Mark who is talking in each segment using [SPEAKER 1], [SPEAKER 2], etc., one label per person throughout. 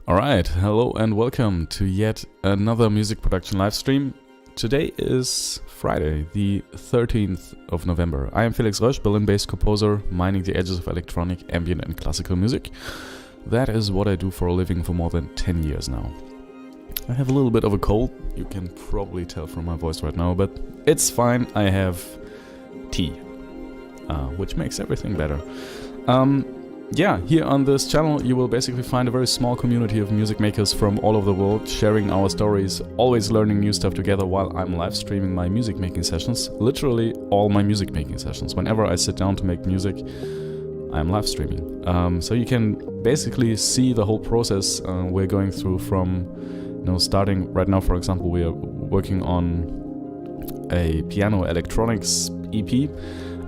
[SPEAKER 1] Alright, hello and welcome to yet another music production live stream. Today is Friday, the 13th of November. I am Felix Rösch, Berlin-based composer, mining the edges of electronic, ambient and classical music. That is what I do for a living for more than 10 years now. I have a little bit of a cold, you can probably tell from my voice right now, but it's fine, I have tea, which makes everything better. Yeah, here on this channel you will basically find a very small community of music makers from all over the world sharing our stories, always learning new stuff together while I'm live streaming my music making sessions. Literally all my music making sessions. Whenever I sit down to make music, I'm live streaming. So you can basically see the whole process we're going through from, starting right now, for example, we are working on a piano electronics EP.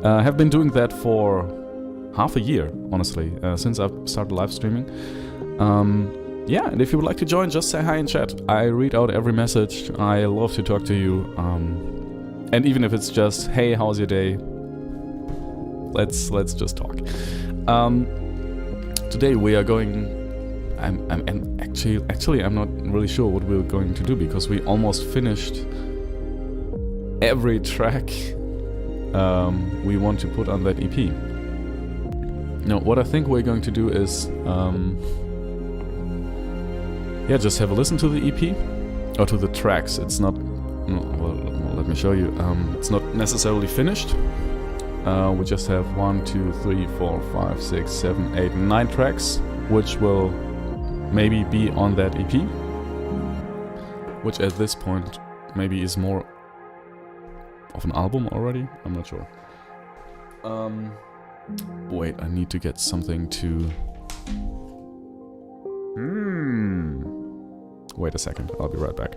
[SPEAKER 1] Have been doing that for half a year, honestly, since I've started live streaming. Yeah, and if you would like to join, just say hi in chat. I read out every message. I love to talk to you. And even if it's just, hey, how's your day? Let's just talk. Today we are going. Actually, I'm not really sure what we're going to do because we almost finished every track we want to put on that EP. No, what I think we're going to do is, just have a listen to the EP, or to the tracks. It's not, well, let me show you. It's not necessarily finished. We just have 1, 2, 3, 4, 5, 6, 7, 8, 9 tracks, which will maybe be on that EP, which at this point maybe is more of an album already. I'm not sure. Wait, I need to get something to... Wait a second, I'll be right back.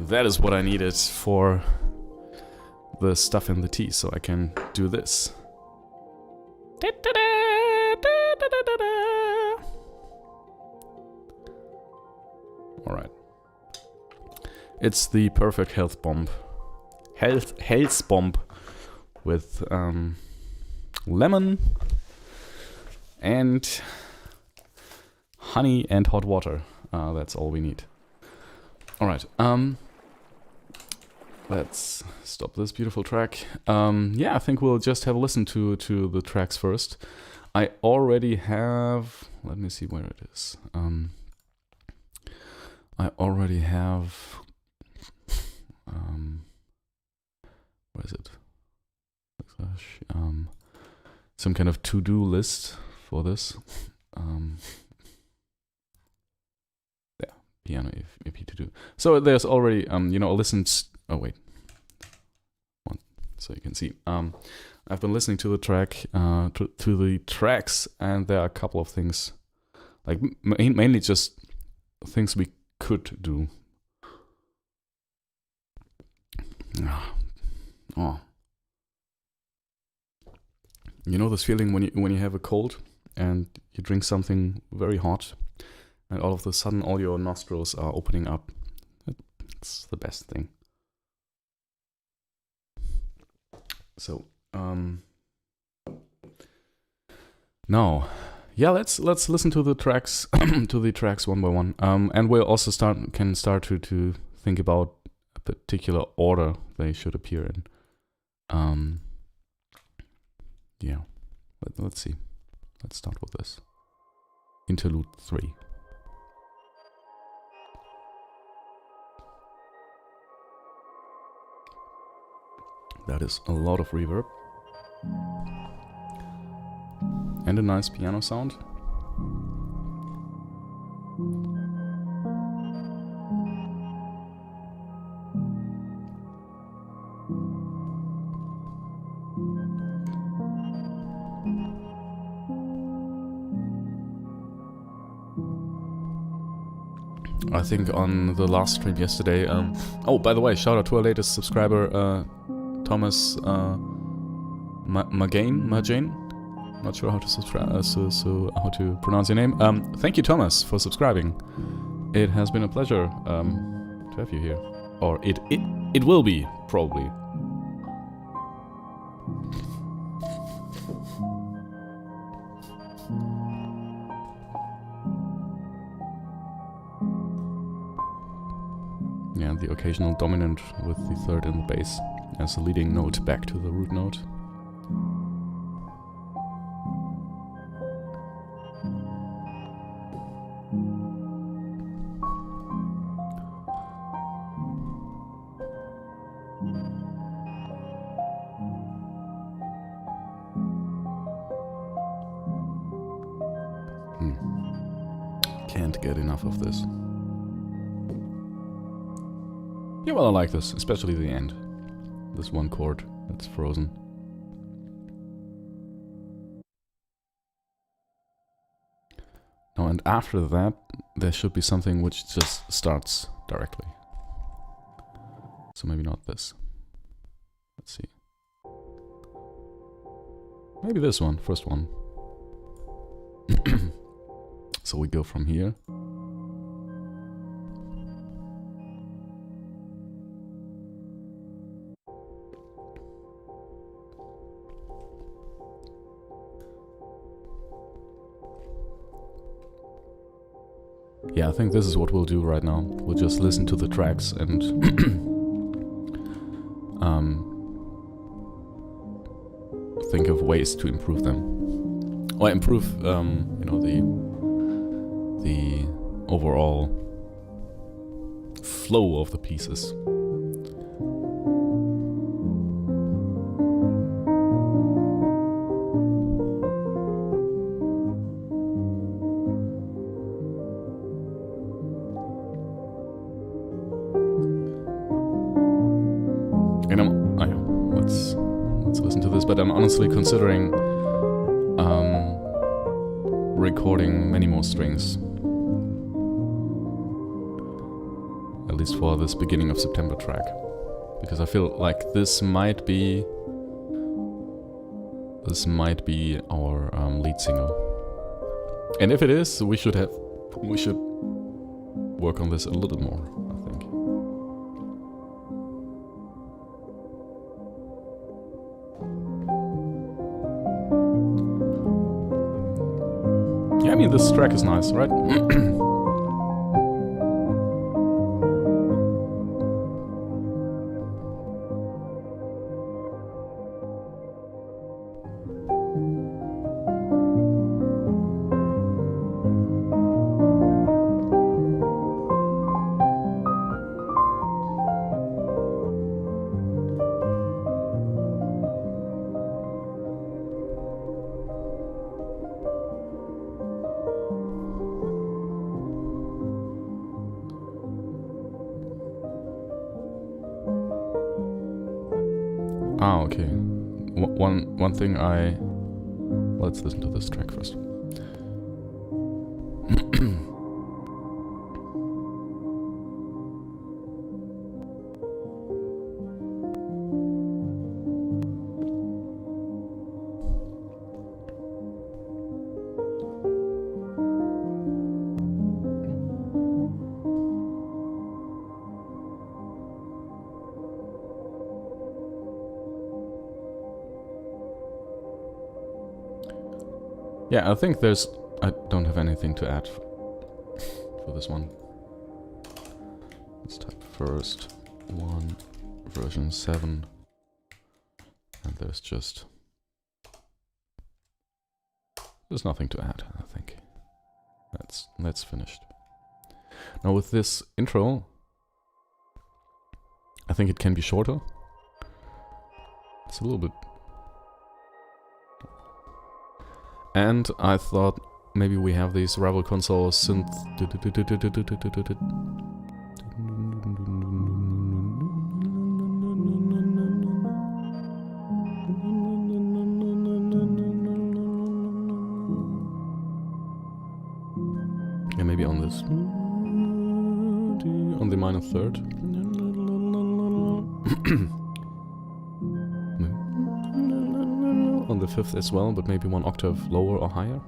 [SPEAKER 1] That is what I needed for the stuff in the tea, so I can do this. Alright. It's the perfect health bomb. Health bomb with lemon and honey and hot water. That's all we need. Alright, let's stop this beautiful track. Yeah, I think we'll just have a listen to the tracks first. I already have... Let me see where it is. I already have... where is it? Some kind of to-do list for this. Yeah, piano EP to do. So there's already, a listen... Oh, wait. So you can see. I've been listening to the track, to the tracks, and there are a couple of things, like mainly just things we could do. Oh. You know this feeling when you have a cold and you drink something very hot, and all of a sudden all your nostrils are opening up. It's the best thing. So, Now, yeah, let's listen to the tracks to the tracks one by one, and we'll also can start to think about a particular order they should appear in. Yeah, let's see. Let's start with this. Interlude 3. That is a lot of reverb. And a nice piano sound. I think on the last stream yesterday, oh, by the way, shout out to our latest subscriber, Thomas Majane. Not sure how to subscribe, how to pronounce your name. Thank you, Thomas, for subscribing. It has been a pleasure to have you here, or it will be probably. Yeah, the occasional dominant with the third in the bass as a leading note back to the root note. Can't get enough of this. Yeah, well, I like this, especially the end. This one chord that's frozen. Oh, and after that, there should be something which just starts directly. So maybe not this. Let's see. Maybe this one, first one. So we go from here. Yeah, I think this is what we'll do right now. We'll just listen to the tracks and think of ways to improve them, or improve, you know, the overall flow of the pieces. But I'm honestly considering recording many more strings. At least for this beginning of September track. Because I feel like this might be our lead single. And if it is, we should work on this a little more, I think. Yeah, I mean, this track is nice, right? Ah, okay. One thing let's listen to this track first. Yeah, I think I don't have anything to add for this one. Let's type first one, version 7. And there's nothing to add, I think. That's finished. Now with this intro, I think it can be shorter. It's a little bit... And I thought maybe we have these Rebel console synth... Yeah, maybe on this. On the minor third. On the fifth as well, but maybe one octave lower or higher.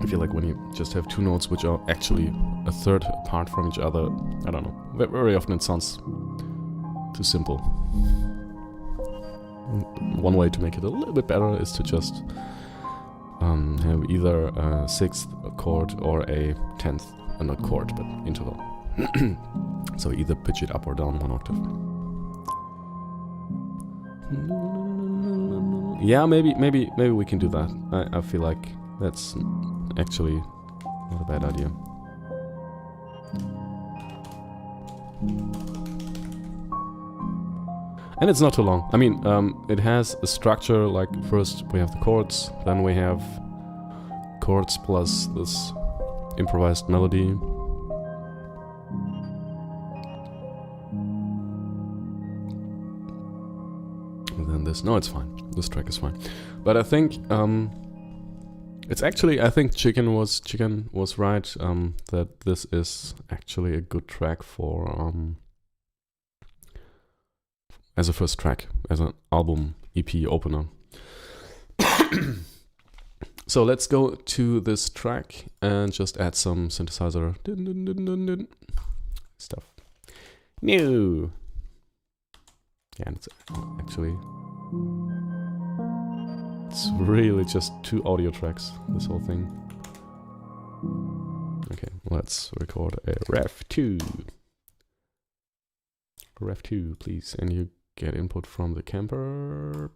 [SPEAKER 1] I feel like when you just have two notes which are actually a third apart from each other, I don't know. Very often it sounds too simple. One way to make it a little bit better is to just have either a 6th chord or a 10th, not chord, but interval. So either pitch it up or down 1 octave. Yeah, maybe we can do that. I feel like that's actually not a bad idea. And it's not too long. I mean, it has a structure, like first we have the chords, then we have chords plus this improvised melody. And then this, no, it's fine. This track is fine. But I think, it's actually, I think Chicken was right, that this is actually a good track for, as a first track, as an album EP opener. So let's go to this track and just add some synthesizer stuff. New. Yeah, and it's actually, it's really just 2 audio tracks, this whole thing. Okay, let's record a ref 2. Ref 2, please, and you get input from the Pamper.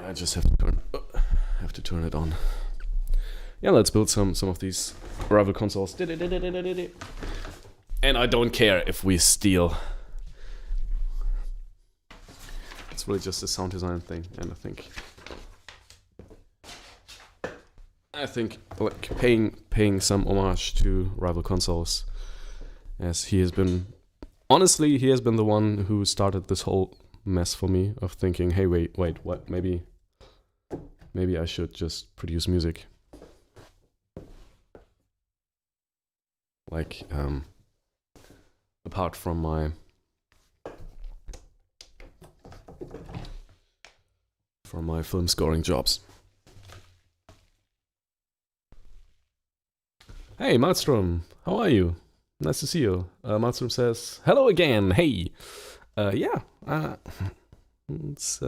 [SPEAKER 1] I just have to turn it on. Yeah, let's build some of these rival consoles. And I don't care if we steal. It's really just a sound design thing, and I think like paying some homage to rival consoles, as he has been the one who started this whole mess for me of thinking, hey, wait, what? Maybe I should just produce music. Like, apart from my film scoring jobs. Hey, Malmström, how are you? Nice to see you. Malmström says, hello again, hey. It's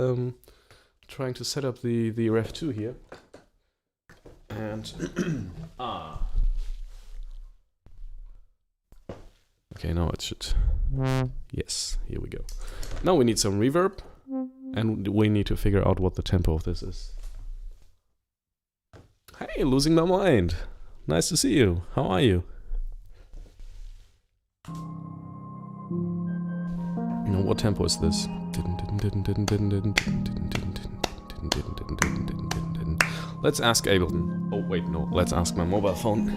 [SPEAKER 1] trying to set up the Ref 2 here. And, okay, now it should, yes, here we go. Now we need some reverb, and we need to figure out what the tempo of this is. Hey, losing my mind. Nice to see you. How are you? What tempo is this? Let's ask Ableton. Oh wait, no. Let's ask my mobile phone.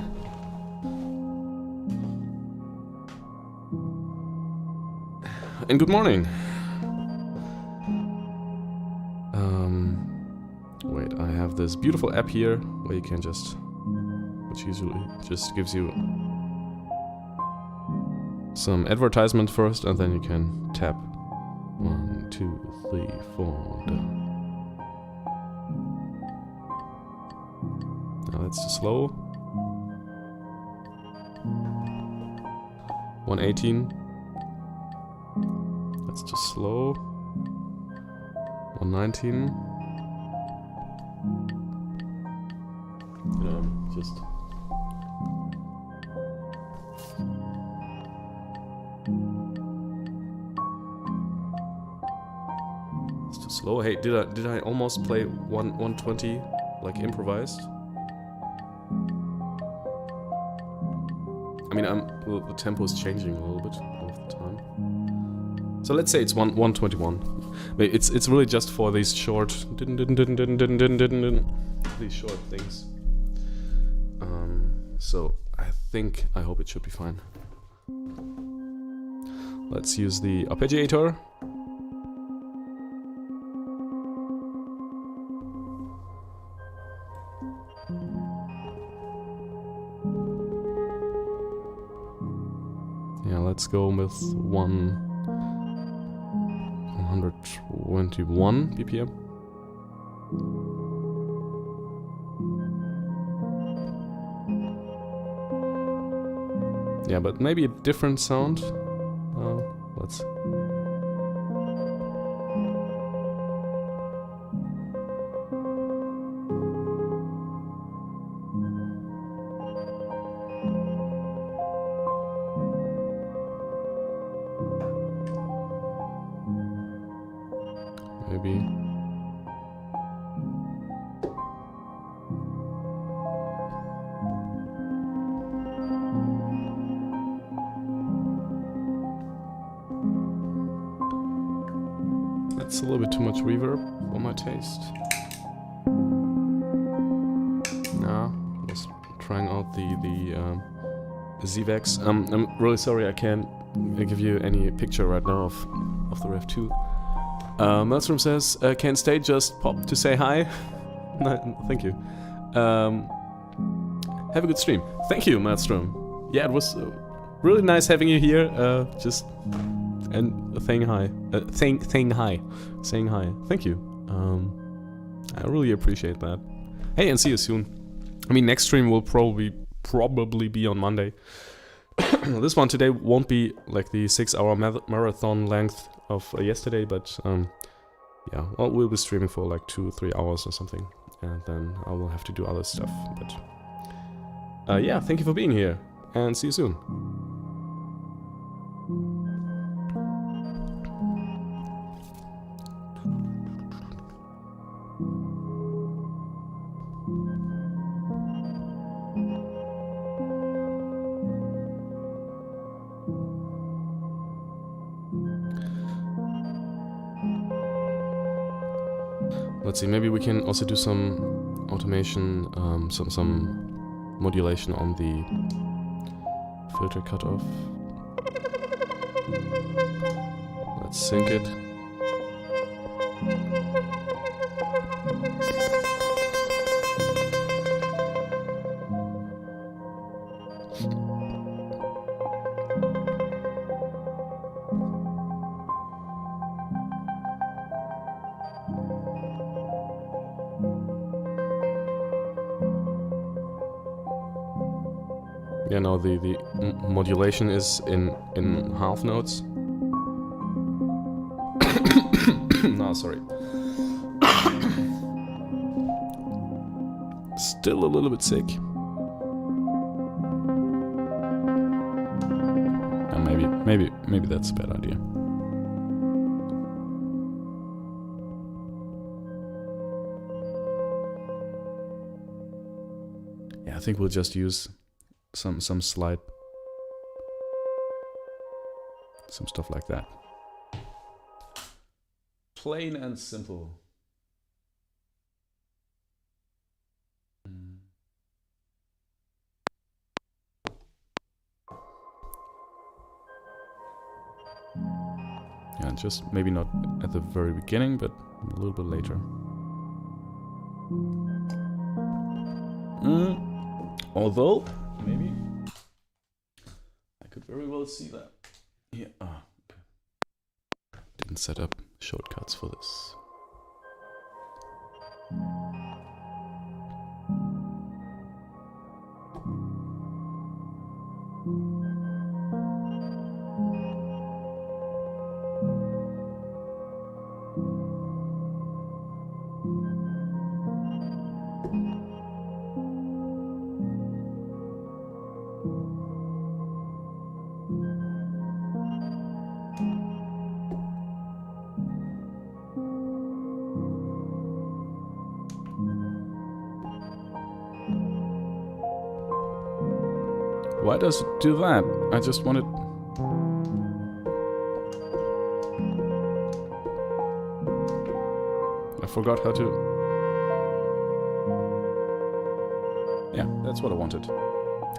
[SPEAKER 1] And good morning. Wait, I have this beautiful app here where you can which usually just gives you some advertisement first, and then you can tap 1, 2, 3, 4. Now that's too slow. 118. That's too slow. 119. Just... It's too slow. Hey, did I almost play 120 like improvised? I mean, well, the tempo is changing a little bit all of the time. So let's say it's 121. It's really just for these short these short things. So I hope it should be fine. Let's use the arpeggiator. Yeah, let's go with 121 BPM. Yeah, but maybe a different sound. Let's... Maybe... That's a little bit too much reverb for my taste. Nah, just trying out the ZVEX. I'm really sorry I can't give you any picture right now of the Rev 2. Maelstrom says, can State just pop to say hi? No, thank you. Have a good stream. Thank you, Maelstrom. Yeah, it was really nice having you here. Just... And saying hi. Saying hi. Thank you. I really appreciate that. Hey, and see you soon. I mean, next stream will probably be on Monday. This one today won't be like the 6-hour marathon length of yesterday, but yeah, well, we'll be streaming for like 2-3 hours or something, and then I will have to do other stuff. But yeah, thank you for being here, and see you soon. Let's see, maybe we can also do some automation, some modulation on the filter cutoff. Let's sync it. Yeah, no, the modulation is in half notes. No, sorry. Still a little bit sick. Maybe that's a bad idea. Yeah, I think we'll just use some slide, some stuff like that. Plain and simple. Yeah, just maybe not at the very beginning, but a little bit later. Although, maybe I could very well see that. Yeah. Okay. Didn't set up shortcuts for this. Why does it do that? I just wanted... I forgot how to... Yeah, that's what I wanted.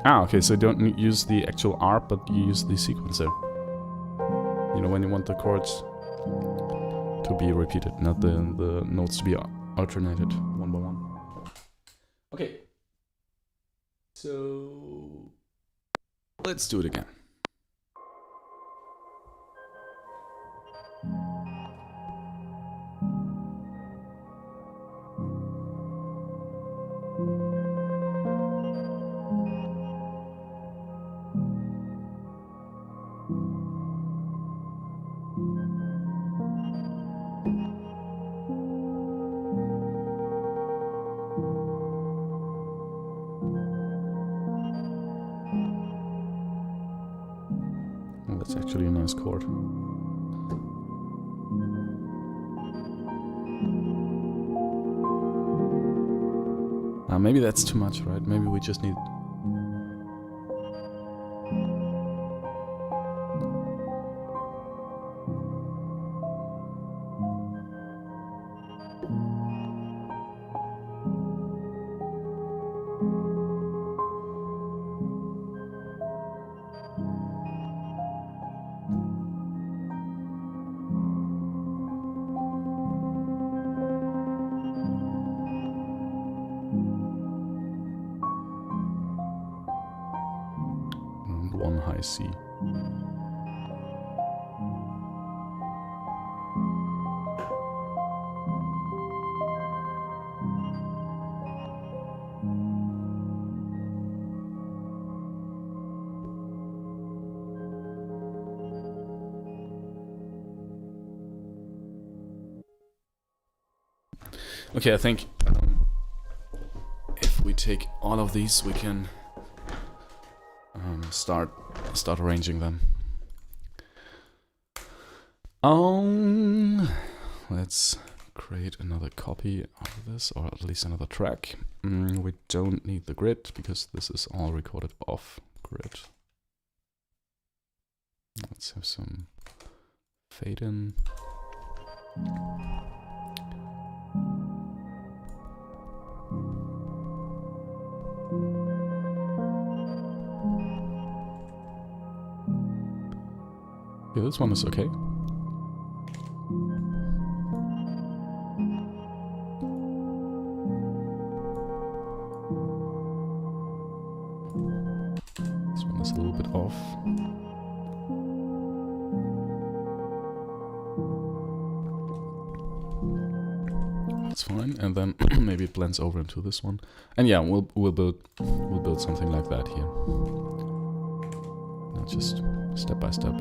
[SPEAKER 1] Ah, okay, so you don't use the actual ARP, but you use the sequencer. You know, when you want the chords to be repeated, not the notes to be alternated one by one. Okay. So... let's do it again. Oh, that's actually a nice chord. Maybe that's too much, right? Maybe we just need... one high C. Okay, I think if we take all of these, we can start arranging them. Let's create another copy of this, or at least another track. We don't need the grid because this is all recorded off grid. Let's have some fade in. Yeah, this one is okay. This one is a little bit off. That's fine, and then maybe it blends over into this one. And yeah, we'll build something like that here. Now just step by step.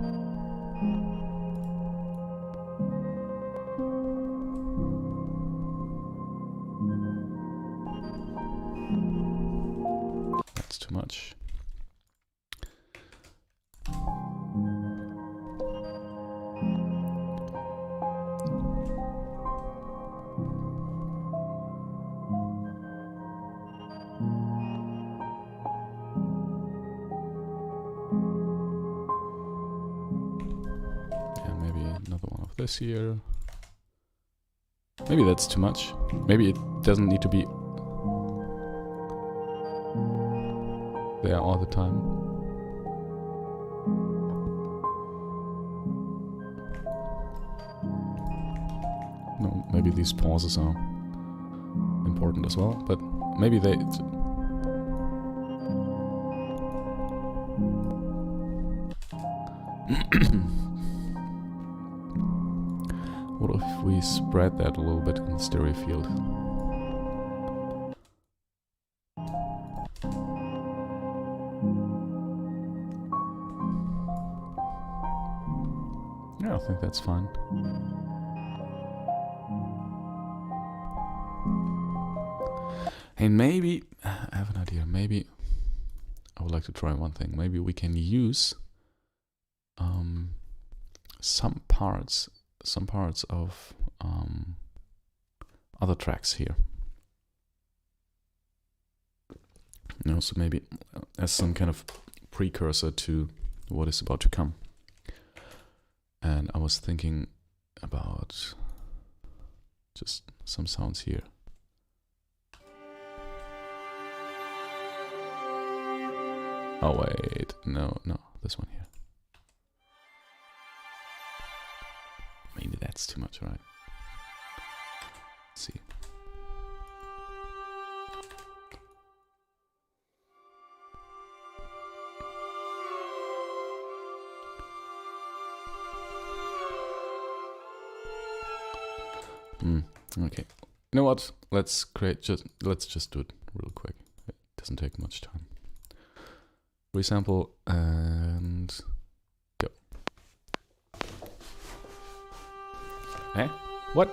[SPEAKER 1] That's too much. This here. Maybe that's too much. Maybe it doesn't need to be there all the time. No, maybe these pauses are important as well, but maybe they... What if we spread that a little bit in the stereo field? Yeah, I think that's fine. And maybe, I have an idea, maybe I would like to try one thing. Maybe we can use some parts of other tracks here. You know, so maybe as some kind of precursor to what is about to come. And I was thinking about just some sounds here. Oh wait, no, this one here. Maybe that's too much, right? Let's see. Okay. You know what? Let's just do it real quick. It doesn't take much time. Resample and go. Eh? What?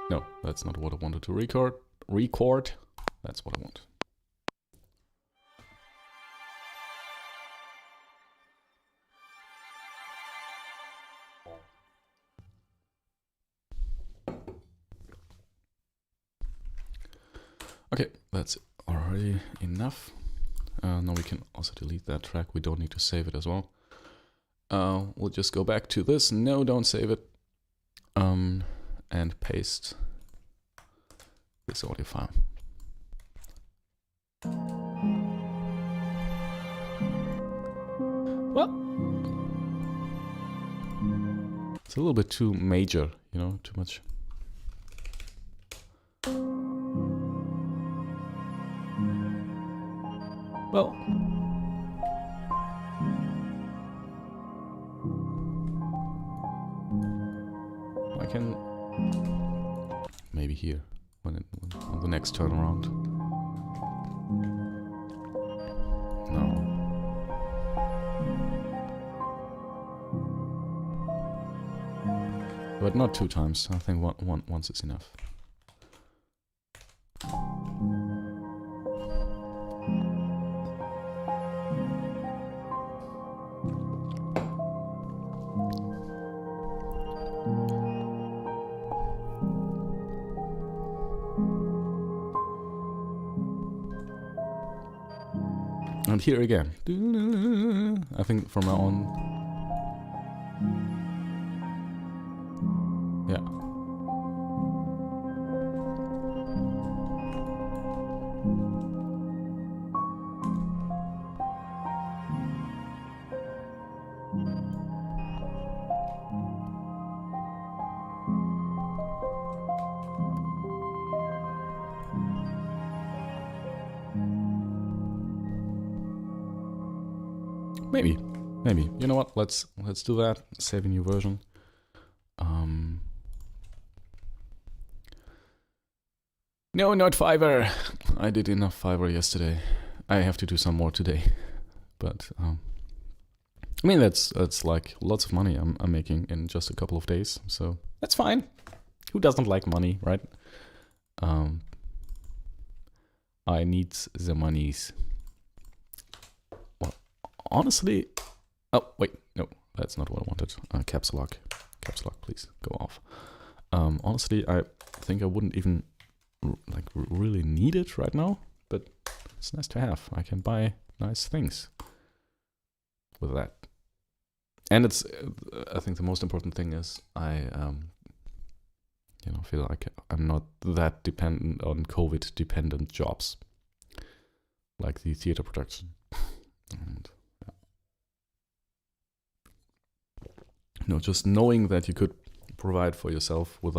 [SPEAKER 1] No, that's not what I wanted to record. That's what I want. Okay, that's already enough. Now we can also delete that track. We don't need to save it as well. We'll just go back to this. No, don't save it. And paste this audio file. Well, it's a little bit too major, you know, too much. Well, I can maybe here on the next turnaround. No. But not 2 times. I think once is enough. And here again. I think from now on. Yeah. Maybe. You know what? Let's do that. Save a new version. No, not Fiverr. I did enough Fiverr yesterday. I have to do some more today. But I mean that's like lots of money I'm making in just a couple of days. So that's fine. Who doesn't like money, right? I need the monies. Well, honestly. Oh, wait, no, that's not what I wanted. Caps lock, please, go off. Honestly, I think I wouldn't even really need it right now, but it's nice to have. I can buy nice things with that. And it's, I think the most important thing is I, feel like I'm not that dependent on COVID-dependent jobs, like the theater production. And just knowing that you could provide for yourself with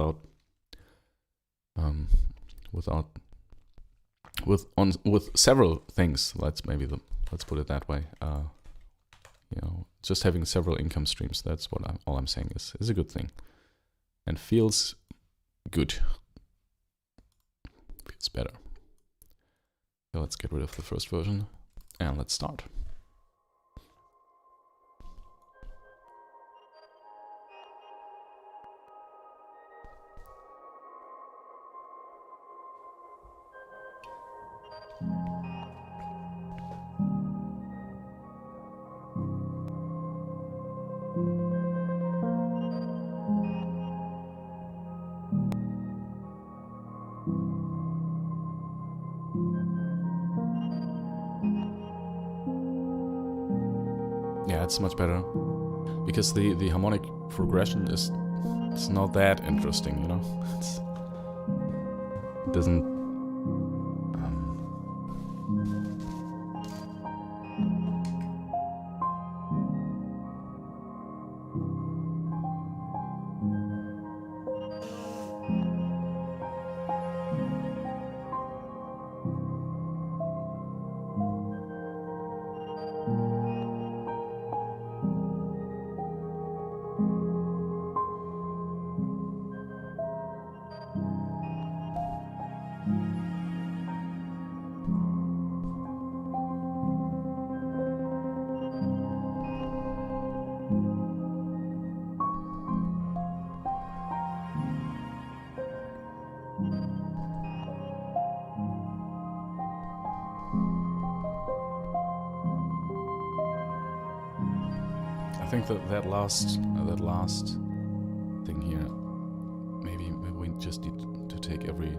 [SPEAKER 1] several things. Let's put it that way. Just having several income streams. That's what all I'm saying is a good thing, and feels good. Feels better. So let's get rid of the first version and let's start. that's much better. Because the harmonic progression it's not that interesting, you know? It doesn't... I think that last thing here, maybe we just need to take every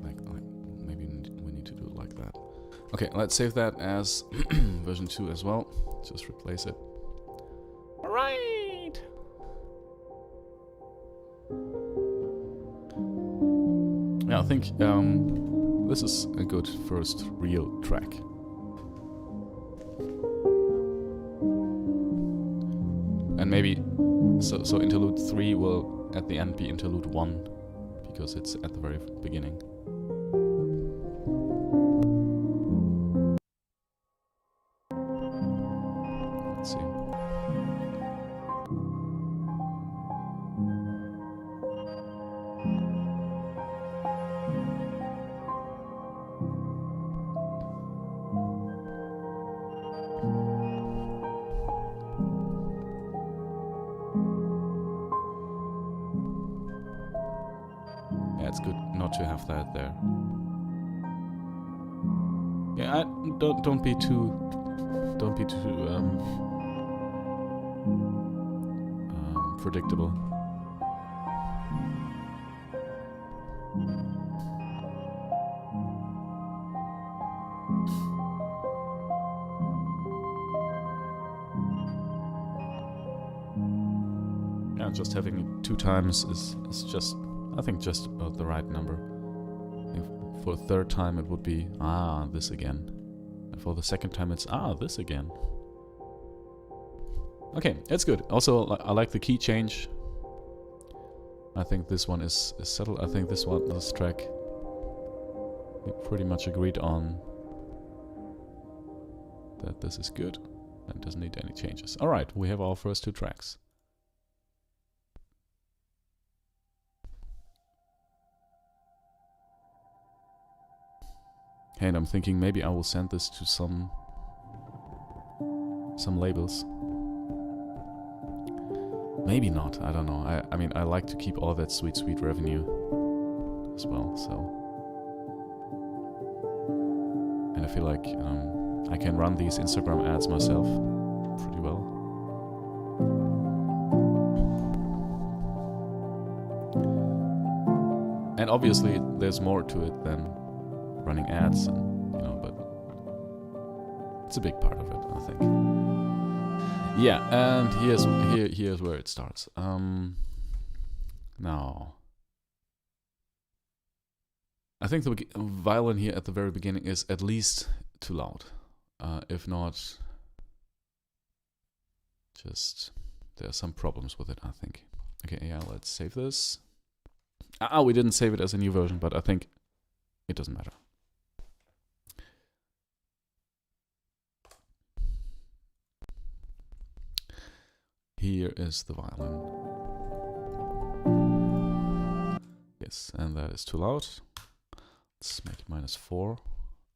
[SPEAKER 1] like maybe we need to do it like that. Okay, let's save that as version 2 as well. Just replace it. All right. Yeah, I think this is a good first real track. And maybe, so interlude 3 will at the end be interlude 1, because it's at the very beginning. Let's see. It's good not to have that there. Yeah, don't be too predictable. Yeah, just having it 2 times is just, I think, just about the right number. I think for the 3rd time it would be, this again. And for the 2nd time it's, this again. Okay, it's good. Also, I like the key change. I think this one is settled. I think this track, we pretty much agreed on that this is good and doesn't need any changes. Alright, we have our first 2 tracks. And I'm thinking maybe I will send this to some labels. Maybe not, I don't know. I mean, I like to keep all that sweet revenue as well, so. And I feel like I can run these Instagram ads myself pretty well. And obviously there's more to it than running ads, and, you know, but it's a big part of it, I think. Yeah, and here's where it starts. Now, I think the violin here at the very beginning is at least too loud. If not, just there are some problems with it, I think. Okay, yeah, let's save this. We didn't save it as a new version, but I think it doesn't matter. Here is the violin. Yes, and that is too loud. Let's make it -4.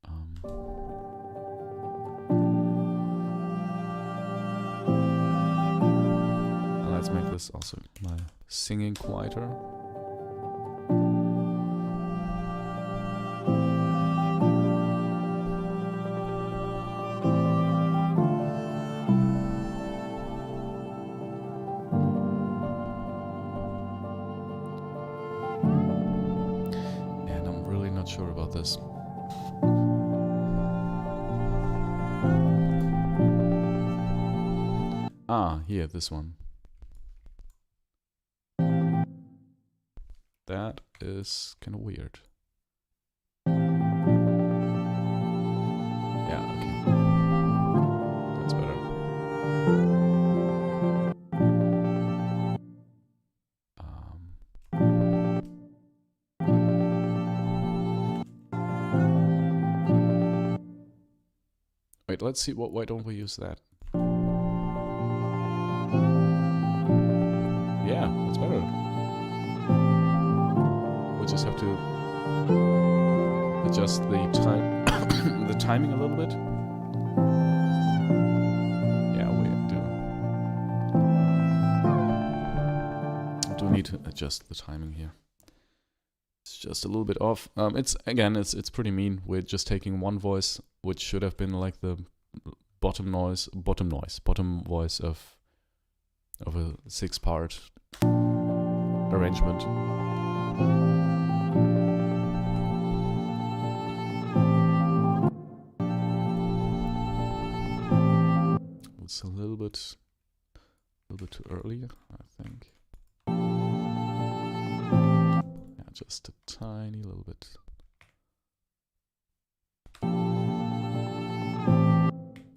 [SPEAKER 1] And let's make this also my singing quieter. Sure about this. Ah, here, this one. That is kind of weird. Yeah, okay. That's better. Wait, let's see. Why don't we use that? Yeah, that's better. We just have to adjust the time, the timing a little bit. Yeah, we do need to adjust the timing here. It's just a little bit off. It's pretty mean. We're just taking one voice, which should have been like the bottom voice of a 6-part arrangement. It's a little bit too early, I think. Yeah, just a tiny little bit.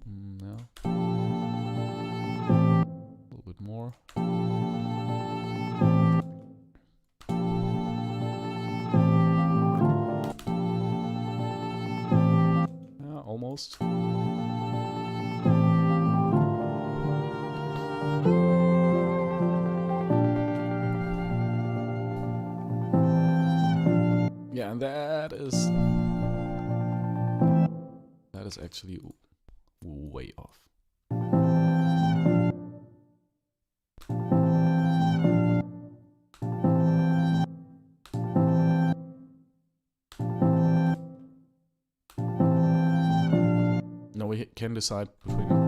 [SPEAKER 1] No. A little bit more. Yeah, almost. Yeah, and that is actually way off. No, we can decide between them.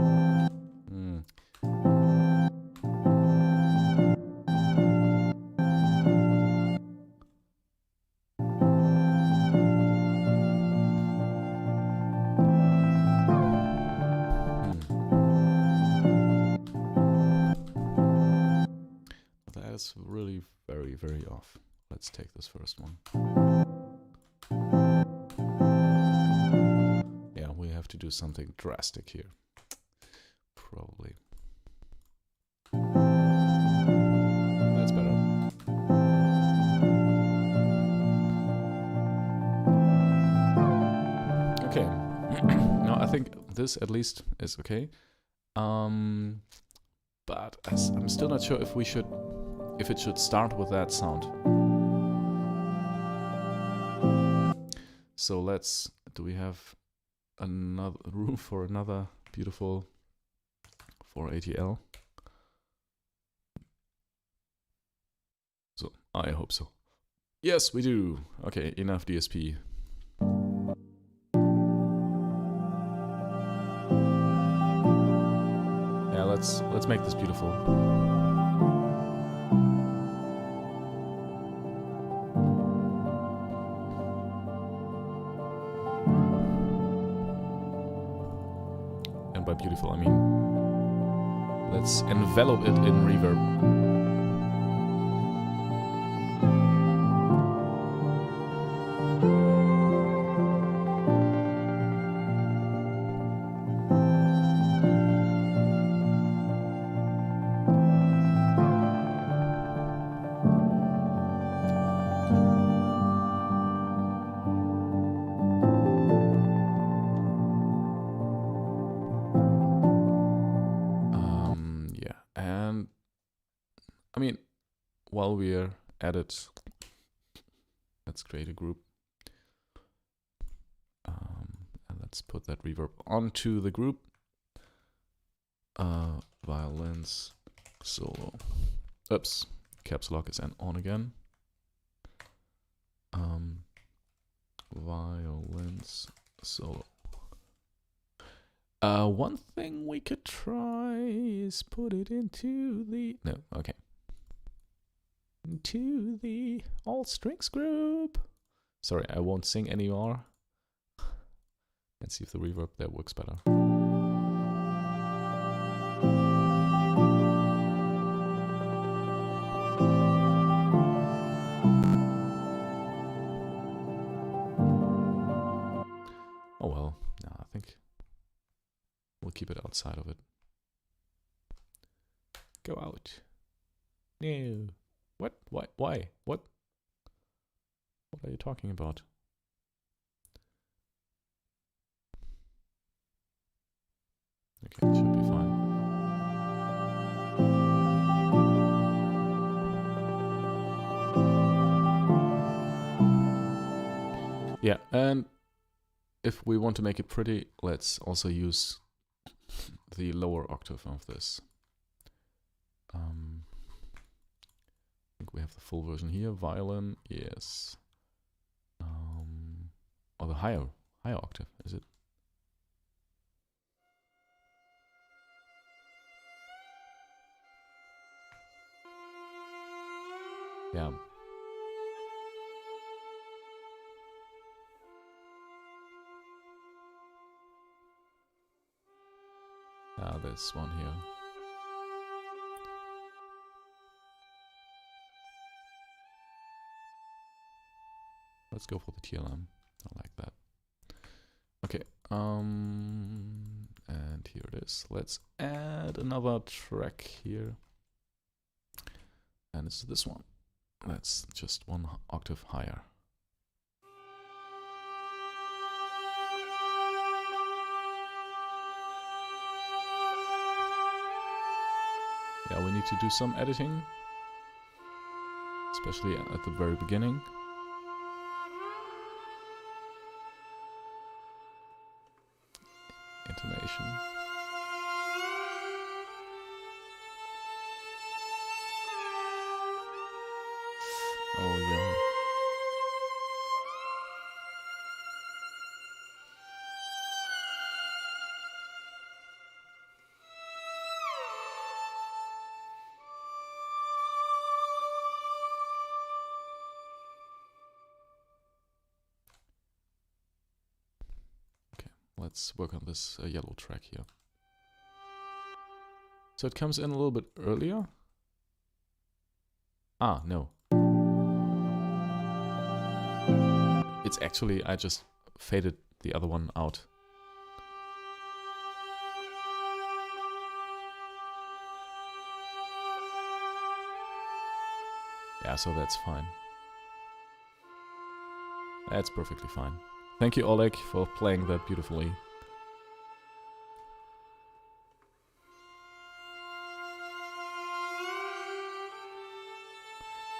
[SPEAKER 1] That is really very, very off. Let's take this first one. Yeah, we have to do something drastic here. Probably. That's better. Okay. No, I think this at least is okay. But I'm still not sure if it should start with that sound. So do we have another room for another beautiful 480L? So I hope so. Yes, we do. Okay, enough DSP. Yeah, let's make this beautiful. And by beautiful, I mean let's envelop it in reverb. I mean, while we're at it, let's create a group. And let's put that reverb onto the group. Violins solo. Oops, caps lock is on again. Violins solo. One thing we could try is put it into the... No, okay. Into the all strings group. Sorry, I won't sing anymore. Let's see if the reverb there works better. outside of it. Go out. No. What? Why? Why? What? What are you talking about? Okay, it should be fine. Yeah, and if we want to make it pretty, let's also use the lower octave of this. I think we have the full version here. Violin, yes. Or the higher octave, is it? Yeah. This one here. Let's go for the TLM. I like that. Okay. And here it is. Let's add another track here. And it's this one. That's just one octave higher. Yeah, we need to do some editing, especially at the very beginning. Intonation. Oh yeah. Let's work on this yellow track here. So it comes in a little bit earlier. Ah, no. It's actually, I just faded the other one out. Yeah, so that's fine. That's perfectly fine. Thank you, Oleg, for playing that beautifully.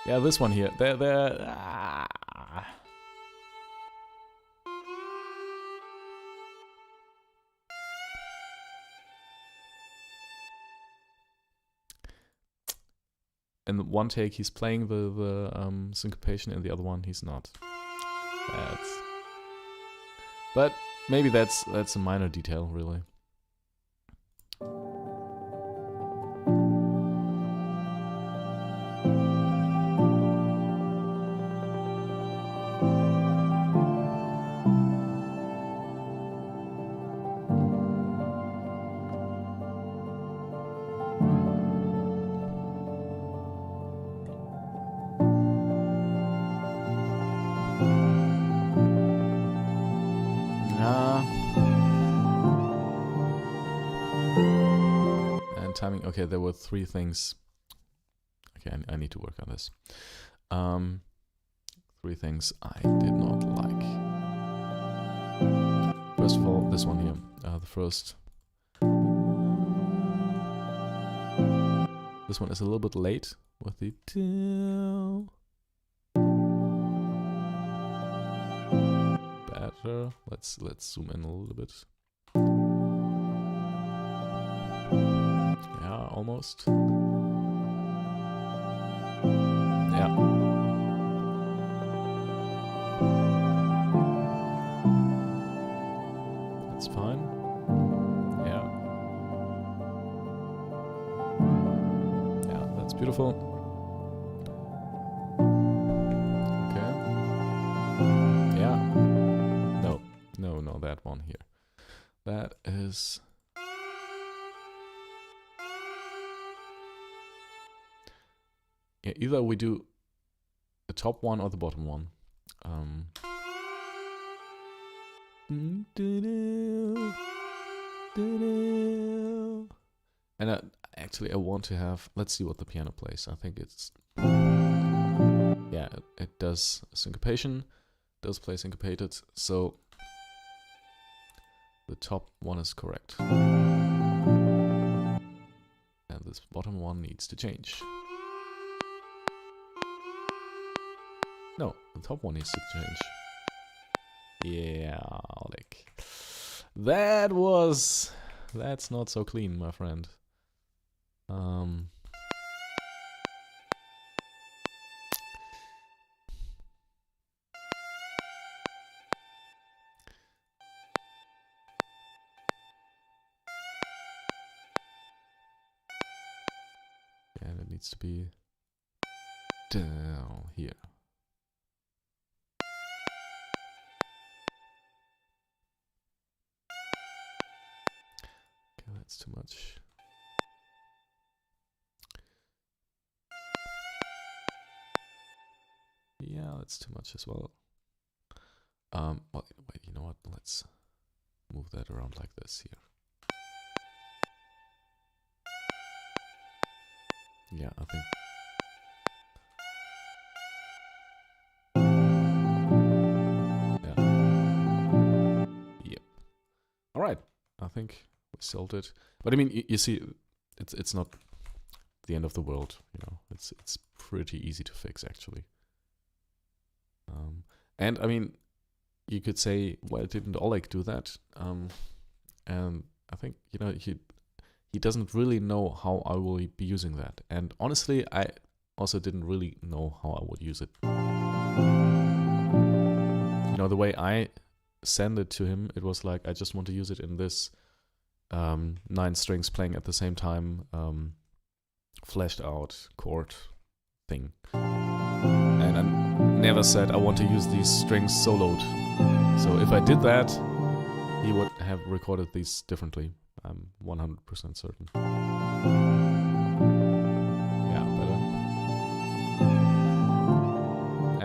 [SPEAKER 1] Yeah, this one here. In one take, he's playing the syncopation, and the other one, he's not. But maybe that's a minor detail, really. Timing. Okay, there were three things. Okay, I need to work on this. Three things I did not like. First of all, this one here. The first. This one is a little bit late with the. Better. Let's zoom in a little bit. Almost. Yeah. That's fine. Yeah. Yeah, that's beautiful. Okay. Yeah. No, that one here. That is... Yeah, either we do the top one or the bottom one. And actually, I want to have. Let's see what the piano plays. I think it's. Yeah, it does syncopation. Does play syncopated. So the top one is correct. And this bottom one needs to change. No, the top one needs to change. Yeah, like that's not so clean, my friend. And it needs to be down here. Okay, that's too much. Yeah, that's too much as well. Well, wait, you know what? Let's move that around like this here. Yeah, I think. Yeah. Yep. All right. I think we solved it. But I mean, you see, it's not the end of the world. You know, it's pretty easy to fix actually. And I mean, you could say, why didn't Oleg do that? And I think, you know, he doesn't really know how I will be using that. And honestly, I also didn't really know how I would use it. You know, the way I sent it to him, it was like, I just want to use it in this 9 strings playing at the same time, fleshed out chord thing. And I never said I want to use these strings soloed. So if I did that, he would have recorded these differently. I'm 100% certain. Yeah, better.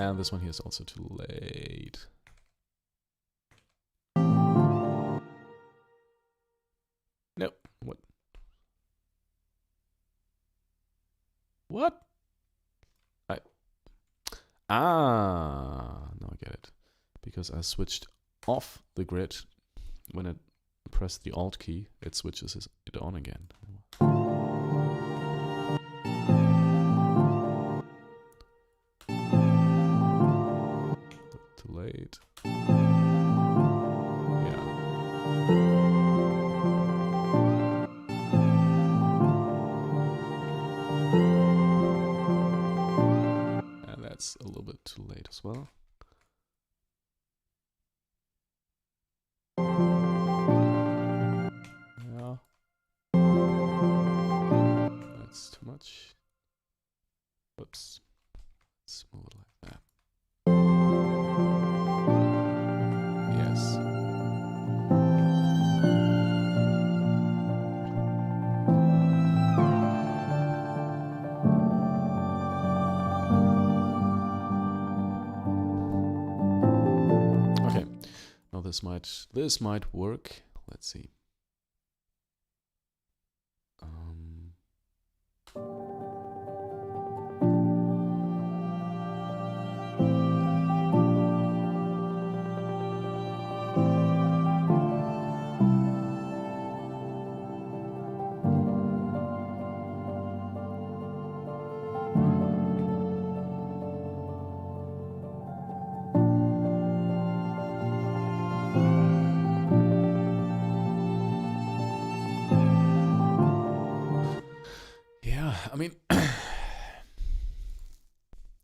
[SPEAKER 1] And this one here is also too late. Nope. What? What? Now I get it. Because I switched off the grid. When I press the Alt key, it switches it on again. Too late. Yeah. And that's a little bit too late as well. Yeah. That's too much. Whoops. Let's move it like that. Yes. Okay. Now this might work. Let's see. I mean,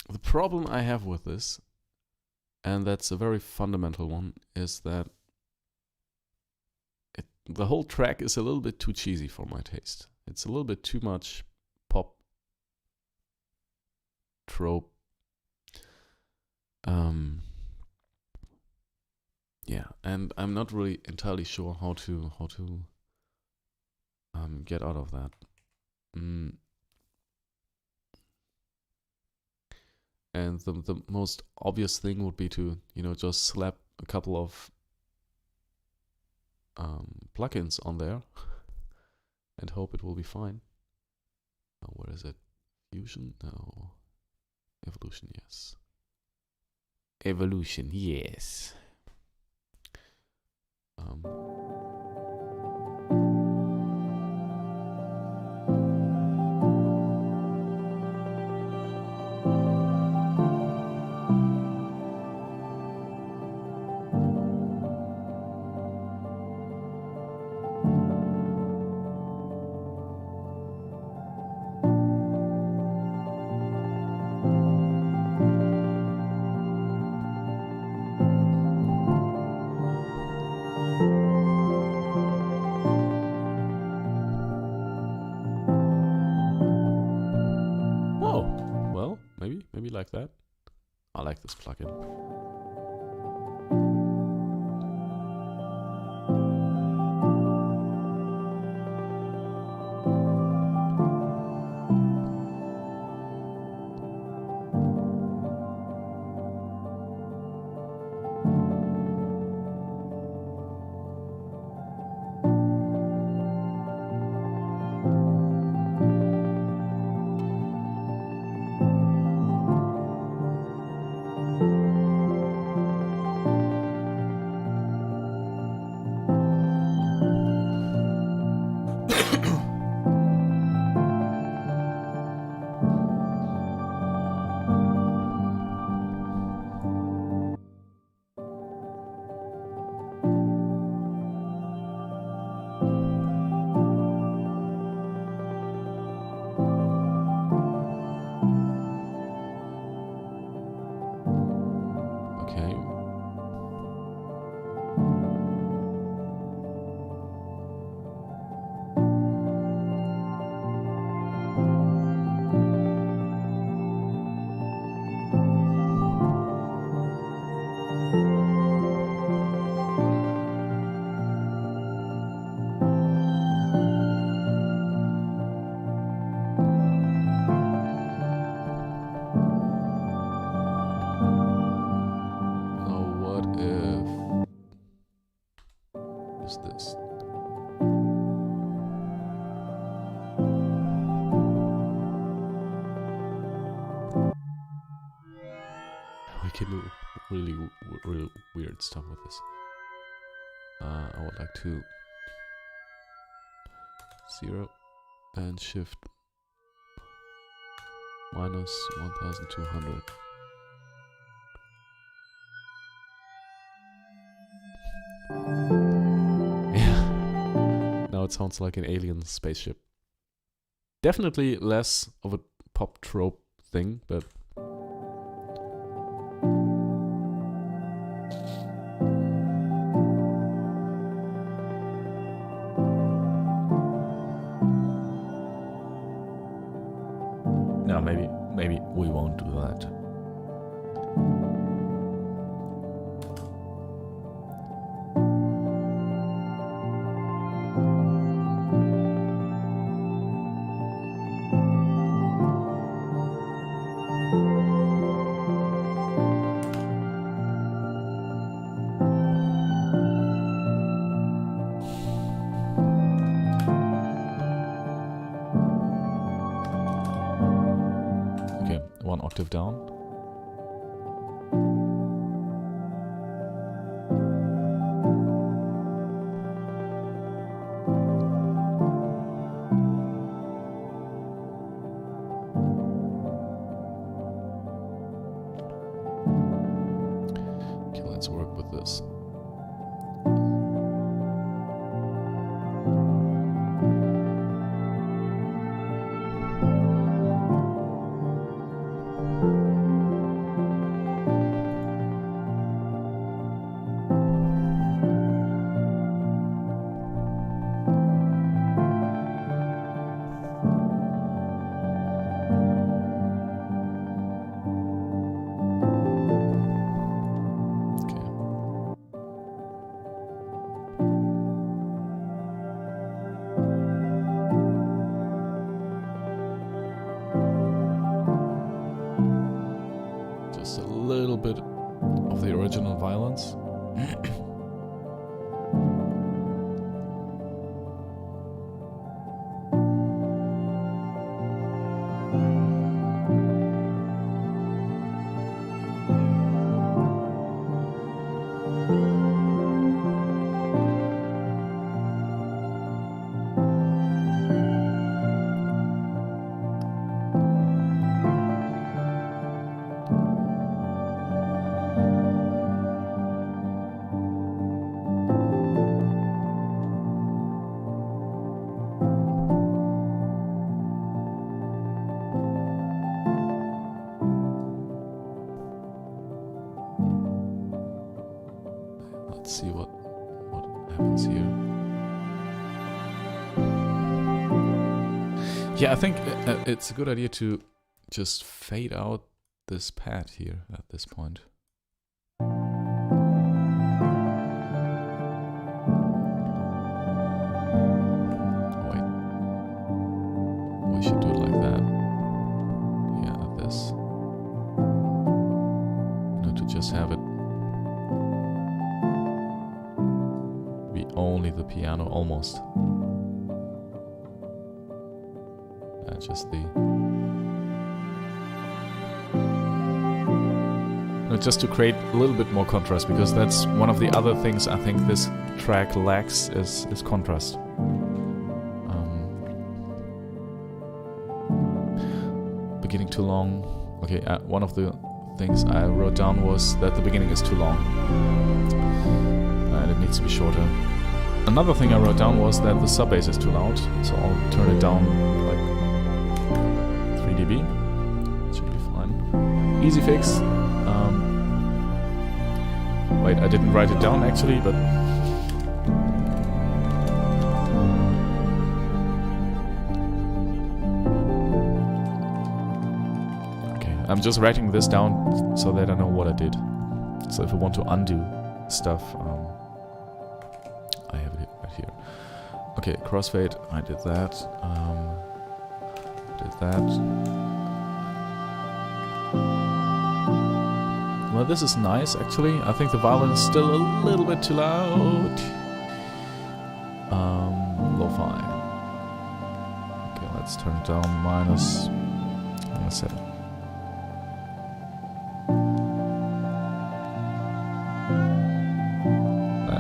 [SPEAKER 1] the problem I have with this, and that's a very fundamental one, is that the whole track is a little bit too cheesy for my taste. It's a little bit too much pop trope. Yeah, and I'm not really entirely sure how to get out of that. And the most obvious thing would be to, you know, just slap a couple of plugins on there and hope it will be fine. Where is it? Fusion? No. Evolution, yes. Evolution, yes. Maybe like that. I like this plugin. This. We can do really weird stuff with this. I would like to 0 and shift minus 1200. Now it sounds like an alien spaceship. Definitely less of a pop trope thing, but no, maybe we won't do that. One octave down. Okay, let's work with this. Just a little bit of the original violence. let's see what happens here. Yeah, I think it's a good idea to just fade out this pad here at this point. We should do it like that. Yeah, like this. To just have it be only the piano, almost. Just the... just to create a little bit more contrast, because that's one of the other things I think this track lacks is contrast. Beginning too long. Okay, one of the things I wrote down was that the beginning is too long and it needs to be shorter. Another thing I wrote down was that the sub bass is too loud, so I'll turn it down like 3 dB. It should be fine. Easy fix. Wait, I didn't write it down actually, but I'm just writing this down so that I know what I did. So if I want to undo stuff, I have it right here. Okay, crossfade, I did that. Well, this is nice actually. I think the violin is still a little bit too loud. Lo-fi. Okay, let's turn it down minus 7.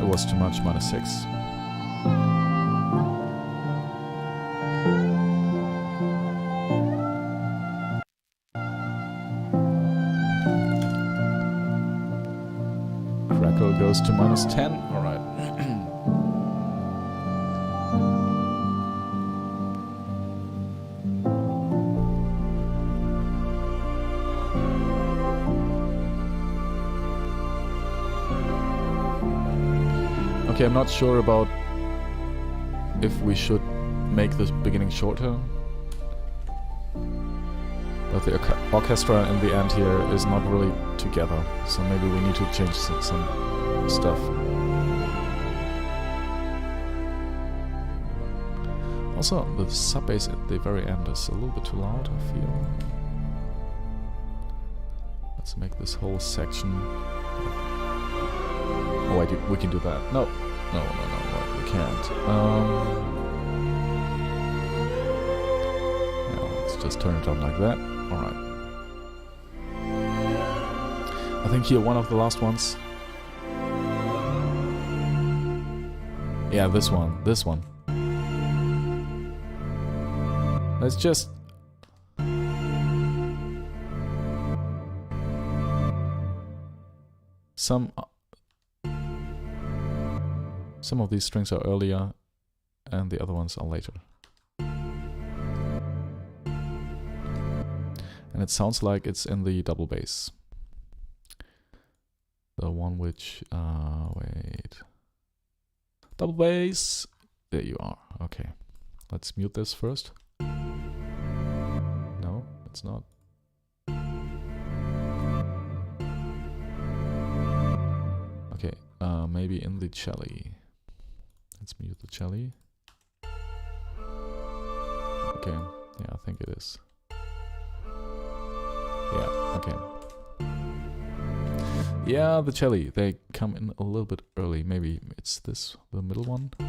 [SPEAKER 1] Was too much, minus 6. Crackle goes to minus 10. All right. Okay, I'm not sure about if we should make the beginning shorter, but the orchestra in the end here is not really together, so maybe we need to change some stuff. Also, the sub bass at the very end is a little bit too loud, I feel. Let's make this whole section... Oh wait, we can do that. No, we can't. Yeah, let's just turn it on like that. Alright. I think here one of the last ones. Yeah, this one. Let's just... Some of these strings are earlier and the other ones are later. And it sounds like it's in the double bass. The one which... wait. Double bass! There you are. Okay. Let's mute this first. No, it's not. Okay, maybe in the cello. Let's mute the cello. Okay, yeah, I think it is. Yeah, okay. Yeah, the cello, they come in a little bit early. Maybe it's this, the middle one. I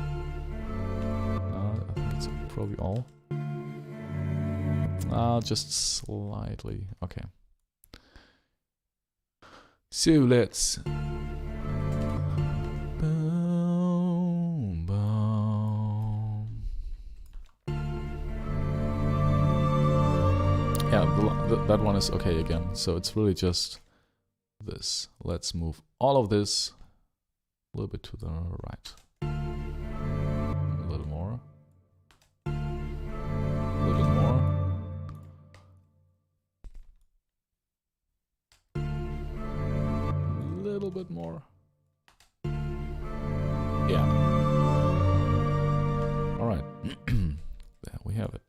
[SPEAKER 1] think it's probably all. Just slightly. Okay. So let's... Yeah, that one is okay again. So it's really just this. Let's move all of this a little bit to the right. A little more. A little more. A little bit more. Yeah. All right. There we have it.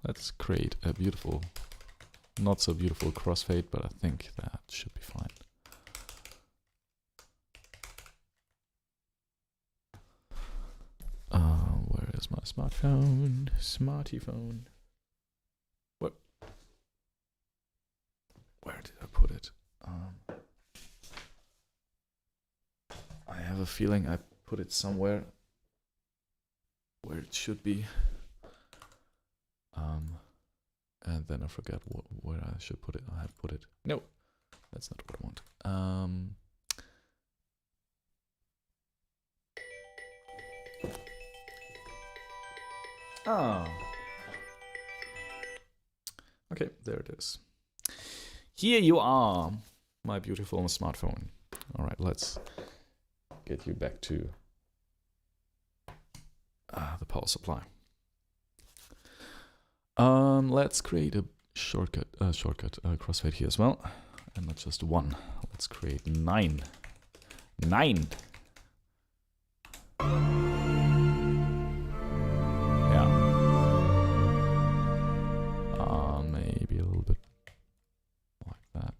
[SPEAKER 1] Let's create a beautiful, not so beautiful crossfade, but I think that should be fine. Where is my smartphone? Smarty phone. What? Where did I put it? I have a feeling I put it somewhere where it should be. And then I forgot where I should put it. I have put it. No, that's not what I want. Okay, there it is. Here you are, my beautiful smartphone. All right, let's get you back to the power supply. Let's create a shortcut crossfade here as well, and not just one. Let's create 9. 9. Yeah. Maybe a little bit like that.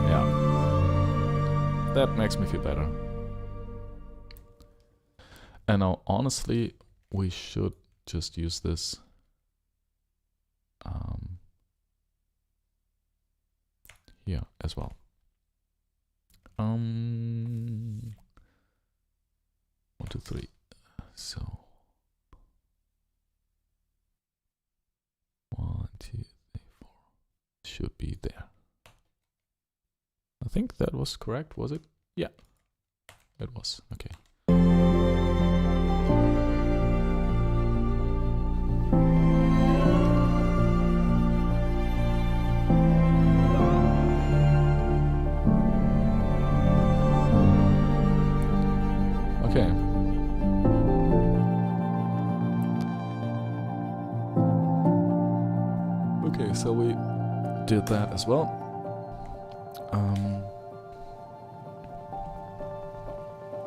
[SPEAKER 1] Yeah. That makes me feel better. And now, honestly, we should just use this here as well. 1, 2, 3. So 1, 2, 3, 4 should be there. I think that was correct, was it? Yeah, it was. Okay. Okay. Okay, so we did that as well.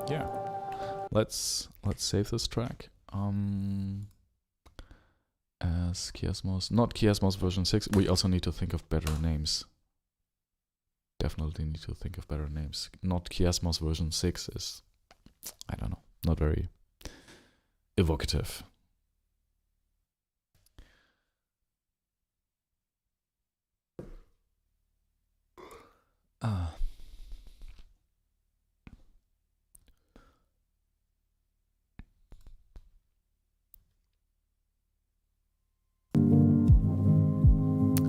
[SPEAKER 1] Yeah. Let's save this track. As Chiasmos, not Chiasmos version 6. We also need to think of better names. Definitely need to think of better names. Not Chiasmos version 6 is, I don't know, not very evocative.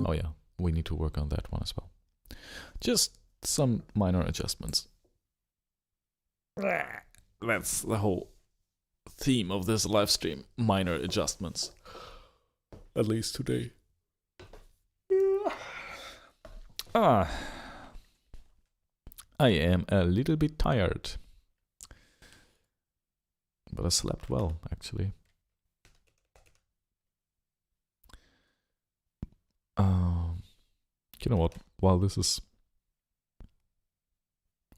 [SPEAKER 1] Oh yeah, we need to work on that one as well. Just some minor adjustments. That's the whole theme of this live stream. Minor adjustments. At least today. I am a little bit tired. But I slept well, actually. You know what? While this is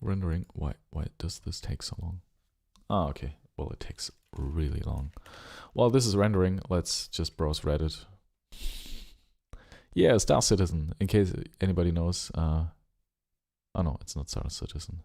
[SPEAKER 1] rendering, why does this take so long? Okay. Well, it takes really long. While this is rendering, let's just browse Reddit. Yeah, Star Citizen, in case anybody knows. Oh no, it's not Star Citizen.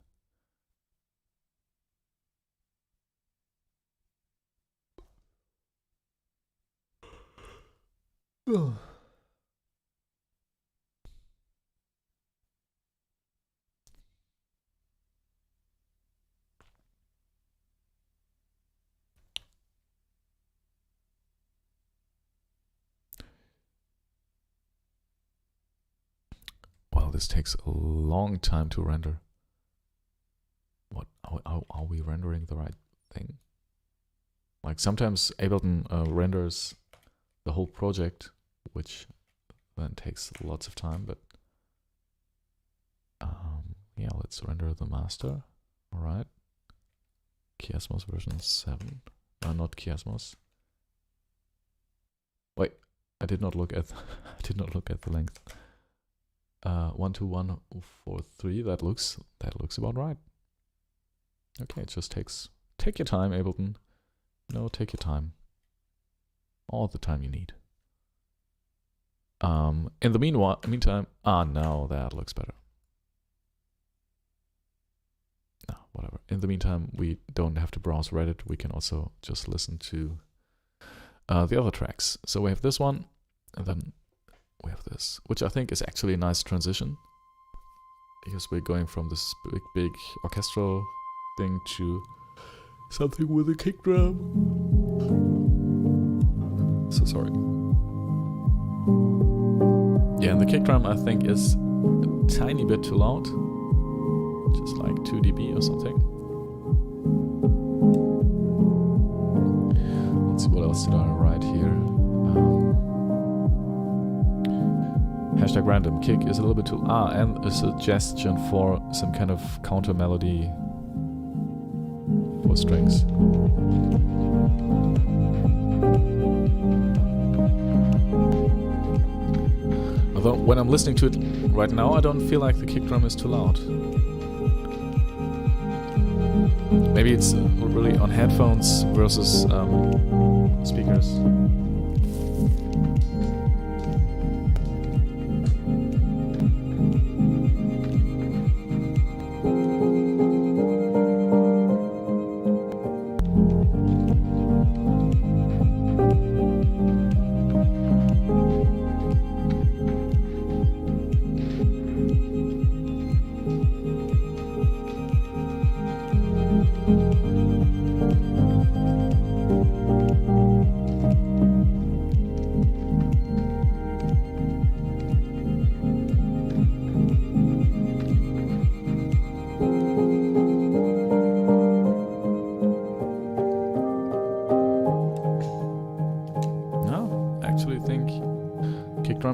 [SPEAKER 1] Well, this takes a long time to render. What are we rendering the right thing? Like sometimes Ableton renders the whole project, which then takes lots of time, but yeah, let's render the master. All right. Chiasmos version 7. Not Chiasmos. Wait, I did not look at I did not look at the length. 12143. That looks about right. Okay, it just take your time, Ableton. No, take your time. All the time you need. In the meantime, no, that looks better. No, whatever. In the meantime, we don't have to browse Reddit. We can also just listen to the other tracks. So we have this one, and then we have this, which I think is actually a nice transition, because we're going from this big orchestral thing to something with a kick drum. So sorry. Yeah, and the kick drum I think is a tiny bit too loud, just like 2 dB or something. Let's see, what else did I write here? Hashtag random kick is a little bit too and a suggestion for some kind of counter melody for strings. Although when I'm listening to it right now, I don't feel like the kick drum is too loud. Maybe it's really on headphones versus speakers.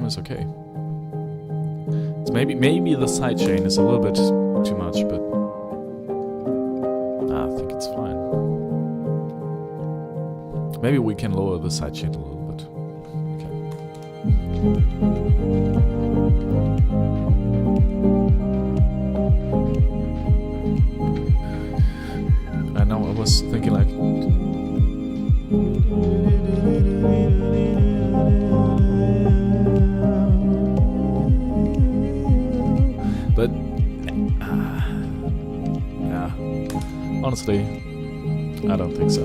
[SPEAKER 1] Is okay. It's maybe the sidechain is a little bit too much, but I think it's fine. Maybe we can lower the sidechain a little bit. Okay. And now I was thinking like. But, yeah, honestly, I don't think so.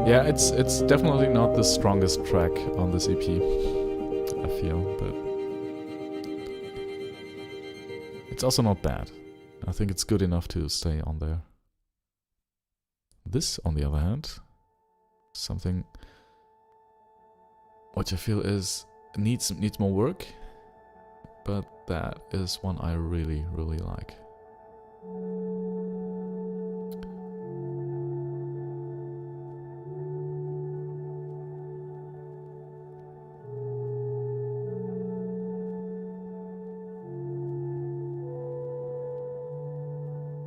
[SPEAKER 1] Yeah, it's definitely not the strongest track on this EP, I feel, but it's also not bad. I think it's good enough to stay on there. This, on the other hand, something which I feel needs more work, but that is one I really, really like.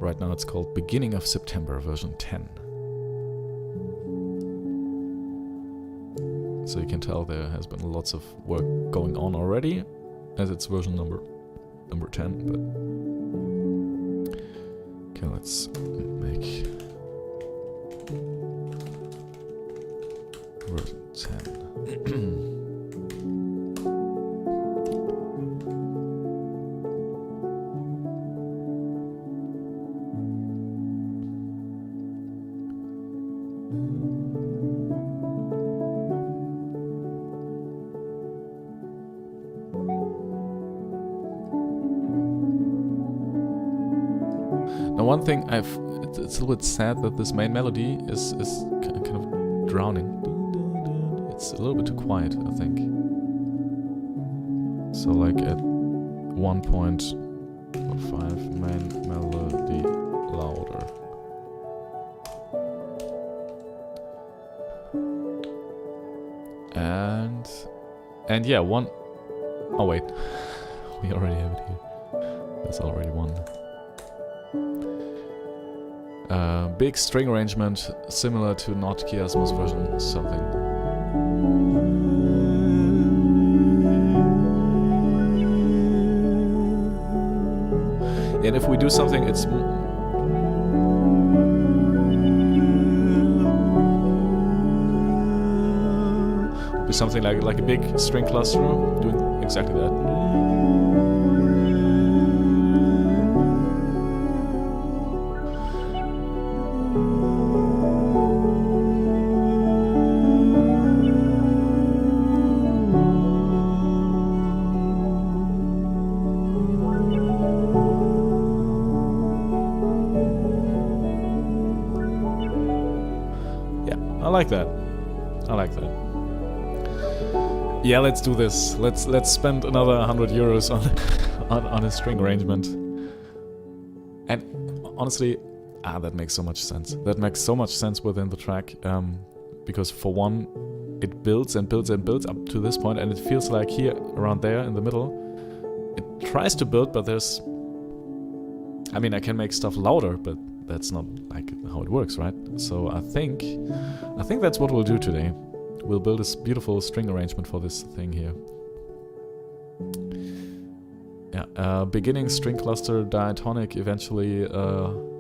[SPEAKER 1] right now it's called Beginning of September version 10. So you can tell there has been lots of work going on already, as it's version number 10, but okay, let's make version 10. Now, one thing it's a little bit sad that this main melody is kind of drowning. It's a little bit too quiet, I think. So like at 1.5 main melody louder. And yeah, one. Oh wait, we already have it here. There's already one. Big string arrangement, similar to not Chiasmus version something. And if we do something, it's something like a big string cluster, doing exactly that. Yeah, I like that. I like that. Yeah, let's do this. Let's spend another 100 euros on a string arrangement. And honestly, that makes so much sense. That makes so much sense within the track, because for one, it builds and builds and builds up to this point, and it feels like here, around there, in the middle, it tries to build, but there's... I mean, I can make stuff louder, but that's not like how it works, right? So I think that's what we'll do today. We'll build this beautiful string arrangement for this thing here. Yeah, beginning string cluster, diatonic, eventually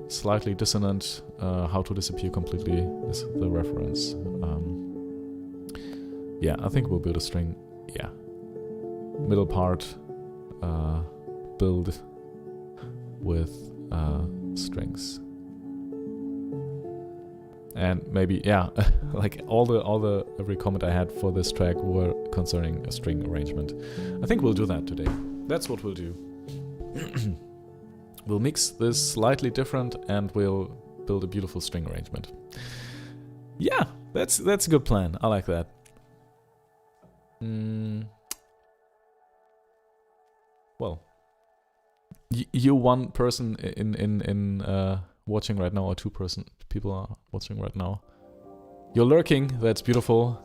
[SPEAKER 1] slightly dissonant, how to disappear completely is the reference. Yeah, I think we'll build a string, yeah. Middle part, build with strings. And maybe, yeah, like every comment I had for this track were concerning a string arrangement. I think we'll do that today. That's what we'll do. We'll mix this slightly different and we'll build a beautiful string arrangement. Yeah, that's a good plan. I like that. Well, you one person in watching right now, or two people are watching right now. You're lurking. That's beautiful.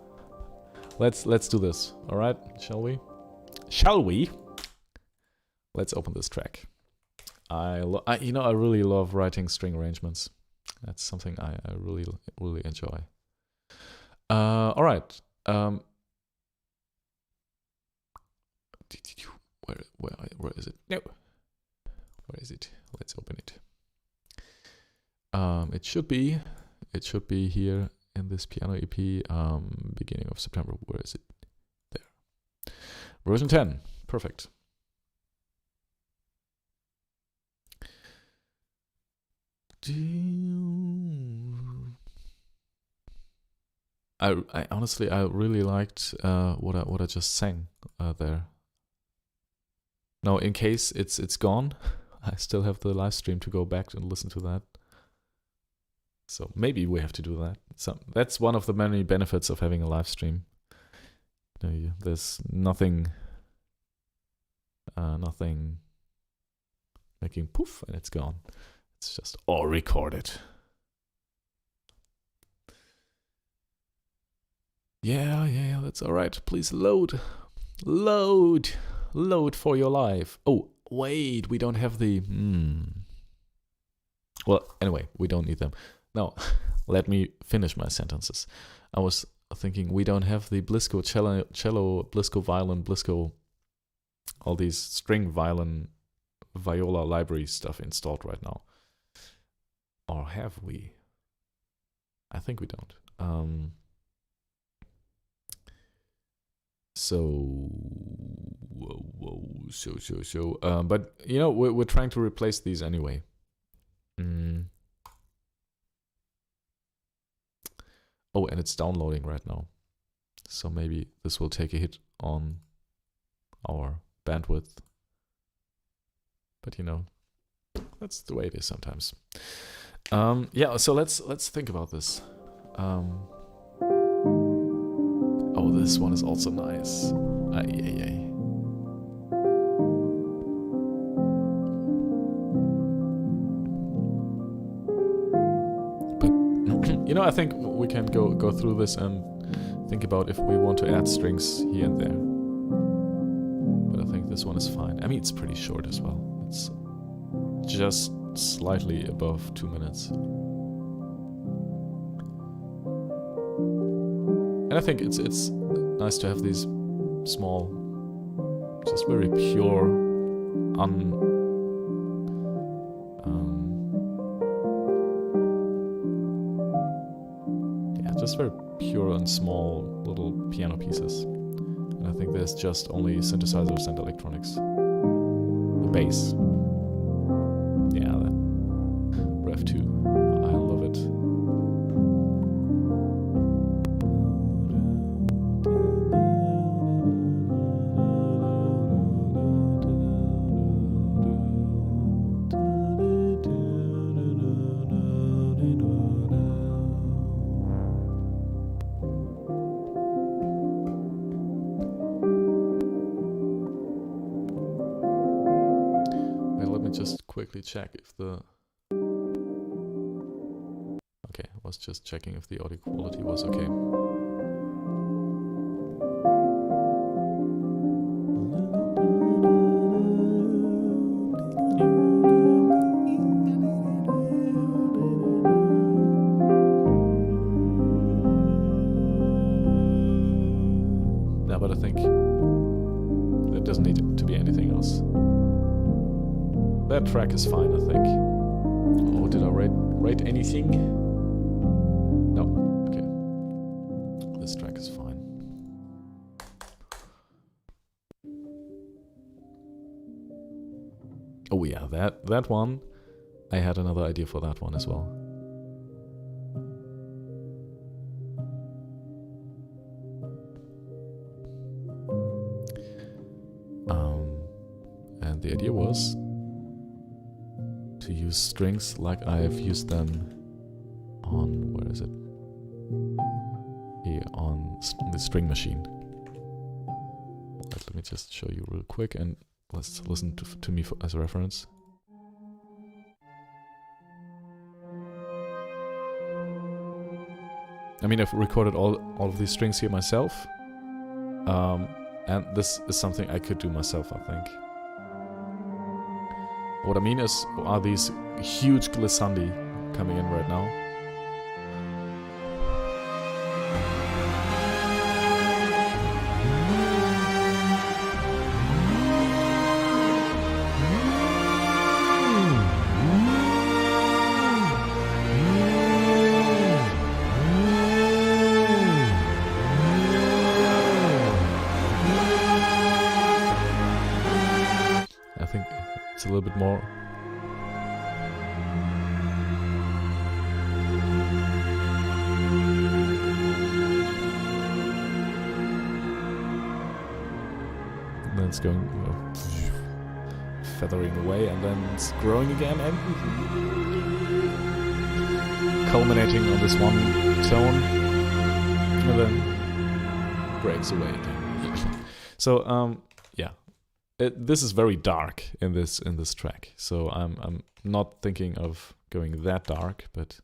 [SPEAKER 1] Let's do this. All right, shall we? Shall we? Let's open this track. I really love writing string arrangements. That's something I really enjoy. All right. Where is it? No. Where is it? Let's open it. It should be here in this piano EP. Beginning of September. Where is it? There. Version 10. Perfect. I honestly really liked what I just sang there. Now, in case it's gone, I still have the live stream to go back and listen to that. So maybe we have to do that. So that's one of the many benefits of having a live stream. There's nothing making poof and it's gone. It's just all recorded. Yeah, that's all right. Please load for your live. Oh, wait, we don't have the...
[SPEAKER 2] Well, anyway, we don't need them. Now, let me finish my sentences. I was thinking we don't have the Blisco cello, Blisco violin, Blisco, all these string violin, viola library stuff installed right now. Or have we? I think we don't. But you know, we're trying to replace these anyway. Oh, and it's downloading right now, so maybe this will take a hit on our bandwidth. But you know, that's the way it is sometimes. Yeah, so let's think about this. Oh, this one is also nice. But you know, I think we can go through this and think about if we want to add strings here and there. But I think this one is fine. I mean, it's pretty short as well. It's just slightly above 2 minutes. And I think it's nice to have these small, just very pure, just very pure and small little piano pieces. And I think there's just only synthesizers and electronics. The bass. Yeah, that Rev 2. I love it. Just quickly check if the... Okay, I was just checking if the audio quality was okay. Yeah, but I think there doesn't need to be anything else. That track is fine, I think. Oh, did I rate anything? No. Okay. This track is fine. Oh yeah, that one. I had another idea for that one as well. And the idea was to use strings like I have used them on, where is it? Here on the string machine. Let me just show you real quick and let's listen to me as a reference. I mean, I've recorded all of these strings here myself, and this is something I could do myself, I think. What I mean is, are these huge glissandi coming in right now? I think it's a little bit more. And then it's going, feathering away, and then it's growing again and culminating on this one tone, and then breaks away again. So yeah. This is very dark in this track, so I'm not thinking of going that dark, but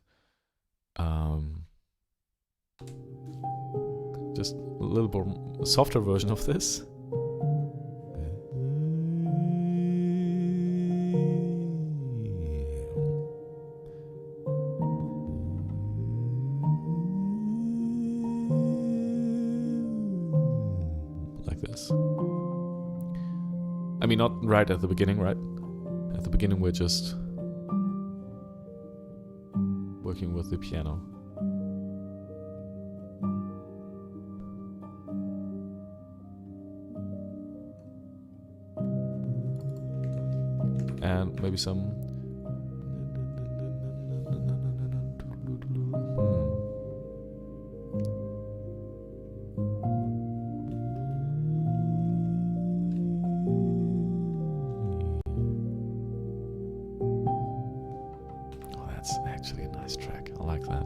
[SPEAKER 2] just a little more softer version of this. like this. I mean, not right at the beginning, right? At the beginning, we're just working with the piano. And maybe some... Oh, that's actually a nice track. I like that.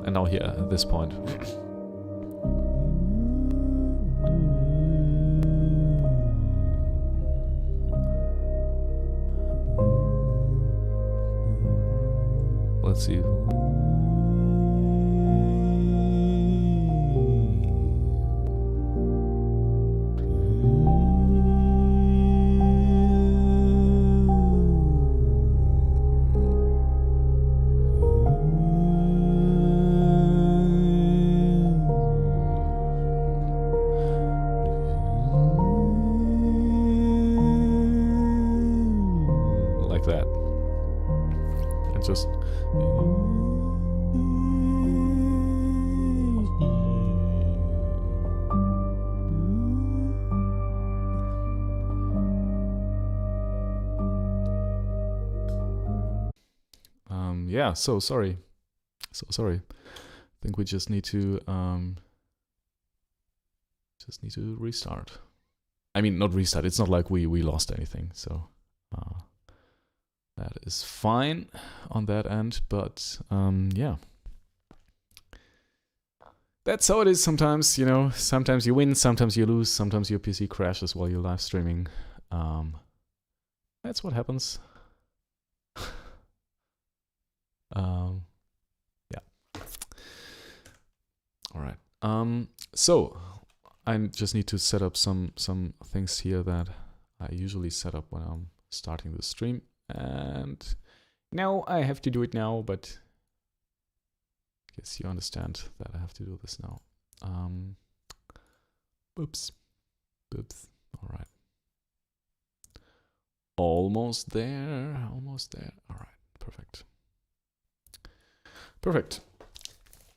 [SPEAKER 2] And now here, at this point. Let's see. Like that. And just... yeah, so sorry. I think we just need to restart. I mean, not restart. It's not like we lost anything, so that is fine on that end. But yeah, that's how it is sometimes. You know, sometimes you win, sometimes you lose, sometimes your PC crashes while you're live streaming. That's what happens. Yeah. All right. So I just need to set up some things here that I usually set up when I'm starting the stream, and now I have to do it now. But I guess you understand that I have to do this now. Oops. All right. Almost there. All right. Perfect.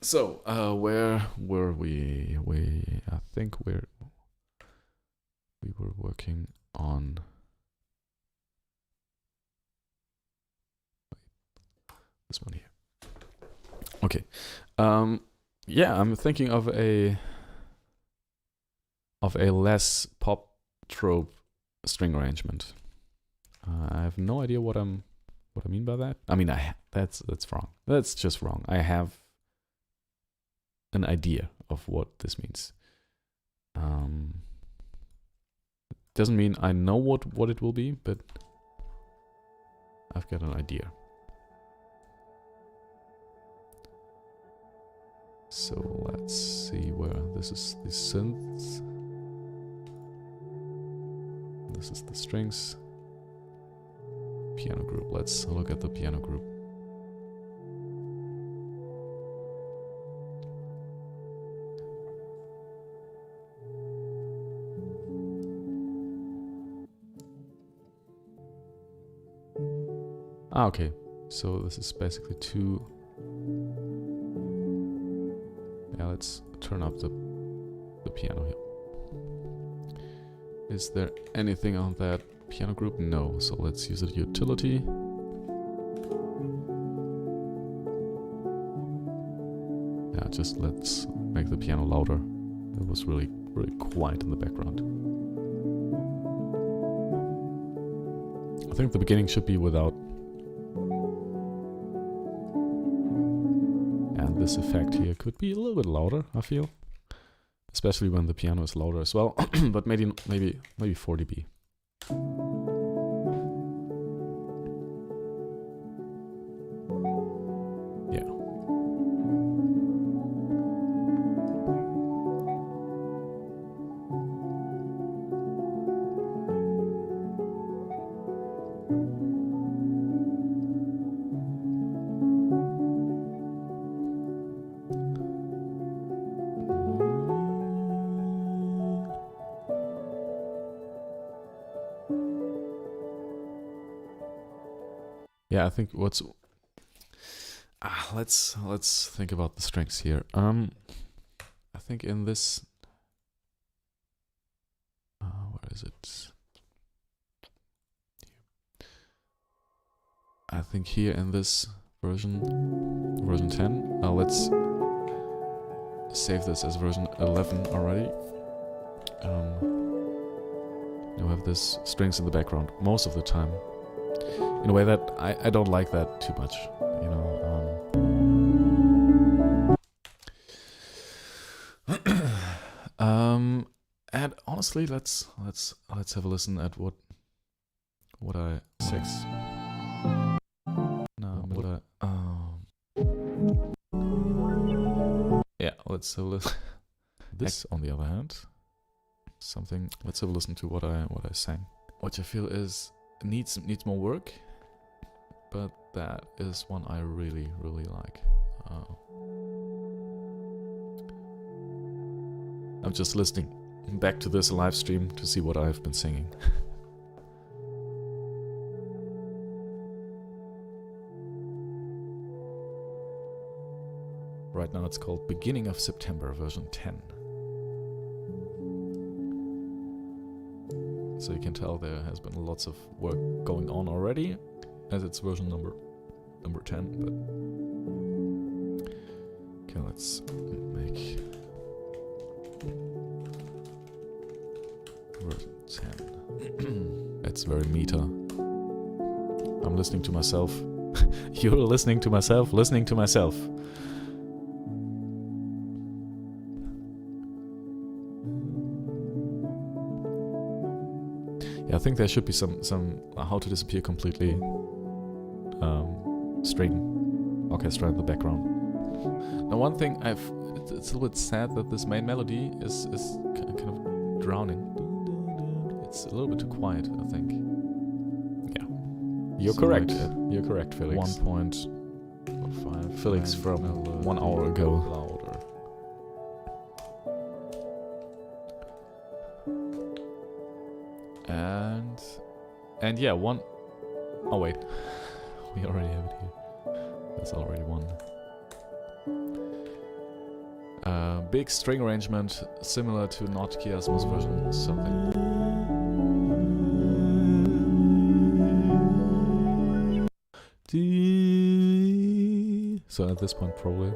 [SPEAKER 2] So, where were we? I think we were working on... this one here. Okay. Yeah, I'm thinking of a less pop trope string arrangement. I have no idea what I mean by that. I mean, that's wrong. That's just wrong. I have an idea of what this means. Doesn't mean I know what it will be, but I've got an idea. So let's see where this is the synths. This is the strings. Piano group. Let's look at the piano group. Ah, okay. So this is basically two. Yeah, let's turn up the piano here. Is there anything on that piano group? No. So let's use a utility. Yeah, just let's make the piano louder. It was really quiet in the background. I think the beginning should be without. And this effect here could be a little bit louder, I feel.
[SPEAKER 1] especially when the piano is louder as well. But maybe 4 dB. Yeah. Yeah, I think let's think about the strings here. I think in this where is it? I think here in this version 10. Let's save this as version 11 already. You have this strings in the background most of the time. In a way that I don't like that too much, you know. And honestly, let's have a listen at what I 6. No, what yeah, let's have a listen. This, on the other hand, let's have a listen to what I sang, which I feel is needs more work, but that is one I really like. I'm just listening back to this live stream to see what I've been singing. Right now it's called Beginning of September, version 10. So you can tell there has been lots of work going on already, as it's version number 10, but okay, let's make version 10. It's very meta. I'm listening to myself. You're listening to myself, listening to myself. I think there should be some How to Disappear Completely string orchestra in the background. Now, one thing it's a little bit sad that this main melody is kind of drowning. It's a little bit too quiet, I think. Yeah, you're correct. You're correct, Felix. 1.5. Felix from 1 hour ago. Louder. And yeah, one. Oh wait, we already have it here. That's already one. Big string arrangement, similar to Not Chiasmus version something. So at this point, probably.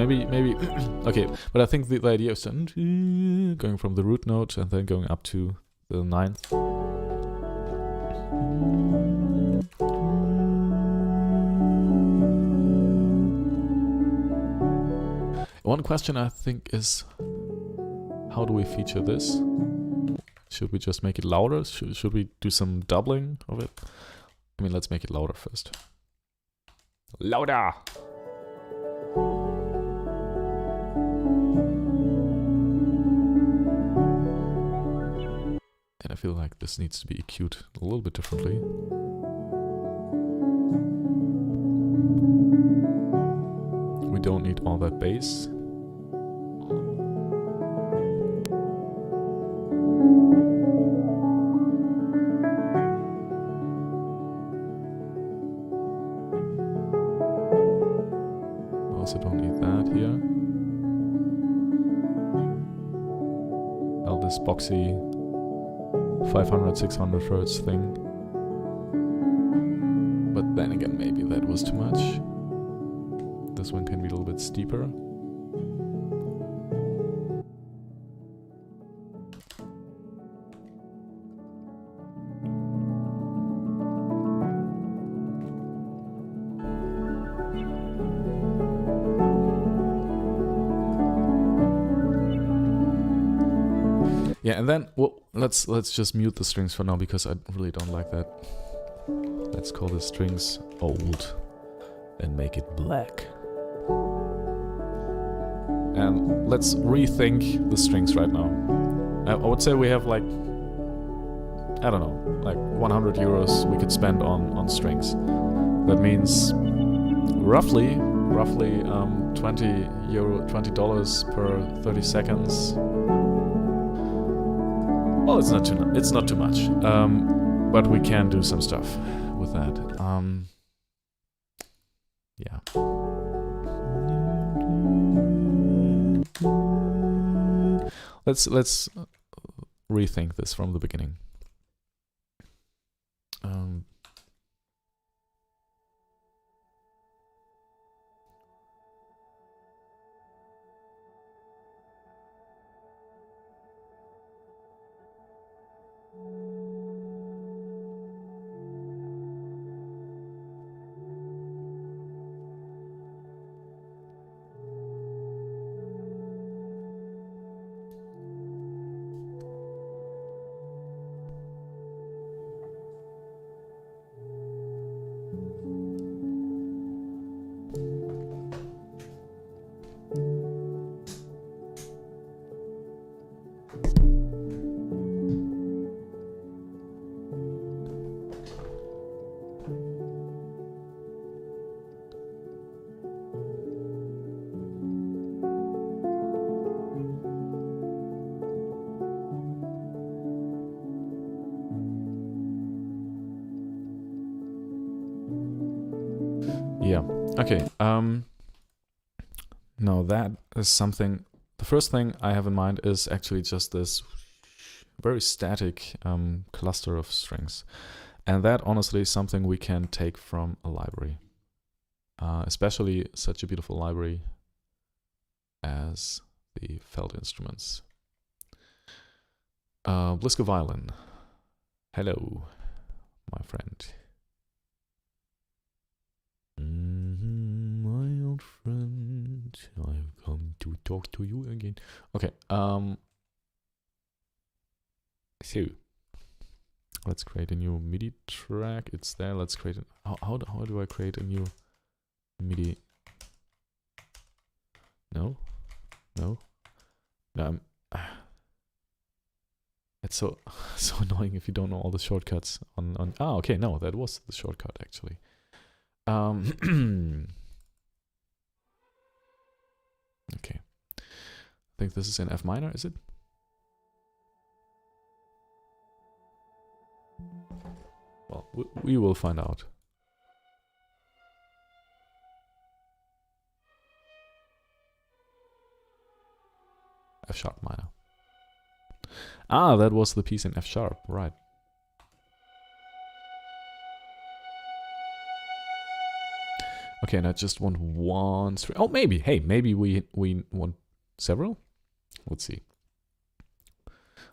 [SPEAKER 1] Maybe okay, but I think the idea is going from the root note and then going up to the 9th. One question I think is, how do we feature this? Should we just make it louder? Should we do some doubling of it? I mean, let's make it louder first. Louder! And I feel like this needs to be EQ'd a little bit differently. We don't need all that bass. Also don't need that here. All this boxy
[SPEAKER 2] 500, 600 hertz thing. But then again, maybe that was too much. This one can be a little bit steeper. Yeah, and then well, let's just mute the strings for now because I really don't like that. Let's call the strings old and make it black. And let's rethink the strings right now. I would say we have like, I don't know, like 100 euros we could spend on strings. That means roughly $20 per 30 seconds. Well, it's not too much, but we can do some stuff with that. Yeah. Let's rethink this from the beginning. Yeah. Okay. No, that is something. The first thing I have in mind is actually just this very static cluster of strings, and that honestly is something we can take from a library, especially such a beautiful library as the Felt Instruments. Blisco Violin. Hello, my friend. My old friend, I've come to talk to you again. Okay, so let's create a new MIDI track. It's there. Let's create it. How do I create a new MIDI? No. It's so annoying if you don't know all the shortcuts on. Okay, no, that was the shortcut actually. Okay. I think this is in F minor, is it? Well, we will find out. F sharp minor. That was the piece in F sharp, right. Okay, and I just want one string. Oh, maybe. Hey, maybe we want several? Let's see.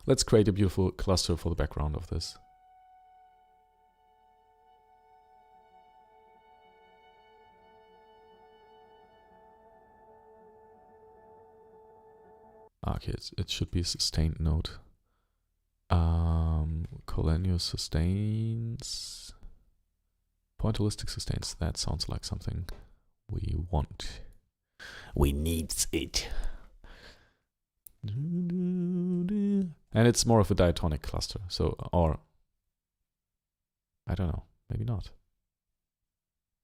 [SPEAKER 2] Let's create a beautiful cluster for the background of this. Okay, it should be a sustained note. Collinear sustains. Pointillistic sustains. That sounds like something we want. We need it. And it's more of a diatonic cluster. So, or I don't know. Maybe not.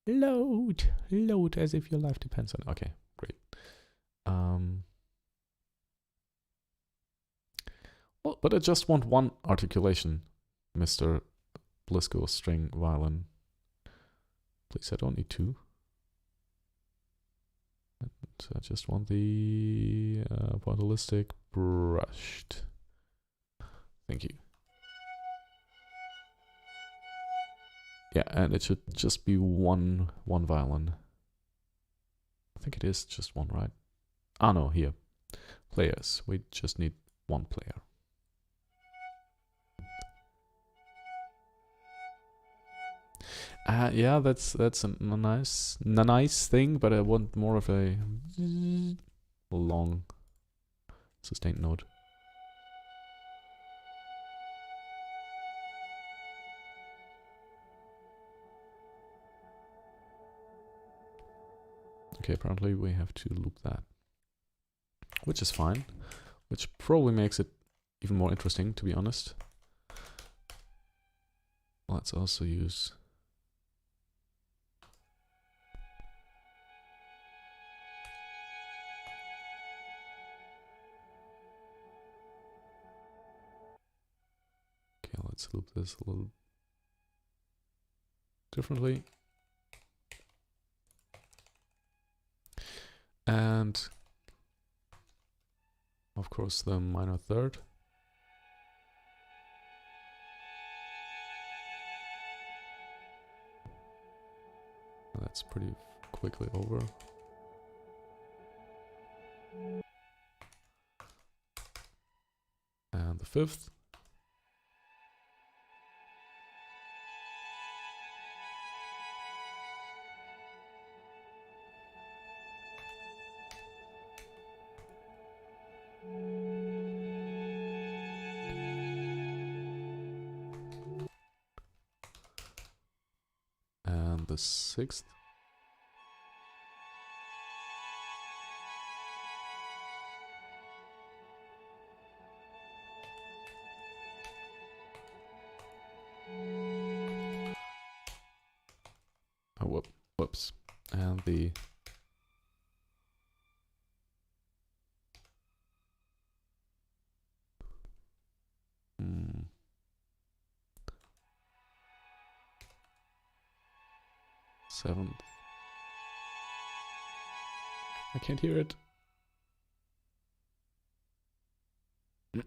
[SPEAKER 2] Load as if your life depends on it. Okay, great. Well, but I just want one articulation, Mr. Blisco string violin. Please, I don't need two. And I just want the pointillistic brushed. Thank you. Yeah, and it should just be one violin. I think it is just one, right? Ah, no, here. Players. We just need one player. Yeah, that's a nice thing, but I want more of a long sustained note. Okay, apparently we have to loop that, which is fine, which probably makes it even more interesting, to be honest. Let's also use... Okay, let's loop this a little differently. And of course the minor third. That's pretty quickly over. And the fifth. And the sixth. Oh, whoops. And the... seventh. I can't hear it. Okay.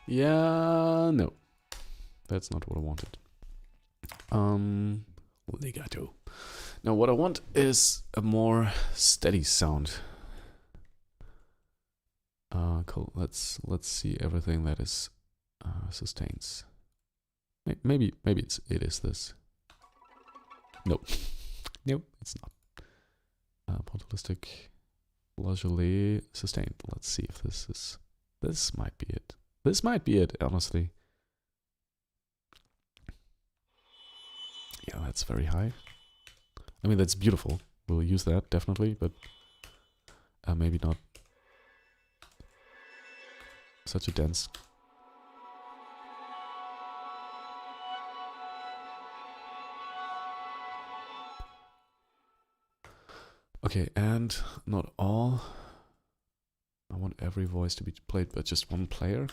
[SPEAKER 2] Yeah, no. That's not what I wanted. Legato. Now what I want is a more steady sound. Cool. Let's see everything that is sustains. Maybe it is this. Nope. Nope, it's not. Pointillistic flageolet sustained. Let's see if this might be it. This might be it, honestly. Yeah, that's very high. I mean, that's beautiful. We'll use that, definitely, but maybe not such a dense. Okay, and not all. I want every voice to be played by just one player.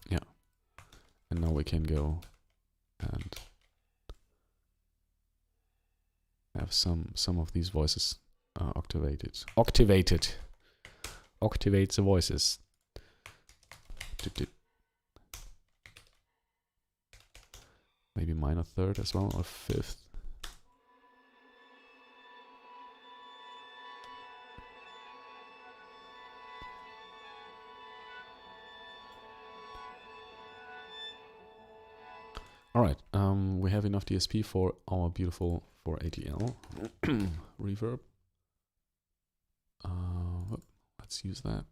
[SPEAKER 2] Yeah. And now we can go and have some of these voices octavated. Octavate the voices. Maybe minor third as well, or fifth. Alright, we have enough DSP for our beautiful 480L reverb. Let's use that.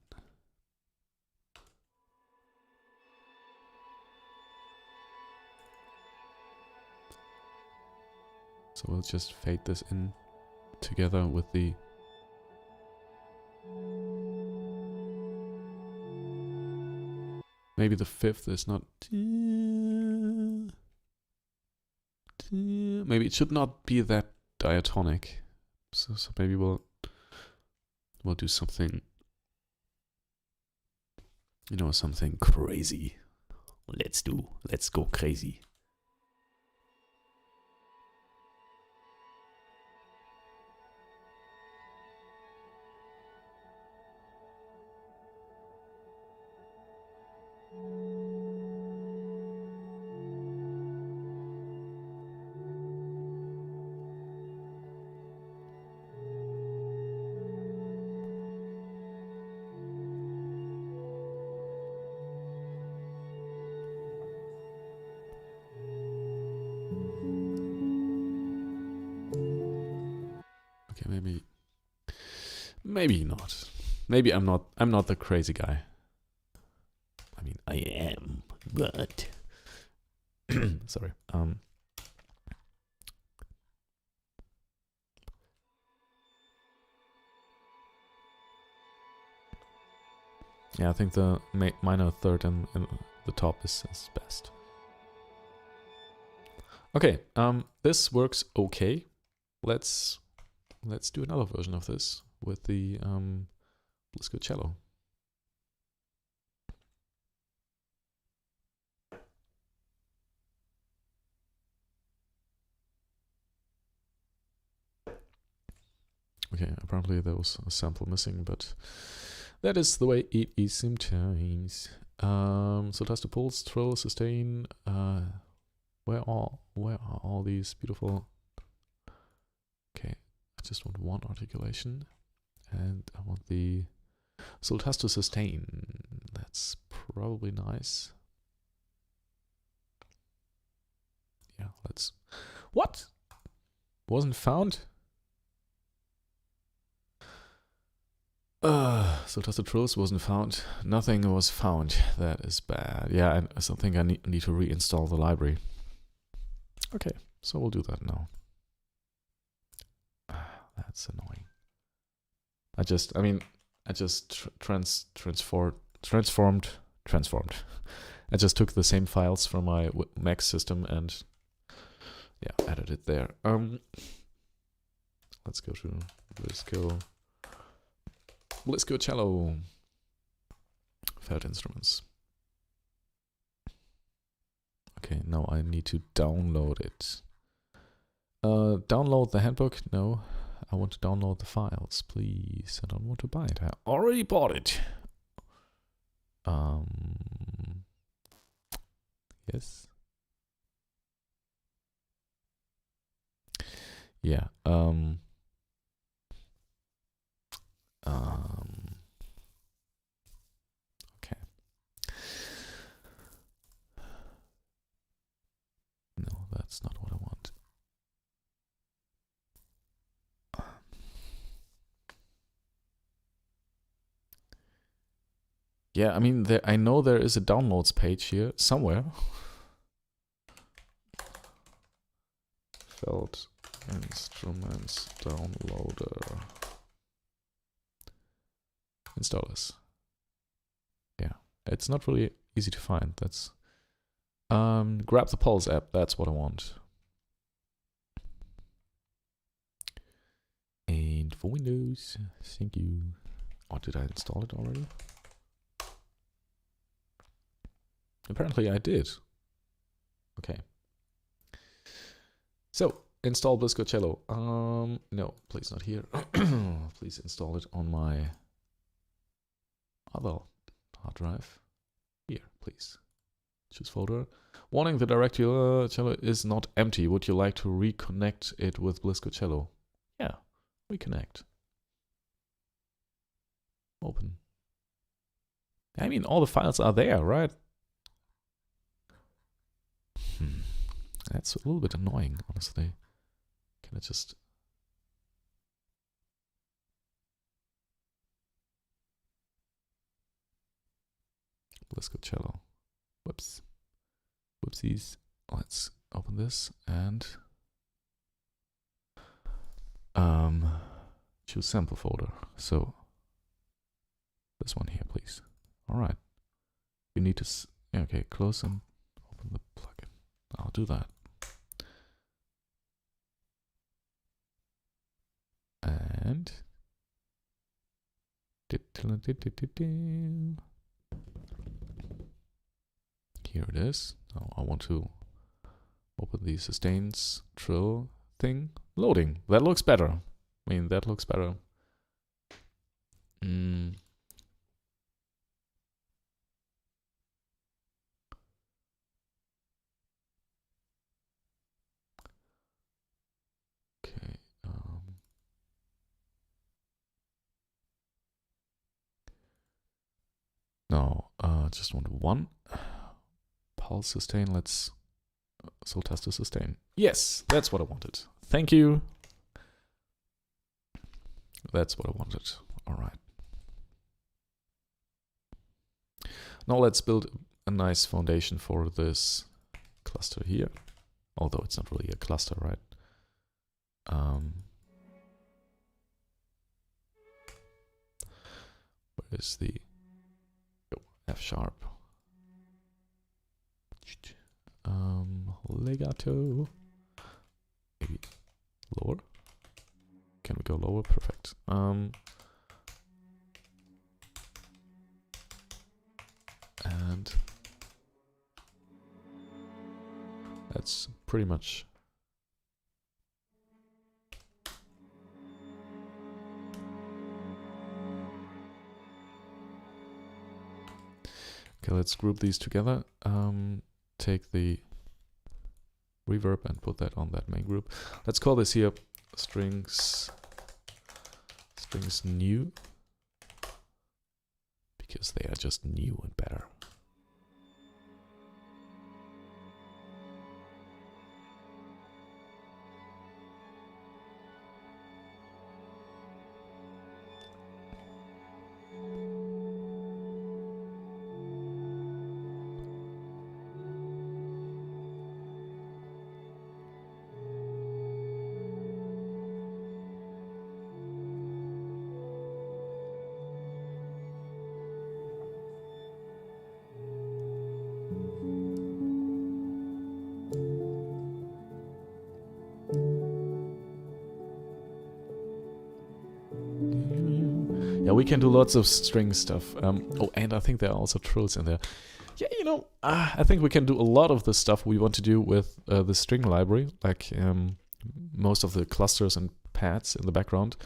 [SPEAKER 2] So we'll just fade this in together with the... Maybe the fifth is not...
[SPEAKER 1] maybe it should not be that diatonic. So maybe we'll do something, something crazy. Let's go crazy. Okay, maybe not. Maybe I'm not the crazy guy. I mean, I am, but sorry. Yeah, I think the minor third and the top is best. Okay, this works okay. Let's do another version of this with the Blisco cello. Okay, apparently there was a sample missing, but that is the way it is sometimes. So taste to pulse, trill, sustain. Where are all these beautiful? Okay, I just want one articulation, and I want the so it has to sustain. That's probably nice. Yeah, let's. What? Wasn't found? So taste trills wasn't found. Nothing was found. That is bad. Yeah, and I think I need to reinstall the library. Okay, so we'll do that now. That's annoying. I just transformed. I just took the same files from my Mac system and yeah, added it there. Let's go to Blisco cello. Felt instruments. Okay, now I need to download it. Download the handbook? No. I want to download the files, please. I don't want to buy it. I already bought it. Yes. Yeah. Okay. No, that's not what I want. Yeah, I mean, I know there is a downloads page here somewhere. Felt instruments downloader. Install this. Yeah, it's not really easy to find. That's grab the Pulse app. That's what I want. And for Windows, thank you. Or did I install it already? Apparently I did. Okay. So, install Blisco cello. No, please not here. Please install it on my other hard drive. Here, please. Choose folder. Warning, the directory cello is not empty. Would you like to reconnect it with Blisco cello? Yeah, reconnect. Open. I mean, all the files are there, right? That's a little bit annoying, honestly. Can I just... Blisco cello. Whoops. Whoopsies. Let's open this and choose sample folder. So this one here, please. All right. You need to okay, close and open the plugin. I'll do that.
[SPEAKER 2] And here it is. Now I want to open the sustains trill thing. Loading. That looks better. I mean, that looks better. Okay. No, just want one. Pulse sustain. Let's so test to sustain. Yes, that's what I wanted. Thank you. That's what I wanted. All right. Now let's build a nice foundation for this cluster here. Although it's not really a cluster, right? Where is the F sharp? Legato. Maybe lower. Can we go lower? Perfect. And that's pretty much. Okay, let's group these together. Take the reverb and put that on that main group. Let's call this here strings new, because they are just new and better. Yeah, we can do lots of string stuff. Oh, and I think there are also trills in there. Yeah, you know, I think we can do a lot of the stuff we want to do with the string library, like most of the clusters and pads in the background.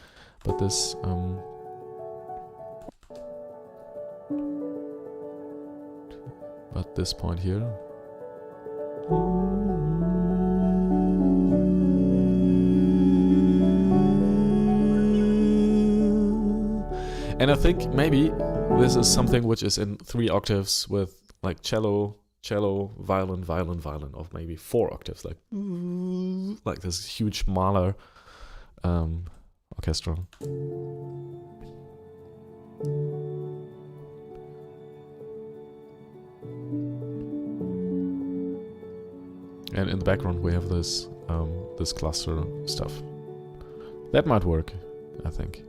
[SPEAKER 2] But this... but this point here... And I think maybe this is something which is in 3 octaves with like cello, violin, violin, violin, of maybe 4 octaves, like this huge Mahler orchestra. And in the background we have this this cluster stuff. That might work, I think.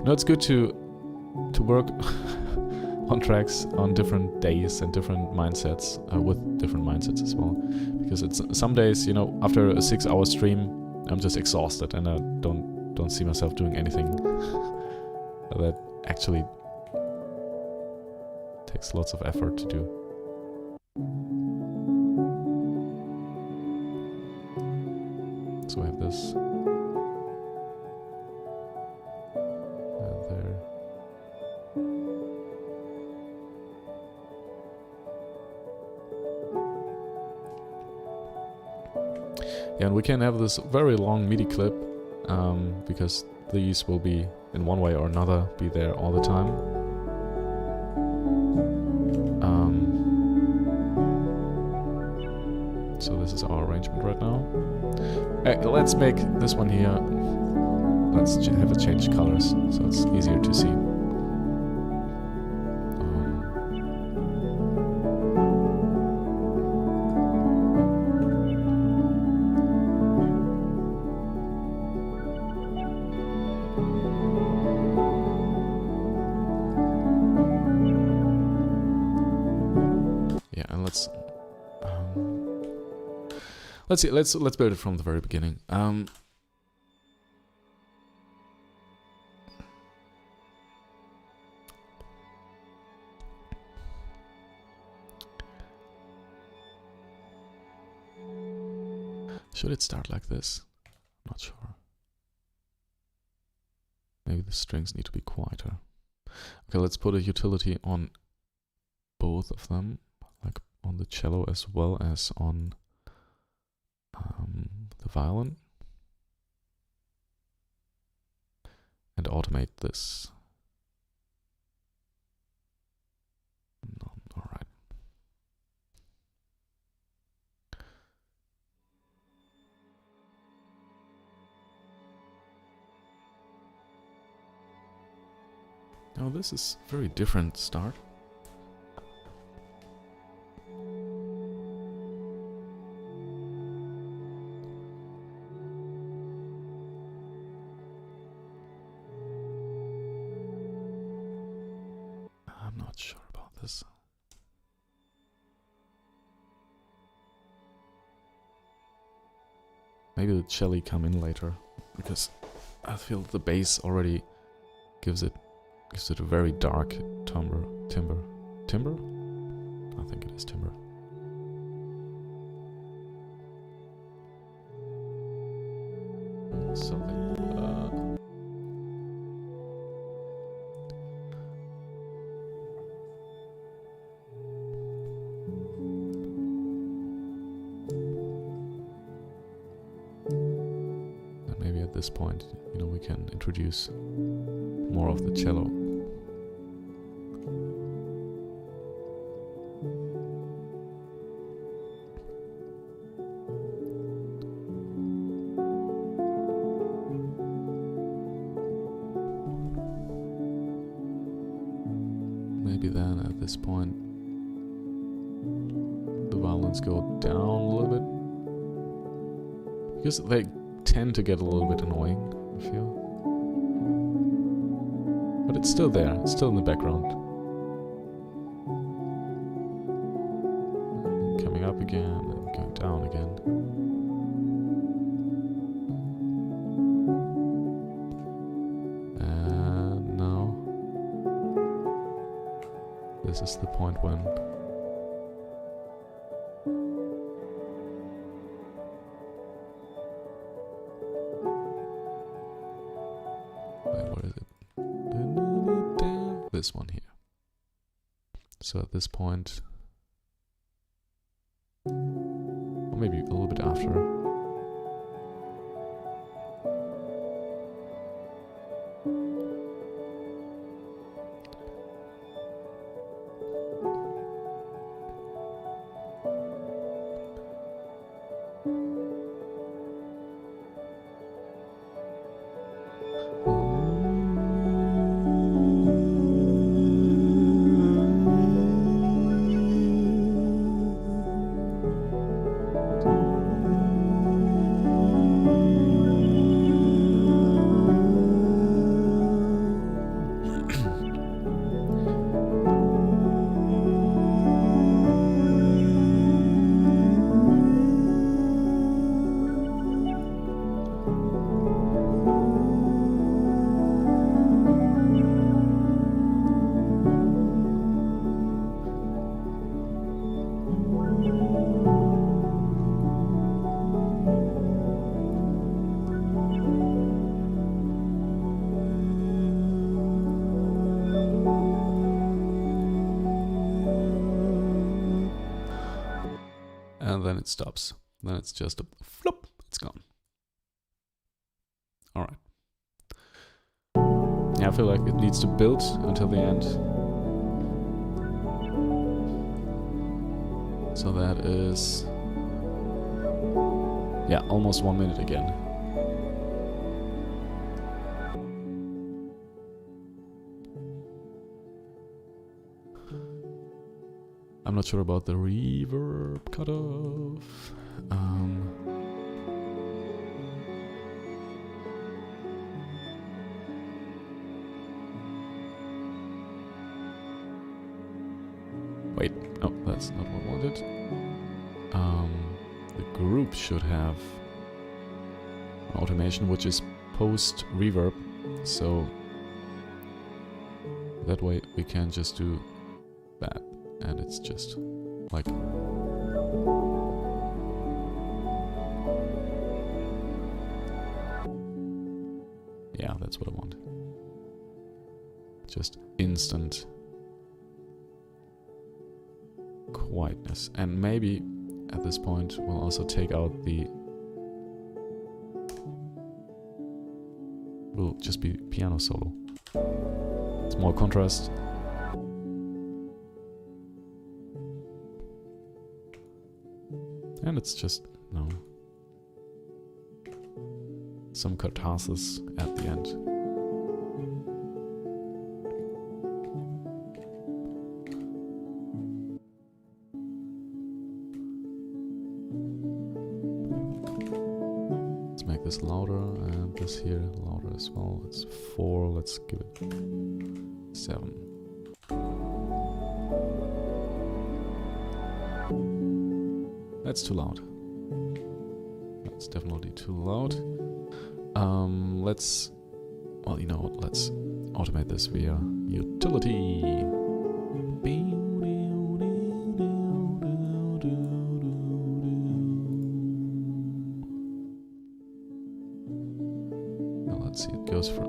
[SPEAKER 2] No, it's good to work on tracks on different days and different mindsets, with different mindsets as well. Because it's some days, you know, after a 6-hour stream, I'm just exhausted and I don't see myself doing anything that actually takes lots of effort to do. So I have this. Yeah, and we can have this very long MIDI clip, because these will be, in one way or another, be there all the time. So this is our arrangement right now. Let's make this one here, let's have it change colors, so it's easier to see. Yeah, and let's see. Let's build it from the very beginning. Should it start like this? I'm not sure. Maybe the strings need to be quieter. Okay, let's put a utility on both of them, like on the cello as well as on the violin, and automate this. No, all right. Now this is a very different start. I'm not sure about this. Maybe the cello come in later, because I feel the bass already gives it a very dark timbre. I think it is timbre. Something. And maybe at this point, we can introduce more of the cello. Maybe then at this point the violins go down a little bit, because they tend to get a little bit annoying, I feel. But it's still there, it's still in the background. Coming up again and going down again. And now this is the point when this one here. So at this point, or maybe a little bit after, and then it stops. Then it's just a flop, it's gone. Alright. Yeah, I feel like it needs to build until the end. So that is, yeah, almost 1 minute again. I'm not sure about the reverb cutoff. Oh, that's not what I wanted. The group should have automation which is post reverb, so that way we can just do that, and it's just like yeah, that's what I want. Just instant quietness. And maybe at this point we'll also take out the... will just be piano solo. It's more contrast. And it's just, you know, some catharsis at the end. Let's make this louder, and this here louder as well. It's 4, let's give it 7. That's too loud. That's definitely too loud. Let's, well, you know what, let's automate this via utility. Now let's see, it goes from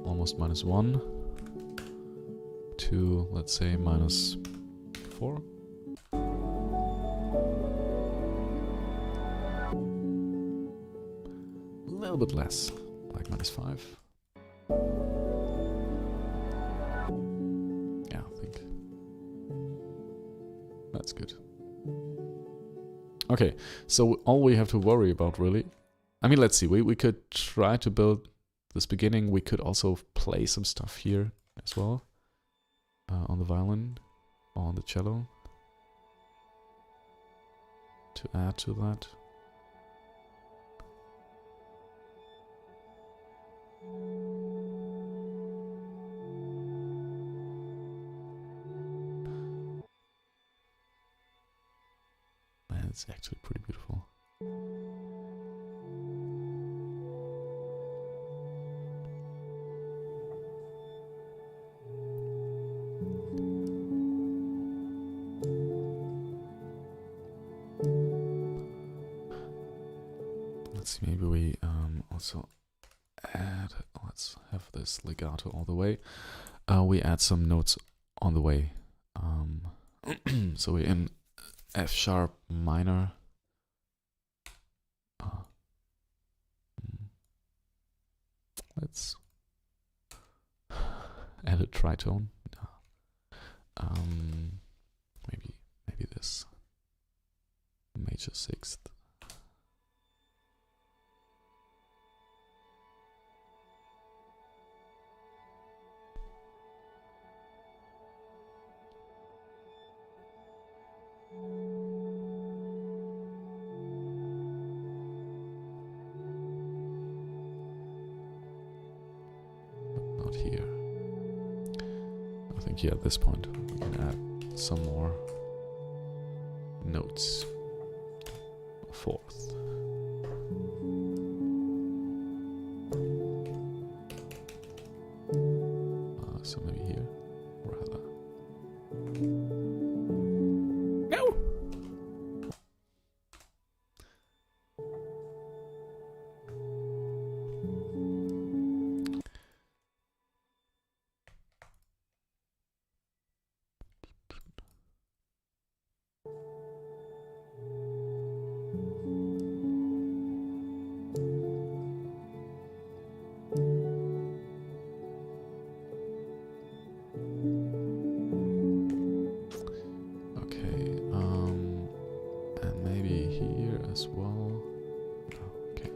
[SPEAKER 2] almost -1 to, let's say, -4. A little bit less, like -5. Yeah, I think that's good. Okay, so all we have to worry about really, I mean, let's see, we could try to build this beginning. We could also play some stuff here as well, on the violin or on the cello to add to that. Man, it's actually pretty beautiful. Let's see, maybe we also add, let's have this legato all the way. We add some notes on the way. So we're in F sharp minor. Let's add a tritone. Maybe this major sixth. Not here. I think here at this point we can add some more notes. Fourth. So maybe here, rather. No! As well. Okay.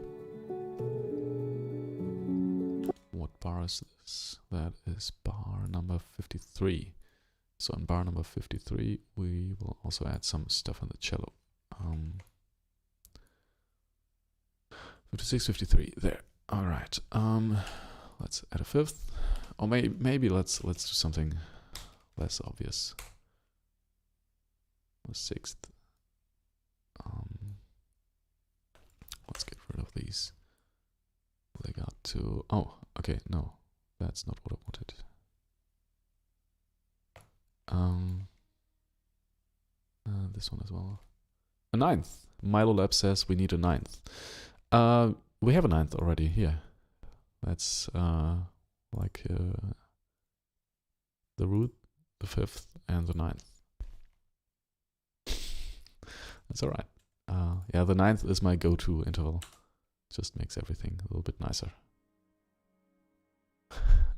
[SPEAKER 2] What bar is this? That is bar number 53. So in bar number 53, we will also add some stuff on the cello. 56, 53. There. All right. Let's add a fifth, or maybe let's do something less obvious. The sixth. Let's get rid of these. They got to. Oh, okay. No, that's not what I wanted. This one as well. A ninth. Milo Lab says we need a ninth. We have a ninth already here. That's like the root, the fifth, and the ninth. That's alright. Yeah, the ninth is my go-to interval. Just makes everything a little bit nicer.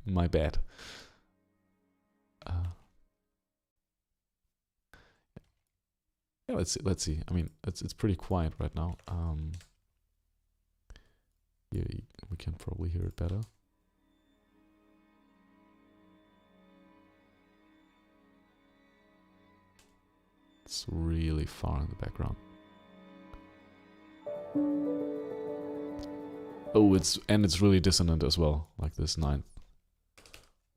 [SPEAKER 2] My bad. Yeah, let's see. I mean, it's pretty quiet right now. Here we can probably hear it better. It's really far in the background. Oh, it's really dissonant as well, like this ninth.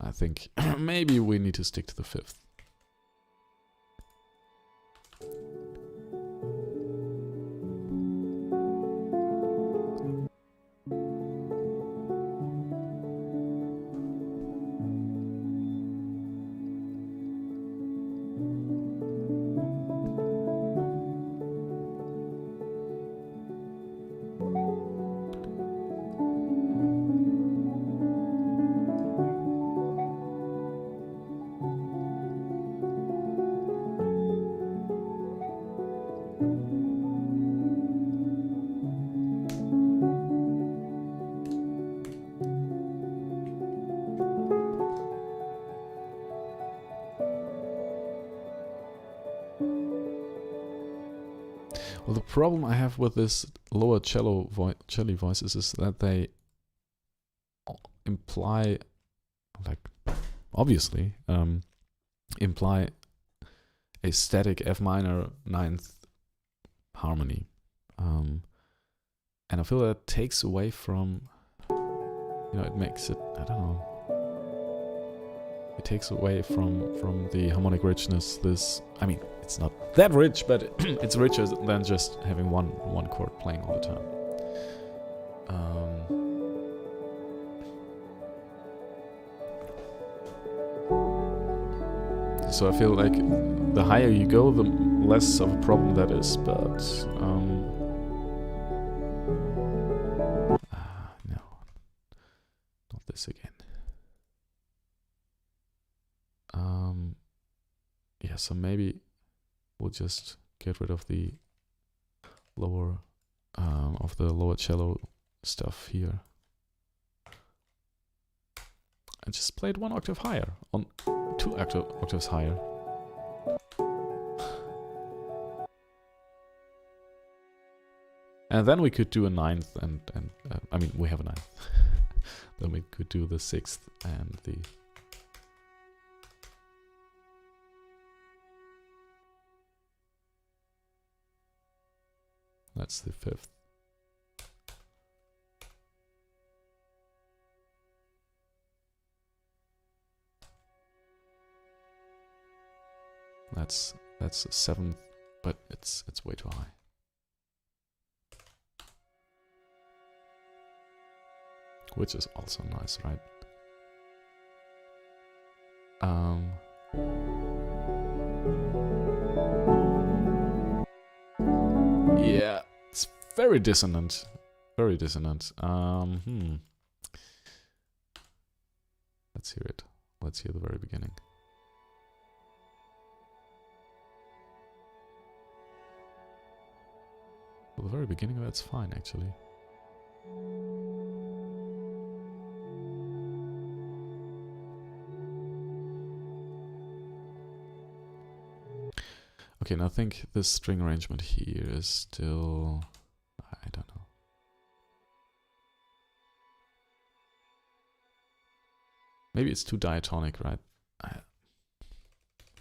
[SPEAKER 2] I think maybe we need to stick to the fifth. Well, the problem I have with this lower cello voices is that they imply, like, obviously, imply a static F minor ninth harmony. And I feel that takes away from, it makes it, I don't know. It takes away from the harmonic richness. I mean, it's not that rich, but it's richer than just having one chord playing all the time. So I feel like the higher you go, the less of a problem that is. But no, not this again. Yeah, so maybe we'll just get rid of the lower cello stuff here and just play it 1 octave higher, on 2 octaves higher. And then we could do a ninth, and I mean, we have a ninth. Then we could do the sixth and the. That's the fifth. That's a seventh, but it's way too high. Which is also nice, right? Yeah, it's very dissonant. Very dissonant. Let's hear it. Let's hear the very beginning. Well, the very beginning, that's fine, actually. Okay, and I think this string arrangement here is still, I don't know. Maybe it's too diatonic, right? I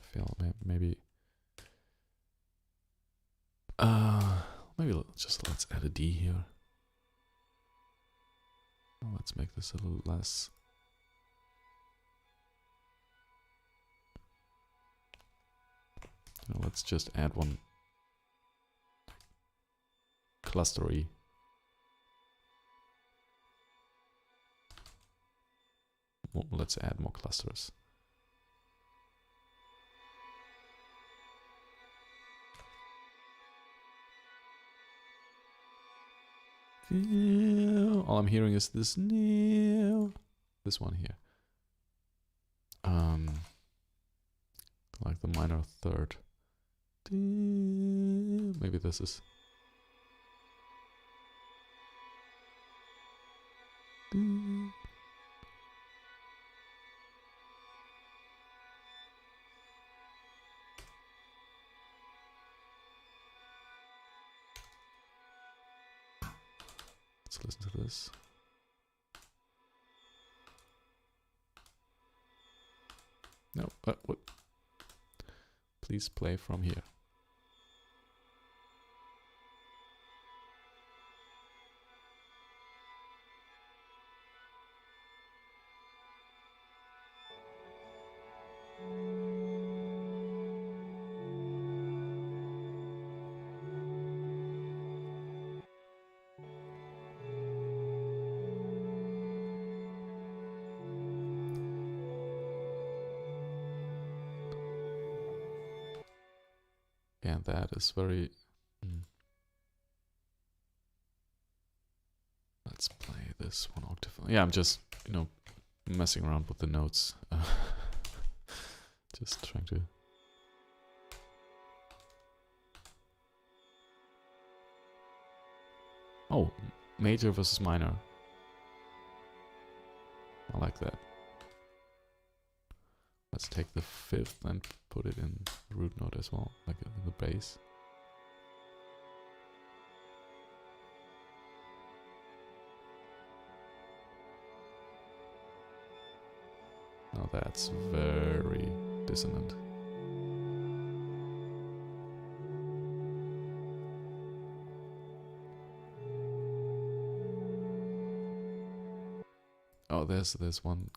[SPEAKER 2] feel maybe. Maybe let's add a D here. Let's make this a little less. Now let's just add one clustery. Well, let's add more clusters. All I'm hearing is this one here. Like the minor third. Maybe this is. Let's listen to this. No, what? Please play from here. Yeah, that is very... Let's play this one octave. Yeah, I'm just, you know, messing around with the notes. Just trying to... Oh, major versus minor. I like that. Let's take the fifth and put it in the root note as well, like in the bass. Now that's very dissonant. Oh, there's one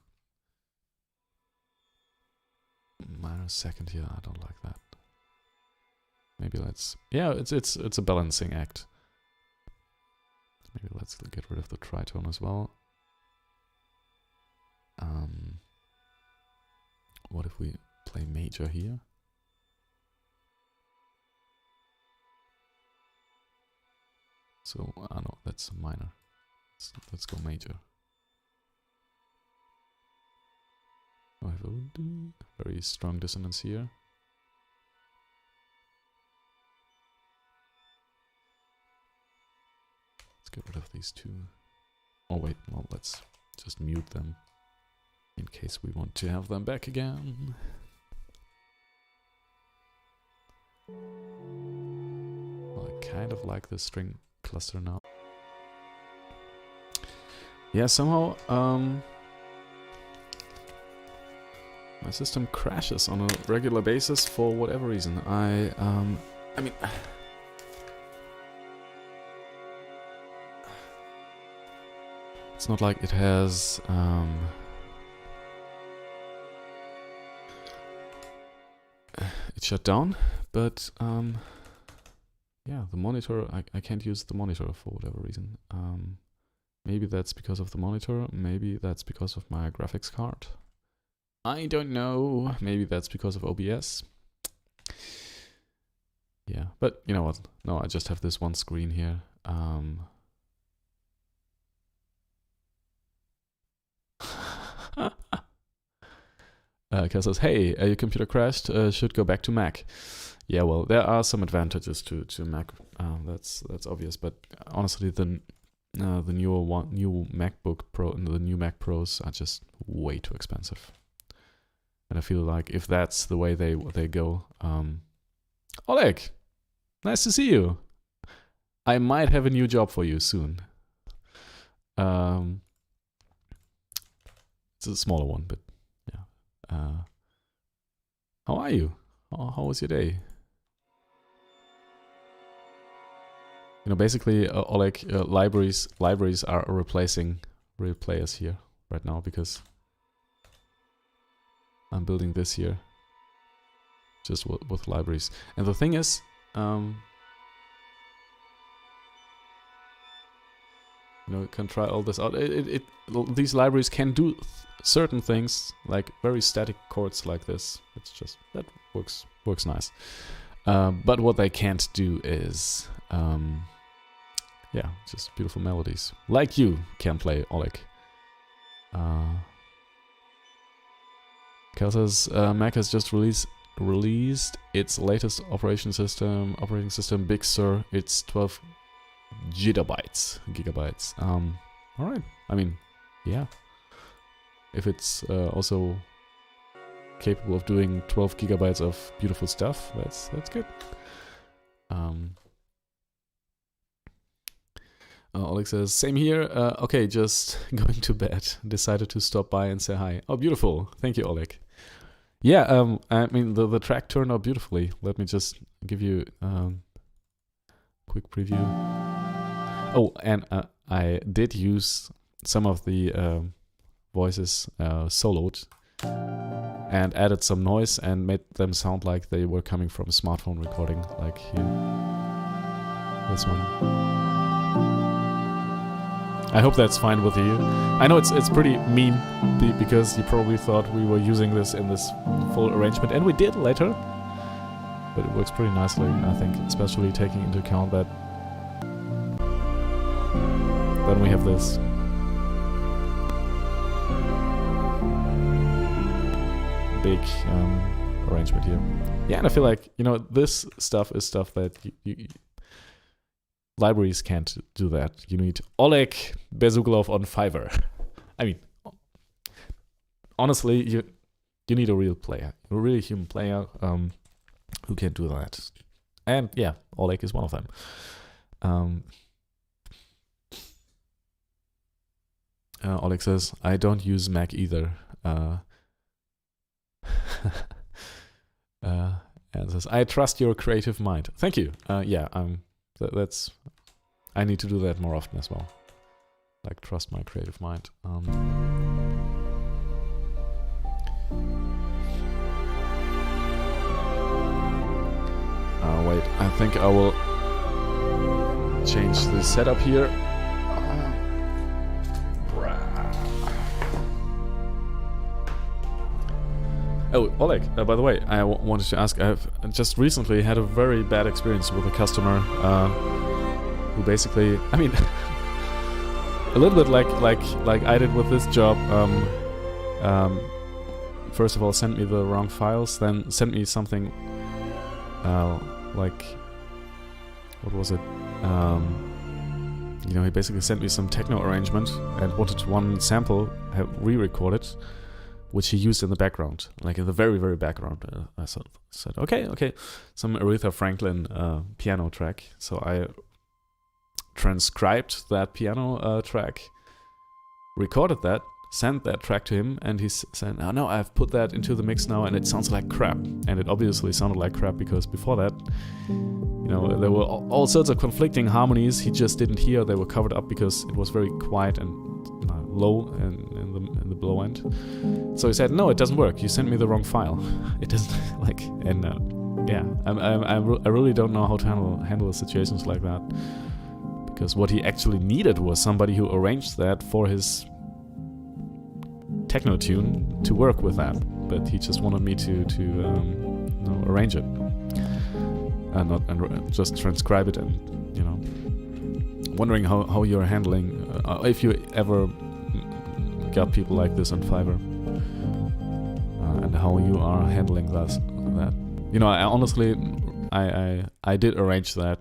[SPEAKER 2] minor second here. I don't like that. Maybe let's... Yeah, it's a balancing act. Maybe let's get rid of the tritone as well. What if we play major here? So, no, that's minor. Let's go major. I have a very strong dissonance here. Let's get rid of these two. Oh wait, well, let's just mute them in case we want to have them back again. Well, I kind of like the string cluster now. Yeah, somehow my system crashes on a regular basis for whatever reason. I mean, it's not like it has it shut down, but yeah, the monitor, I can't use the monitor for whatever reason. Maybe that's because of the monitor, maybe that's because of my graphics card. I don't know. Maybe that's because of OBS. Yeah, but you know what? No, I just have this one screen here. Kel says, hey, your computer crashed, should go back to Mac. Yeah, well, there are some advantages to Mac. That's obvious, but honestly, the new MacBook Pro and the new Mac Pros are just way too expensive. And I feel like if that's the way they go, Oleg, nice to see you. I might have a new job for you soon. It's a smaller one, but yeah. How are you? How was your day? You know, basically, Oleg, libraries are replacing real players here right now because I'm building this here.
[SPEAKER 1] just with libraries. And the thing is, you can try all this out. These libraries can do certain things, like very static chords like this. It's just, that works nice. But what they can't do is, just beautiful melodies, like you can play, Oleg. Cal says Mac has just released its latest operating system, Big Sur. It's 12 gigabytes. All right. I mean, yeah. If it's also capable of doing 12 gigabytes of beautiful stuff, that's good. Oleg says, same here. Okay, just going to bed. Decided to stop by and say hi. Oh, beautiful. Thank you, Oleg. Yeah, I mean, the track turned out beautifully. Let me just give you a quick preview. Oh, and I did use some of the voices soloed and added some noise and made them sound like they were coming from a smartphone recording, like here. This one. I hope that's fine with you. I know it's pretty mean because you probably thought we were using this in this full arrangement, and we did later. But it works pretty nicely, I think, especially taking into account that then we have this. Big arrangement here. Yeah, and I feel like, this stuff is stuff that libraries can't do that. You need Oleg Bezuglov on Fiverr. I mean, honestly, you need a real player, a really human player who can do that. And yeah, Oleg is one of them. Oleg says, I don't use Mac either. And says, I trust your creative mind. Thank you. That's. I need to do that more often as well. Like, trust my creative mind. Wait, I think I will change the setup here. Oh, Oleg, by the way, I wanted to ask, I've just recently had a very bad experience with a customer who basically, I mean, a little bit like I did with this job. First of all, sent me the wrong files, then sent me something like, what was it? He basically sent me some techno arrangement and wanted one sample re-recorded, which he used in the background, like in the very, very background. I said, okay, some Aretha Franklin piano track. So I transcribed that piano track, recorded that, sent that track to him, and he said, oh no, I've put that into the mix now and it sounds like crap. And it obviously sounded like crap because before that, there were all sorts of conflicting harmonies he just didn't hear. They were covered up because it was very quiet and low in the blow end. So he said, no, it doesn't work. You sent me the wrong file. It doesn't I really don't know how to handle situations like that, because what he actually needed was somebody who arranged that for his techno tune to work with that. But he just wanted me to arrange it and just transcribe it, and wondering how you're handling if you ever got people like this on Fiverr, and how you are handling that. I honestly, I did arrange that.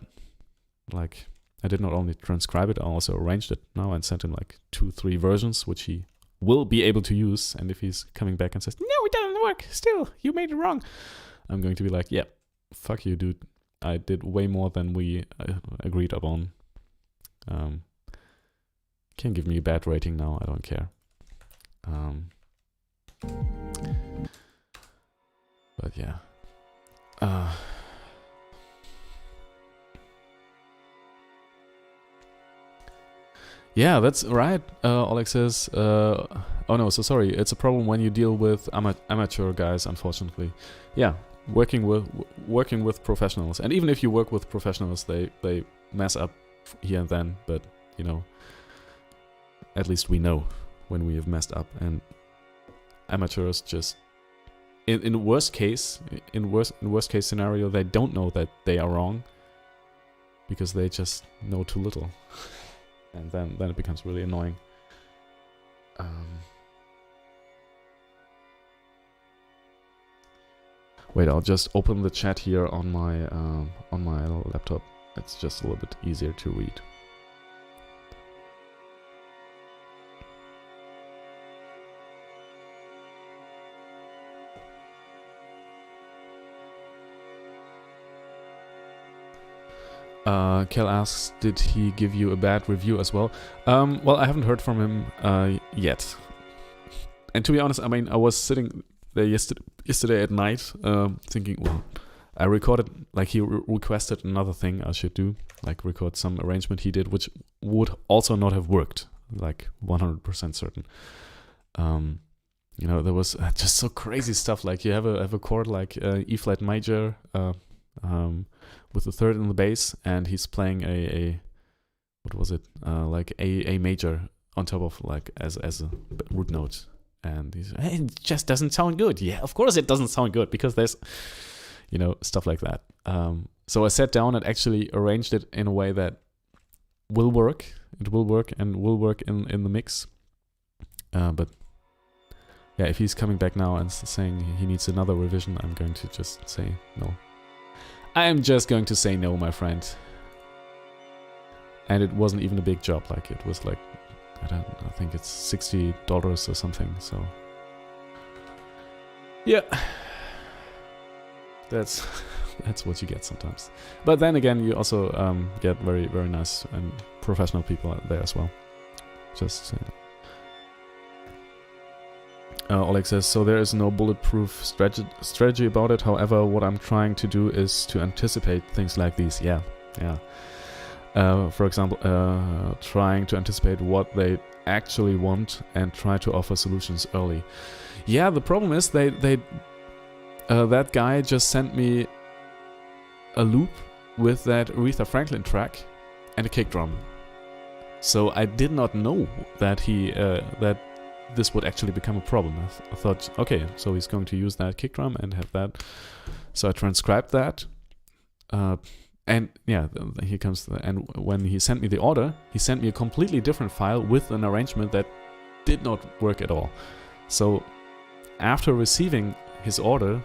[SPEAKER 1] Like, I did not only transcribe it, I also arranged it now and sent him like 2-3 versions, which he will be able to use. And if he's coming back and says, no, it doesn't work, still, you made it wrong, I'm going to be like, yeah, fuck you, dude. I did way more than we agreed upon. Can give me a bad rating now, I don't care. But yeah. Yeah, that's right. Oleg says, oh no, so sorry. It's a problem when you deal with amateur guys, unfortunately. Yeah, working with professionals, and even if you work with professionals, they mess up here and then. But you know, at least we know when we have messed up, and amateurs just in worst case scenario, they don't know that they are wrong because they just know too little, and then it becomes really annoying. Wait, I'll just open the chat here on my laptop. It's just a little bit easier to read. Kel asks, did he give you a bad review as well? Well, I haven't heard from him yet. And to be honest, I mean, I was sitting there yesterday at night thinking, well, I recorded, like he requested another thing I should do, like record some arrangement he did, which would also not have worked, like 100% certain. You know, there was just so crazy stuff, like you have a chord like E flat major, with the third in the bass, and he's playing a what was it, like a major on top of, like, as a root note, and he's, hey, it just doesn't sound good. Yeah, of course it doesn't sound good, because there's, you know, stuff like that. So I sat down and actually arranged it in a way that will work. It will work and will work in the mix. But yeah, if he's coming back now and saying he needs another revision, I'm going to just say no. I'm just going to say no, my friend. And it wasn't even a big job. Like, it was like, I think it's $60 or something. So yeah, that's what you get sometimes. But then again, you also get very, very nice and professional people out there as well. Just saying. Oleg says, so there is no bulletproof strategy about it. However, what I'm trying to do is to anticipate things like these. Yeah. For example, trying to anticipate what they actually want and try to offer solutions early. Yeah, the problem is that guy just sent me a loop with that Aretha Franklin track and a kick drum. So I did not know that that this would actually become a problem. I thought, okay, so he's going to use that kick drum and have that. So I transcribed that. And yeah, here comes and when he sent me the order, he sent me a completely different file with an arrangement that did not work at all. So after receiving his order,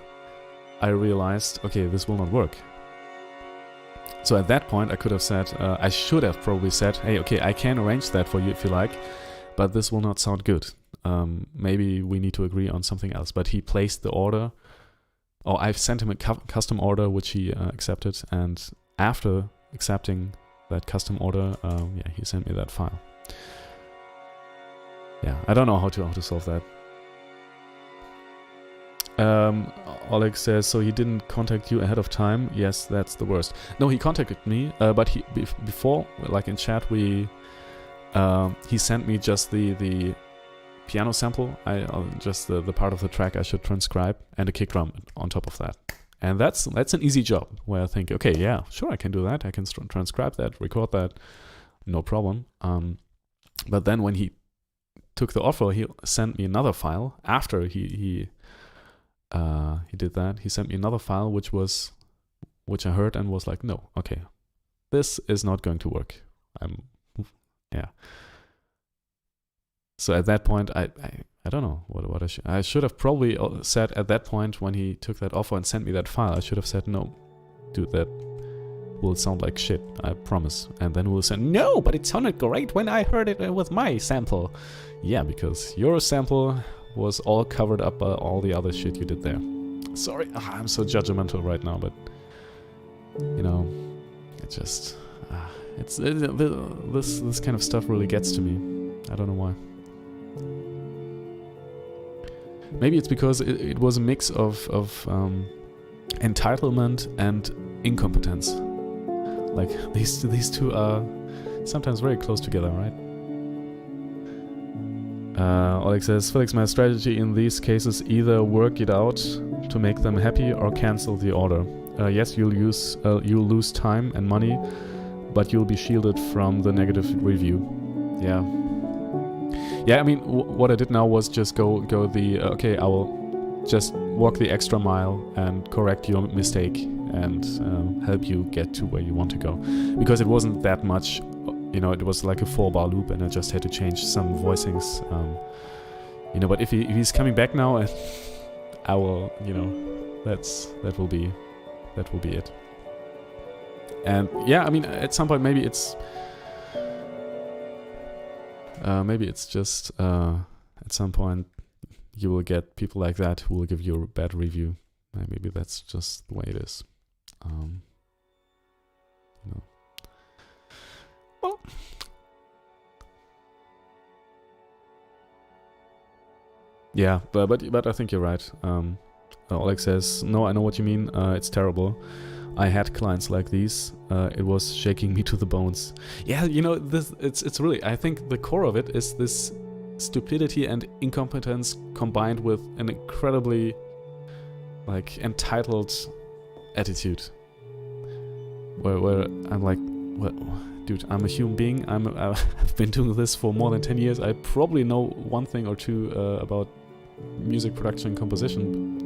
[SPEAKER 1] I realized, okay, this will not work. So at that point, I could have said, I should have probably said, hey, okay, I can arrange that for you if you like, but this will not sound good. Maybe we need to agree on something else. But he placed the order, or I've sent him a custom order, which he accepted, and after accepting that custom order, yeah, he sent me that file. Yeah, I don't know how to solve that. Oleg says, so he didn't contact you ahead of time? Yes, that's the worst. No, he contacted me, but he before, like in chat, he sent me just the piano sample, just the part of the track I should transcribe, and a kick drum on top of that. And that's an easy job, where I think, okay, yeah, sure, I can do that. I can transcribe that, record that, no problem. But then when he took the offer, he sent me another file. After he did that, he sent me another file, which I heard and was like, no, okay, this is not going to work. Yeah. So at that point, I don't know what I should have probably said at that point when he took that offer and sent me that file. I should have said, no, dude, that will sound like shit, I promise. And then we'll say, no, but it sounded great when I heard it with my sample. Yeah, because your sample was all covered up by all the other shit you did there. Sorry, I'm so judgmental right now, but you know, it just this kind of stuff really gets to me. I don't know why. Maybe it's because it was a mix of entitlement and incompetence. Like these two are sometimes very close together, right? Oleg says, Felix, my strategy in these cases either work it out to make them happy or cancel the order. Yes, you'll lose time and money, but you'll be shielded from the negative review. Yeah. Yeah, I mean, what I did now was just go the, okay, I will just walk the extra mile and correct your mistake and help you get to where you want to go. Because it wasn't that much, it was like a 4-bar loop and I just had to change some voicings. But if he's coming back now, I will, that will be it. And yeah, I mean, at some point maybe it's just at some point you will get people like that who will give you a bad review. Maybe that's just the way it is. Well, yeah, but I think you're right. Oleg says, no, I know what you mean. It's terrible. I had clients like these. It was shaking me to the bones. Yeah, this it's really, I think the core of it is this stupidity and incompetence combined with an incredibly entitled attitude. Where I'm like, well, dude, I'm a human being. I've been doing this for more than 10 years. I probably know one thing or two about music production and composition.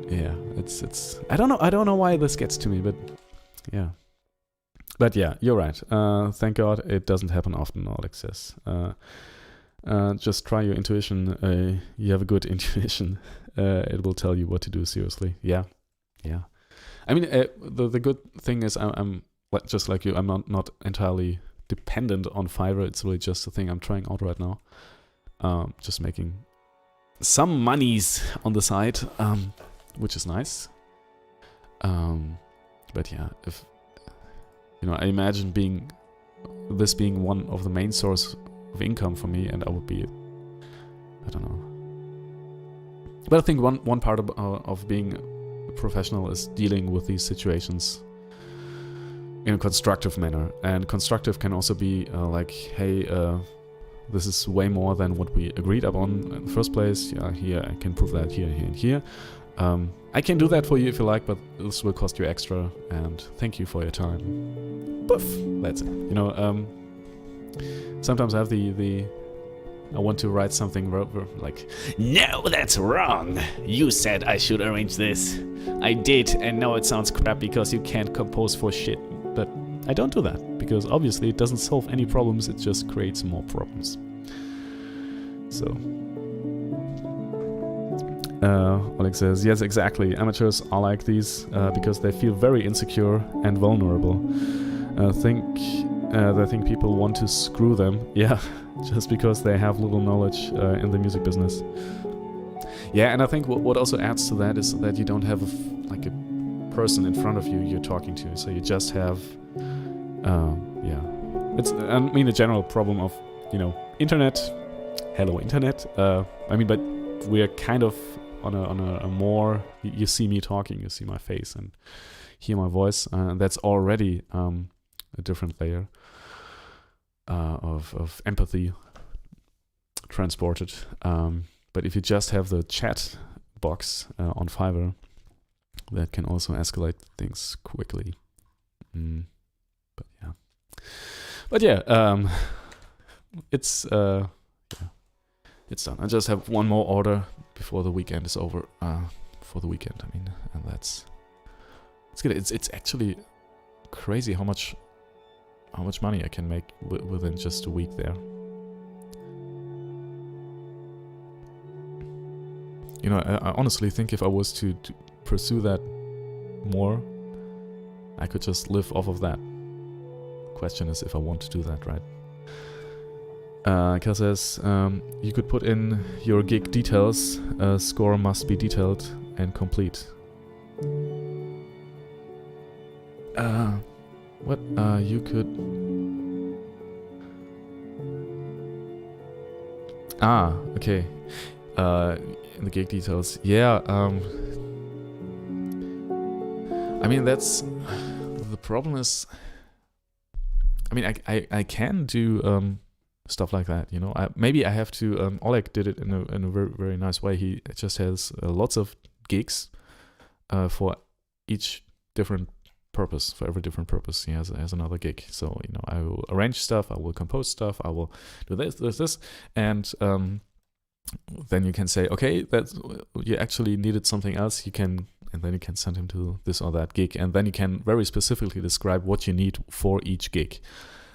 [SPEAKER 1] Yeah, it's I don't know why this gets to me, but yeah. But yeah, you're right. Thank God it doesn't happen often, Alex says. Just try your intuition. You have a good intuition. It will tell you what to do, seriously. Yeah. I mean, the good thing is I'm just like you. I'm not entirely dependent on Fiverr. It's really just a thing I'm trying out right now. Just making some monies on the side, which is nice. But yeah, if I imagine this being one of the main source of income for me, and I would be, I don't know. But I think one part of being a professional is dealing with these situations in a constructive manner. And constructive can also be hey, this is way more than what we agreed upon in the first place. Yeah, here I can prove that here, and here. I can do that for you if you like, but this will cost you extra, and thank you for your time. Poof, that's it. Sometimes I have I want to write something like, no, that's wrong. You said I should arrange this. I did, and now it sounds crap because you can't compose for shit. But I don't do that, because obviously it doesn't solve any problems, it just creates more problems. So... Oleg says, yes, exactly. Amateurs are like these because they feel very insecure and vulnerable. They think people want to screw them. Yeah, just because they have little knowledge in the music business. Yeah, and I think what also adds to that is that you don't have a person in front of you you're talking to. So you just have, it's a general problem of internet. Hello, internet. But we're kind of on a more, you see me talking, you see my face and hear my voice, and that's already a different layer of empathy transported. But if you just have the chat box on Fiverr, that can also escalate things quickly. But yeah, it's done. I just have one more order before the weekend is over. For the weekend, I mean, and it's good. It's actually crazy how much money I can make within just a week there. I honestly think if I was to pursue that more, I could just live off of that. Question is if I want to do that, right? Kel says, you could put in your gig details. Score must be detailed and complete. What? You could... okay. In the gig details. Yeah, that's... The problem is... I can do...
[SPEAKER 2] stuff like that. Maybe I have to. Oleg did it in a very, very nice way. He just has lots of gigs for each different purpose. For every different purpose, he has another gig. So I will arrange stuff, I will compose stuff, I will do this, and then you can say, okay, that you actually needed something else. And then you can send him to this or that gig, and then you can very specifically describe what you need for each gig.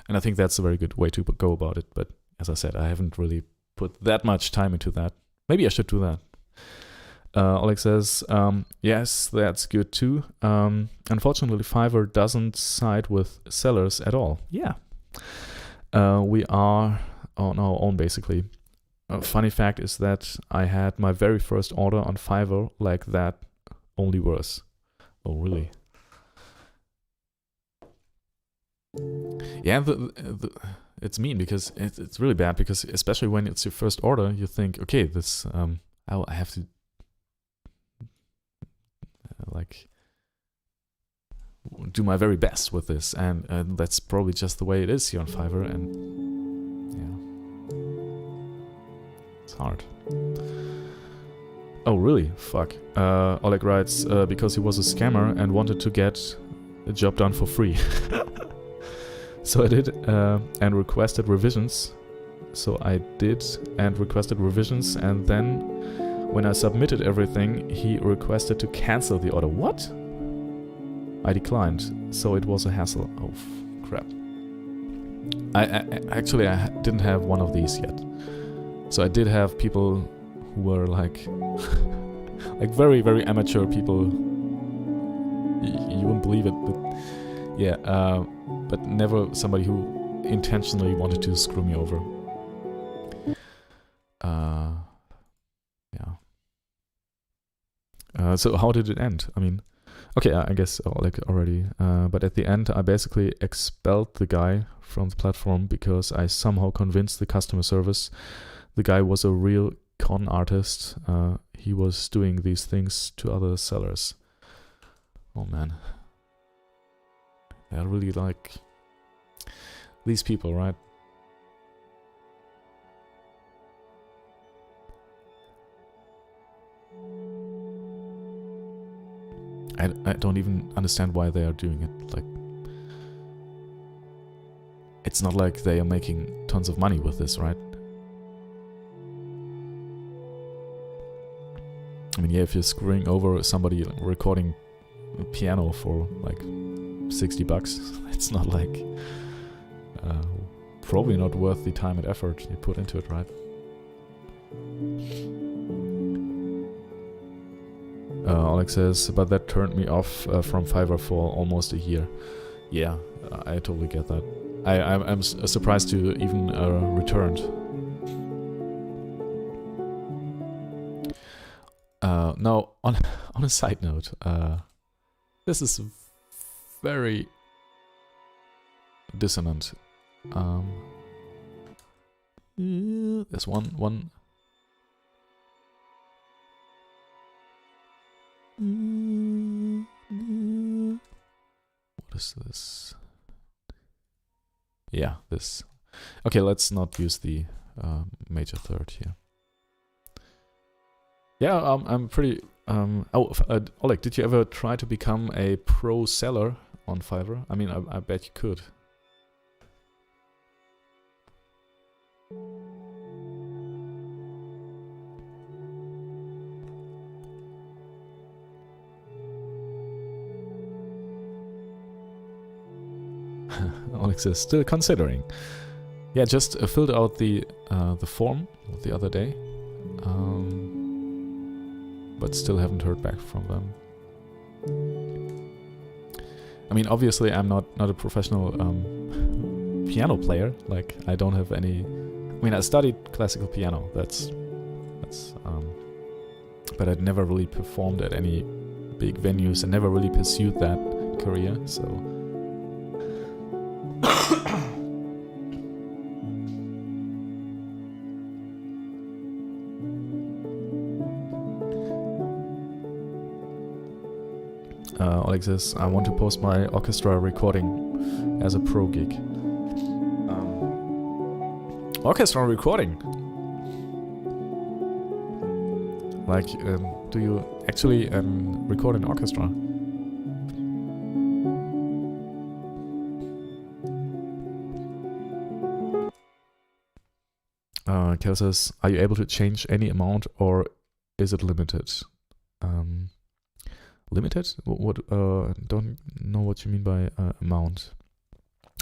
[SPEAKER 2] And I think that's a very good way to go about it. But as I said, I haven't really put that much time into that. Maybe I should do that. Oleg says, yes, that's good too. Unfortunately, Fiverr doesn't side with sellers at all. Yeah. We are on our own, basically. A funny fact is that I had my very first order on Fiverr like that, only worse. Oh, really? Yeah, it's mean because it's really bad, because especially when it's your first order, you think, okay, this I have to do my very best with this, and that's probably just the way it is here on Fiverr, and it's hard. Oh, really? Fuck. Oleg writes, because he was a scammer and wanted to get a job done for free. So I did, and requested revisions. So I did and requested revisions, and then when I submitted everything, he requested to cancel the order. What? I declined, so it was a hassle. Oh, crap. I didn't have one of these yet. So I did have people who were like very, very amateur people. You wouldn't believe it, but yeah, but never somebody who intentionally wanted to screw me over. So how did it end? I mean, okay, I guess Oleg already. But at the end, I basically expelled the guy from the platform because I somehow convinced the customer service the guy was a real con artist. He was doing these things to other sellers. Oh man. They're really like these people, right? I don't even understand why they are doing it. Like, it's not like they are making tons of money with this, right? I mean, yeah, if you're screwing over somebody recording a piano for like $60, it's not like probably not worth the time and effort you put into it, right? Alex says, but that turned me off from Fiverr for almost a year. Yeah, I totally get that. I'm surprised you even returned. Now, on a side note, this is very dissonant. There's one. What is this? Yeah, this. Okay, let's not use the major third here. Yeah, I'm pretty. Oleg, did you ever try to become a pro seller on Fiverr? I mean, I bet you could. Alex is still considering. Yeah, just filled out the form the other day, but still haven't heard back from them. I mean, obviously, I'm not a professional piano player. Like, I don't have any. I mean, I studied classical piano. That's. But I'd never really performed at any big venues and never really pursued that career. So. Alex says, I want to post my orchestra recording as a pro gig. orchestra recording. Like, do you actually record an orchestra? Kel says, are you able to change any amount or is it limited? Limited? What? Don't know what you mean by amount.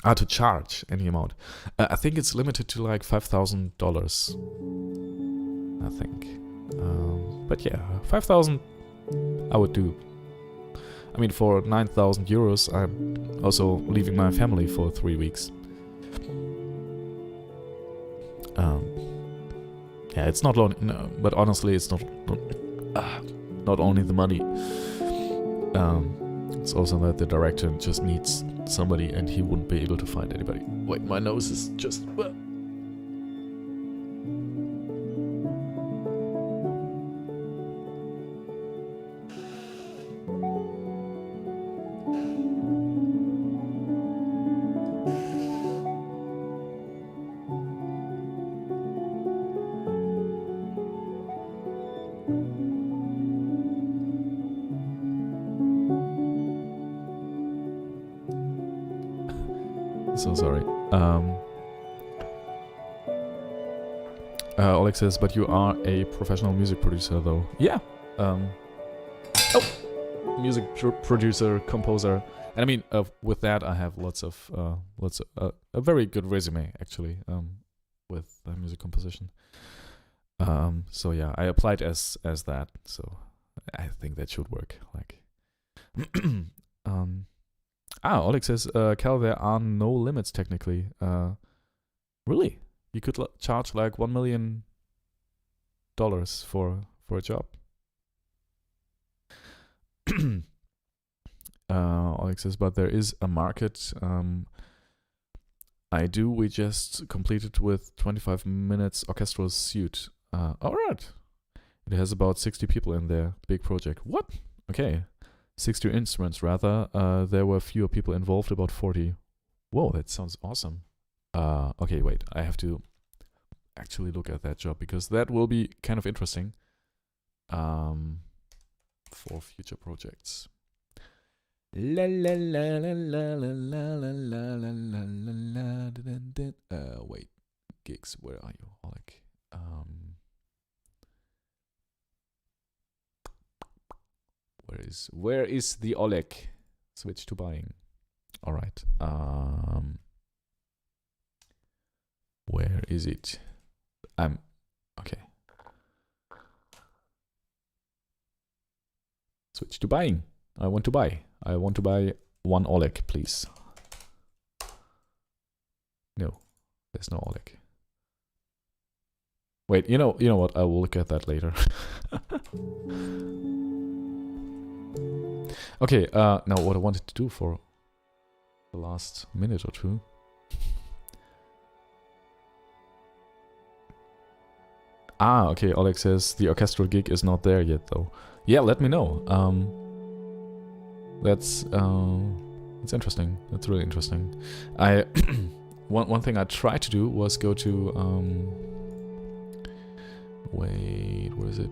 [SPEAKER 2] To charge any amount. I think it's limited to like $5,000. I think. But yeah, 5,000 I would do. I mean, for 9,000 euros, I'm also leaving my family for 3 weeks. Yeah, it's not only, no, but honestly, it's not only the money. It's also that the director just needs somebody, and he wouldn't be able to find anybody. Wait, my nose is just. So sorry. Oleg says, but you are a professional music producer, though. Yeah. Music producer, composer, and I mean, with that, I have lots of a very good resume actually. With music composition. So yeah, I applied as that. So I think that should work. Like. Oleg says, Cal, there are no limits technically. Really? You could charge like $1 million for a job? Oleg says, but there is a market. We just completed with 25 minutes orchestral suite. Alright. It has about 60 people in there. Big project. What? Okay. 60 instruments rather. There were fewer people involved, about 40. Whoa, that sounds awesome. Okay, wait. I have to actually look at that job because that will be kind of interesting for future projects. La la la la la la la la la la la. Wait, gigs. Where are you, Oleg? Where is the Oleg? Switch to buying. All right. Where is it? Okay. Switch to buying. I want to buy 1 Oleg, please. No, there's no Oleg. Wait, you know what? I will look at that later. Okay, now what I wanted to do for the last minute or two. Okay, Oleg says the orchestral gig is not there yet though. Yeah, let me know. That's interesting. That's really interesting. One thing I tried to do was go to wait, where is it?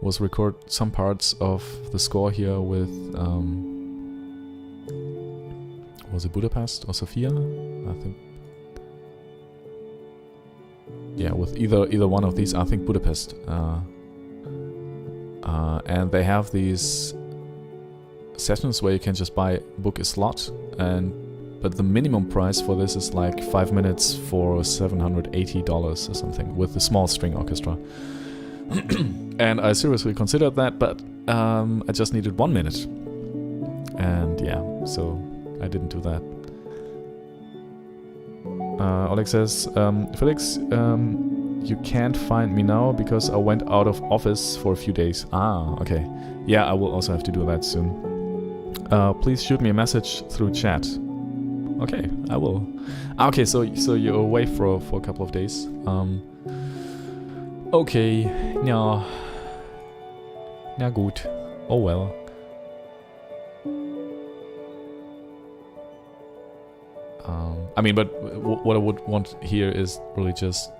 [SPEAKER 2] Was record some parts of the score here with was it Budapest or Sofia? I think. Yeah, with either one of these. I think Budapest. And they have these sessions where you can just book a slot, but the minimum price for this is like 5 minutes for $780 or something with a small string orchestra. And I seriously considered that, but I just needed 1 minute. And yeah, so I didn't do that. Oleg says, Felix, you can't find me now because I went out of office for a few days. Okay. Yeah, I will also have to do that soon. Please shoot me a message through chat. Okay, I will. Okay, so you're away for a couple of days. Okay, ja. Na gut. Oh well. I mean, but what I would want here is really just,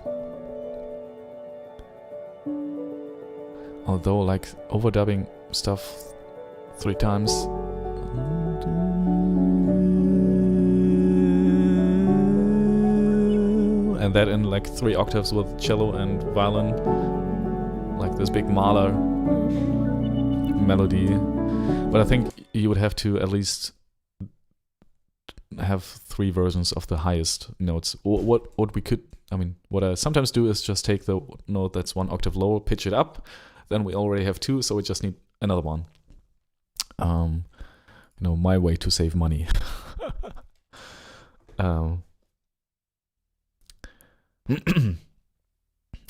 [SPEAKER 2] although like overdubbing stuff 3 times. And that in like 3 octaves with cello and violin, like this big Mahler melody. But I think you would have to at least have 3 versions of the highest notes. What we could, I mean, what I sometimes do is just take the note that's 1 octave lower, pitch it up, then we already have 2, so we just need another one. My way to save money.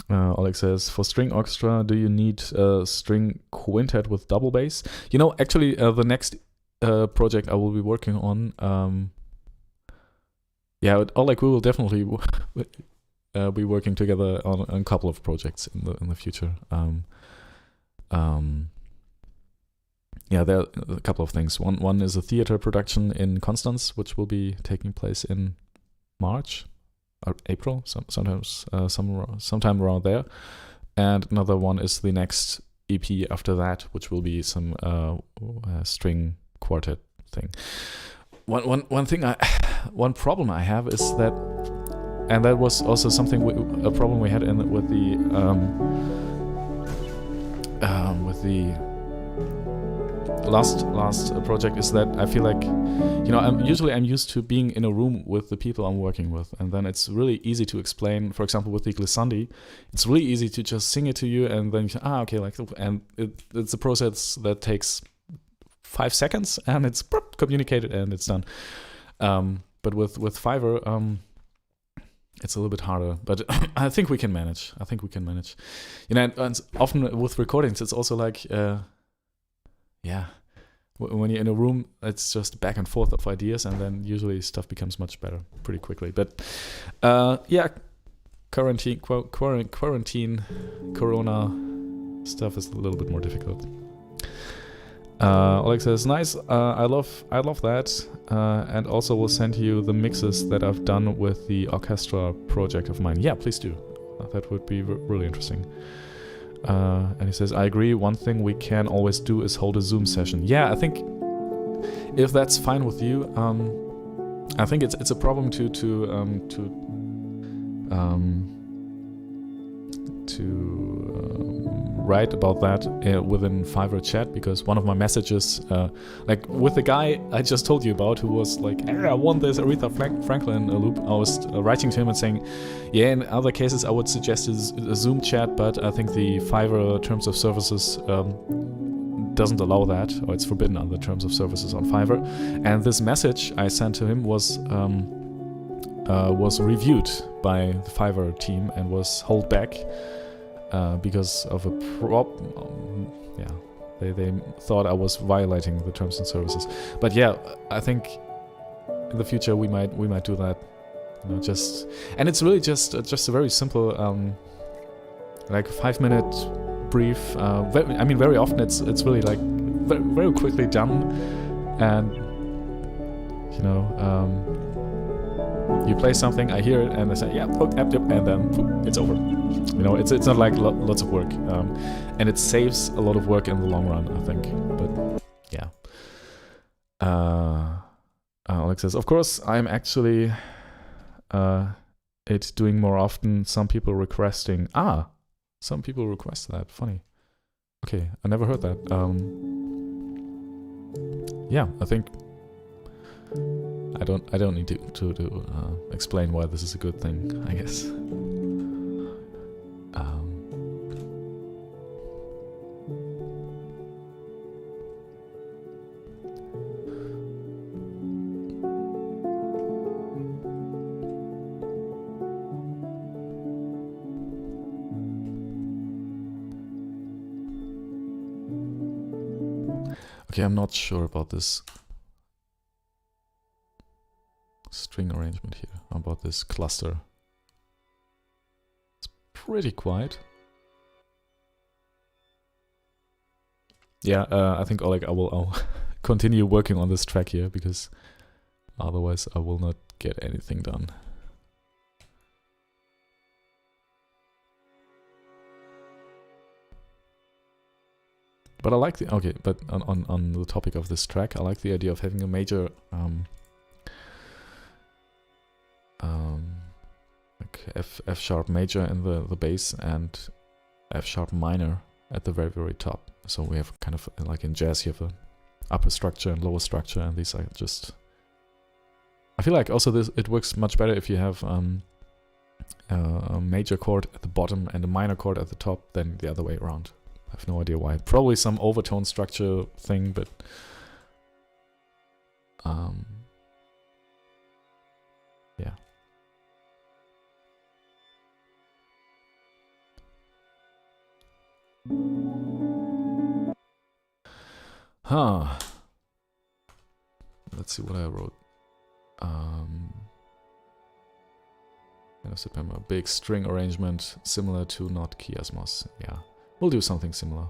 [SPEAKER 2] Oleg says, for string orchestra, do you need a string quintet with double bass? Actually, the next project I will be working on, Oleg, we will definitely be working together on a couple of projects in the future. There are a couple of things. One is a theater production in Constance, which will be taking place in March or April, sometime around there. And another one is the next EP after that, which will be some string quartet thing. One problem I have is that, and that was also a problem we had with the last project, is that I feel like, I'm used to being in a room with the people I'm working with, and then it's really easy to explain. For example, with the glissandi, it's really easy to just sing it to you, and then you say, okay, and it's a process that takes 5 seconds, and it's communicated and it's done. But with Fiverr, it's a little bit harder, but I think we can manage. And often with recordings, it's also like, when you're in a room, it's just back and forth of ideas, and then usually stuff becomes much better pretty quickly. But quarantine, Corona stuff is a little bit more difficult. Oleg says, nice, I love that, and also will send you the mixes that I've done with the orchestra project of mine. Yeah, please do. That would be really interesting. And he says, I agree, one thing we can always do is hold a Zoom session. Yeah, I think if that's fine with you, I think it's a problem to write about that within Fiverr chat, because one of my messages, like with the guy I just told you about, who was like, I want this Aretha Franklin loop, I was writing to him and saying, in other cases I would suggest a Zoom chat, but I think the Fiverr terms of services doesn't allow that, or it's forbidden under terms of services on Fiverr. And this message I sent to him was reviewed by the Fiverr team and was held back because of a problem. They thought I was violating the terms and services. But I think in the future we might do that. And it's really just a very simple, like 5-minute brief. Very often it's really like very, very quickly done, and you play something, I hear it, and I say, yep, and then it's over. It's not like lots of work, and it saves a lot of work in the long run, I think. But Alex says, of course, I'm actually it doing more often. Some people request that. Funny. Okay, I never heard that. I think I don't need to explain why this is a good thing, I guess. Okay, I'm not sure about this string arrangement here, about this cluster. It's pretty quiet. I think Oleg, I'll continue working on this track here, because otherwise I will not get anything done. But I like the but on the topic of this track, I like the idea of having a major like F sharp major in the bass and F sharp minor at the very top. So we have kind of like in jazz, you have a upper structure and lower structure, and these are just. I feel like also it works much better if you have a major chord at the bottom and a minor chord at the top than the other way around. I have no idea why. Probably some overtone structure thing, but yeah. Huh. Let's see what I wrote. End of September. Big string arrangement similar to Not Chiasmos. Yeah. We'll do something similar.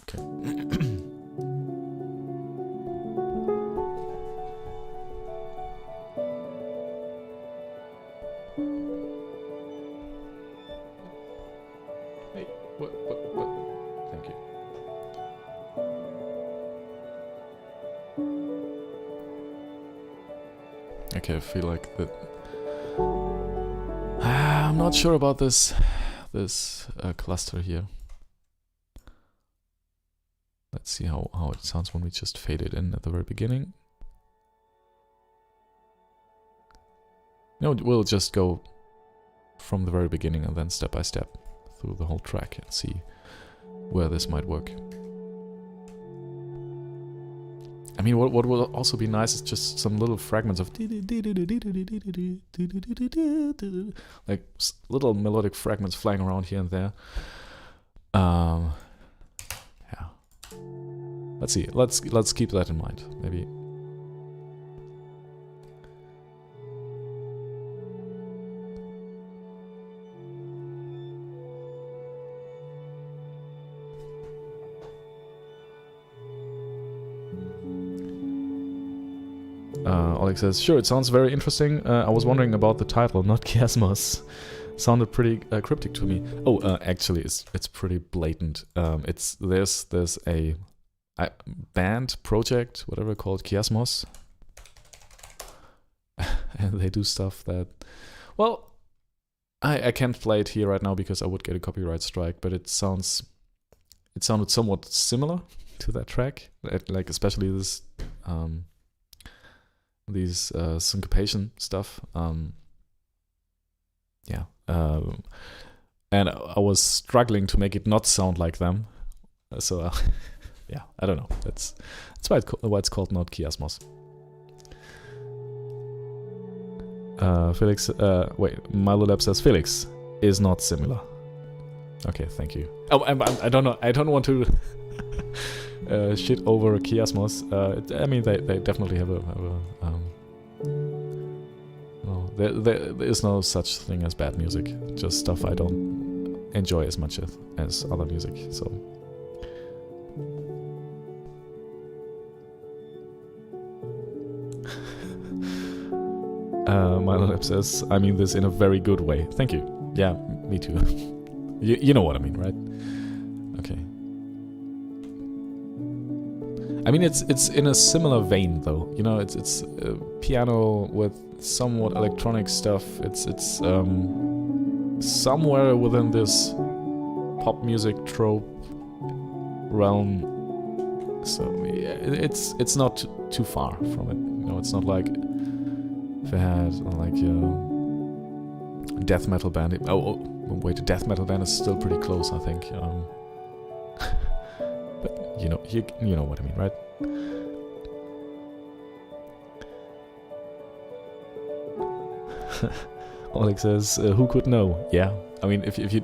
[SPEAKER 2] Okay. Hey, what? Thank you. Okay, I feel like that. I'm not sure about this cluster here. Let's see how it sounds when we just fade it in at the very beginning. No, we'll just go from the very beginning and then step by step through the whole track and see where this might work. I mean, what will also be nice is just some little fragments of like little melodic fragments flying around here and there. Yeah. Let's see. Let's keep that in mind. Maybe. Oleg says, sure, it sounds very interesting. I was wondering about the title, Not Chiasmos. Sounded pretty cryptic to me. Oh, actually, it's pretty blatant. There's a band, project, whatever, called Chiasmos. And they do stuff that... Well, I can't play it here right now because I would get a copyright strike, but it sounded somewhat similar to that track. Like, especially this... these syncopation stuff. Yeah. And I was struggling to make it not sound like them. So, yeah, I don't know. That's why it's called Not Chiasmos. Felix, wait, Milo Lab says Felix is not similar. Okay, thank you. Oh, I don't know. I don't want to shit over Chiasmos. I mean, they definitely have a no, there is no such thing as bad music. Just stuff I don't enjoy as much as other music. So. Milo Lab says, I mean this in a very good way. Thank you. Yeah, me too. you know what I mean, right? Okay. I mean, it's in a similar vein, though. You know, it's piano with somewhat electronic stuff. It's somewhere within this pop music trope realm. So yeah, it's not too far from it. You know, it's not like if I had like a death metal band. Oh wait, a death metal band is still pretty close, I think. But you know what I mean, right? Oleg says, "Who could know?" Yeah, I mean, if you,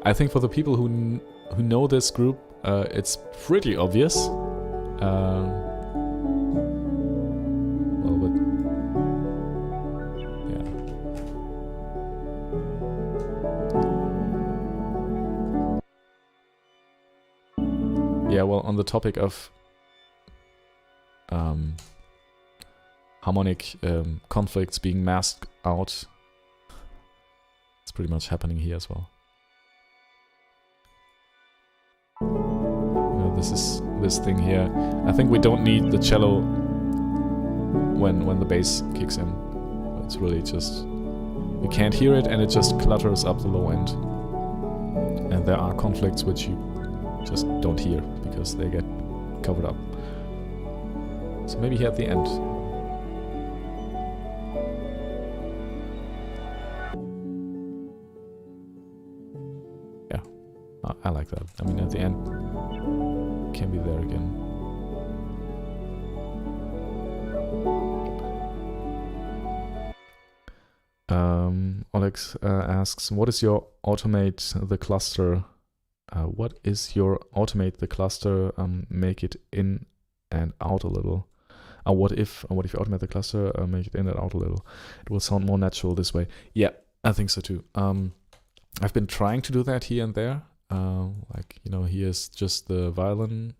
[SPEAKER 2] I think for the people who know this group, it's pretty obvious. Well, but yeah. on the topic of harmonic conflicts being masked out, it's pretty much happening here as well. This thing here. I think we don't need the cello when the bass kicks in. It's really just, you can't hear it and it just clutters up the low end. And there are conflicts which you just don't hear because they get covered up. So maybe here at the end. Yeah, I like that. I mean, at the end, can be there again. Alex asks, what is your automate the cluster? Make it in and out a little. What if you automate the cluster, make it in and out a little? It will sound more natural this way. Yeah, I think so too. I've been trying to do that here and there. Like, you know, here's just the violin,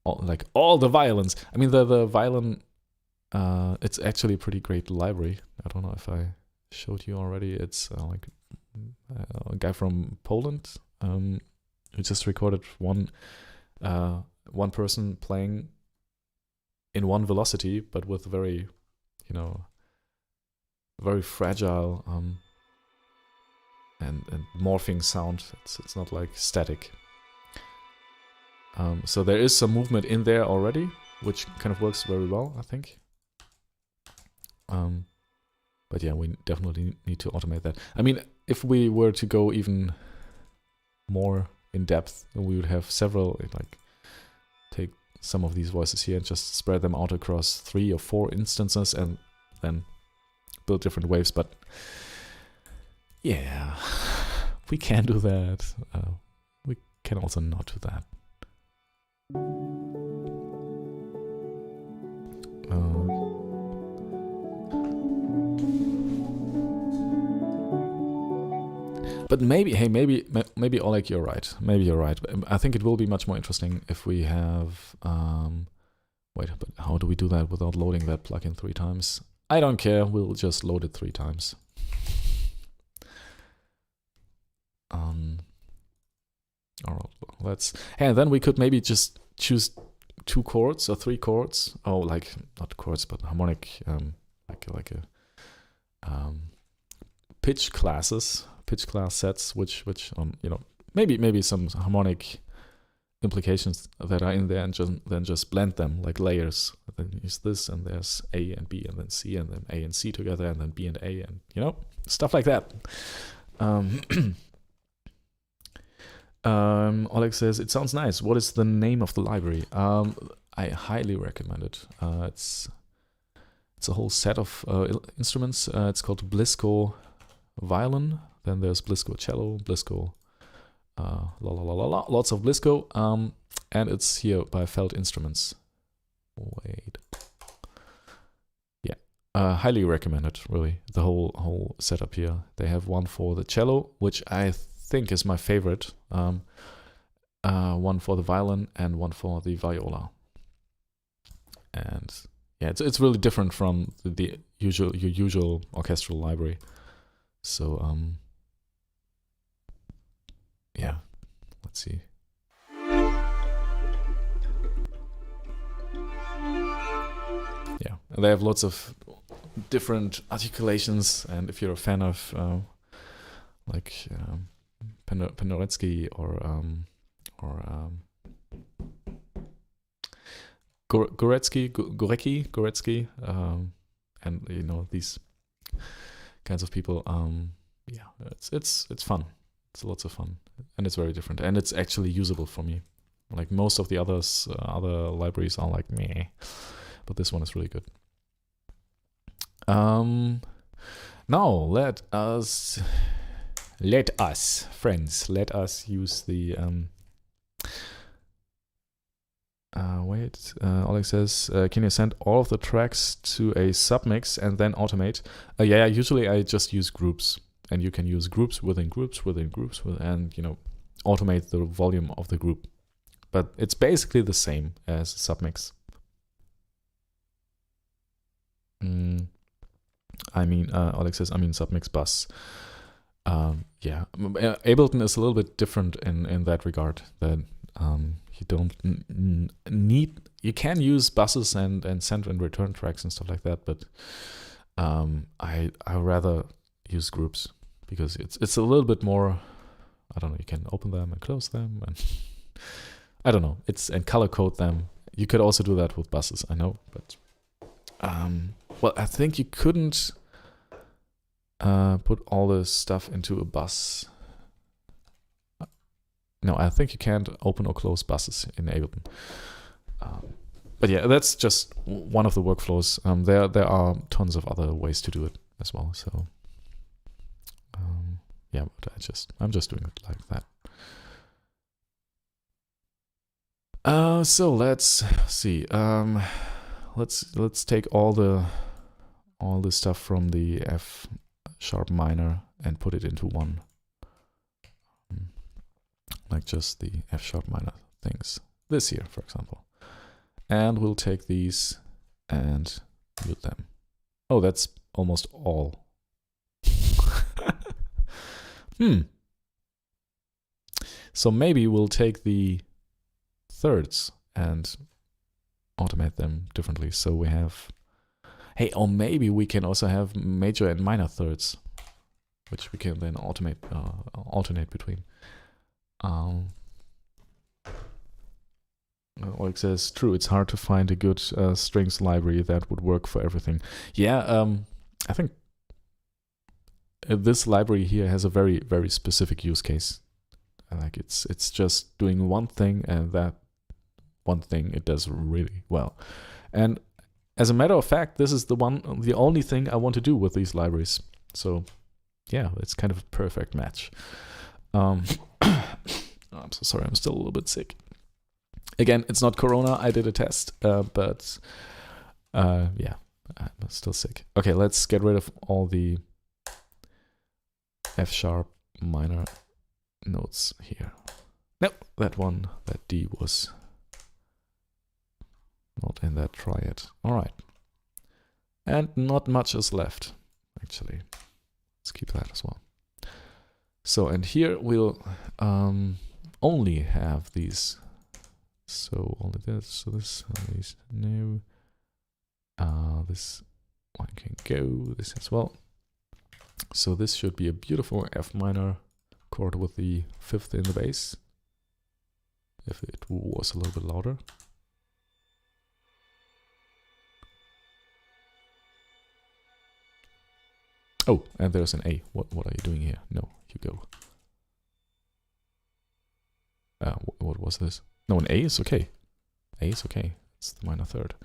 [SPEAKER 2] all the violins. I mean, the violin, it's actually a pretty great library. I don't know if I showed you already. It's like a guy from Poland who just recorded one person playing in one velocity, but with very, you know, very fragile and morphing sound. It's not like static. So there is some movement in there already, which kind of works very well, I think. But yeah, we definitely need to automate that. I mean, if we were to go even more in depth, we would have several, like, take some of these voices here and just spread them out across 3 or 4 instances and then build different waves. But yeah, we can do that. We can also not do that. But maybe Oleg, you're right. Maybe you're right. I think it will be much more interesting if we have. Wait, but how do we do that without loading that plugin 3 times? I don't care. We'll just load it 3 times. Alright, and then we could maybe just choose 2 chords or 3 chords. Oh, like not chords, but harmonic, like a pitch class sets, which you know, maybe some harmonic implications that are in there, and then just blend them like layers. Then use this, and there's A and B, and then C, and then A and C together, and then B and A, and you know, stuff like that. Oleg says, it sounds nice. What is the name of the library? I highly recommend it. It's a whole set of instruments. It's called Blisco Violin. Then there's Blisco Cello, Blisco, lots of Blisco. And it's here by Felt Instruments. Wait. Yeah, highly recommend it, really. The whole setup here. They have one for the cello, which I think is my favorite. One for the violin and one for the viola. And yeah, it's really different from your usual orchestral library. So yeah, let's see. Yeah, they have lots of different articulations, and if you're a fan of like Penderecki or Gorecki, and you know, these kinds of people, yeah, it's fun. It's lots of fun, and it's very different, and it's actually usable for me. Like most of the other libraries are like meh, but this one is really good. Now let us friends use the Oleg says, can you send all of the tracks to a submix and then automate? Yeah, usually I just use groups, and you can use groups within groups, and you know, automate the volume of the group. but it's basically the same as submix. Alex says, submix bus. Yeah, Ableton is a little bit different in that regard. That you don't need. You can use buses and send and return tracks and stuff like that, but I rather use groups because it's a little bit more. I don't know. You can open them and close them, and I don't know. And color code them. You could also do that with buses. I know, but well, I think you couldn't put all the stuff into a bus. No, I think you can't open or close buses in Ableton. But yeah, that's just one of the workflows. There are tons of other ways to do it as well. So yeah, but I'm just doing it like that. So let's see. Let's take all the stuff from the F sharp minor and put it into one, like just the F sharp minor things. This here, for example, and we'll take these and mute them. Oh, that's almost all. So maybe we'll take the thirds and automate them differently. So we have, hey, or maybe we can also have major and minor thirds, which we can then alternate between. Oleg says, true, it's hard to find a good strings library that would work for everything. Yeah, I think this library here has a very, very specific use case. Like it's just doing one thing, and that one thing it does really well. And as a matter of fact, this is the only thing I want to do with these libraries. So yeah, it's kind of a perfect match. I'm so sorry, I'm still a little bit sick. Again, it's not Corona, I did a test, but yeah, I'm still sick. Okay, let's get rid of all the F sharp minor notes here. Nope, that D was not in that triad. All right. And not much is left, actually. Let's keep that as well. So, and here we'll only have these. So only this, so this, these, no. This one can go, this as well. So this should be a beautiful F minor chord with the fifth in the bass. If it was a little bit louder. Oh, and there's an A. What are you doing here? No, you go. What was this? No, an A is okay. A is okay. It's the minor third.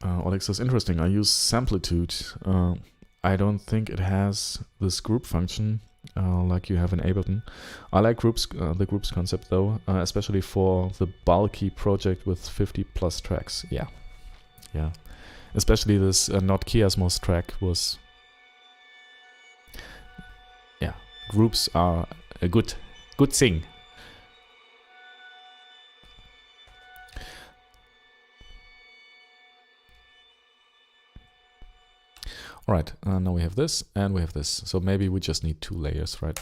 [SPEAKER 2] Oleg says, interesting. I use Samplitude. I don't think it has this group function like you have in Ableton. I like groups, the groups concept though, especially for the bulky project with 50 plus tracks. Yeah. Especially this Not Chiasmos track was. Yeah, groups are a good thing. All right, now we have this and we have this. So maybe we just need 2 layers, right?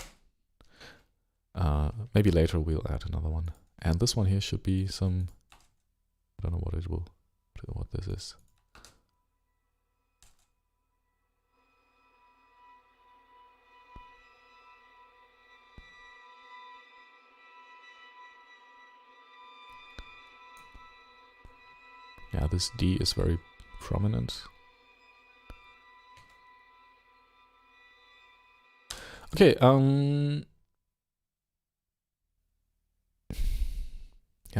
[SPEAKER 2] Maybe later we'll add another one. And this one here should be some, I don't know what this is. Yeah, this D is very prominent. Okay, yeah,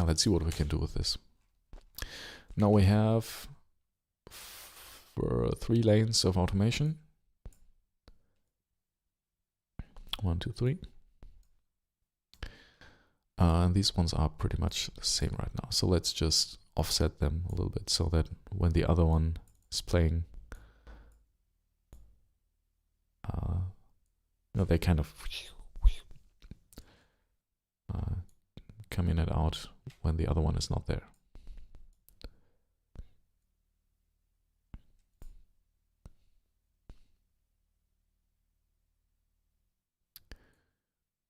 [SPEAKER 2] let's see what we can do with this. Now we have 3 lanes of automation. 1, 2, 3. And these ones are pretty much the same right now. So let's just offset them a little bit so that when the other one is playing, they kind of come in and out when the other one is not there.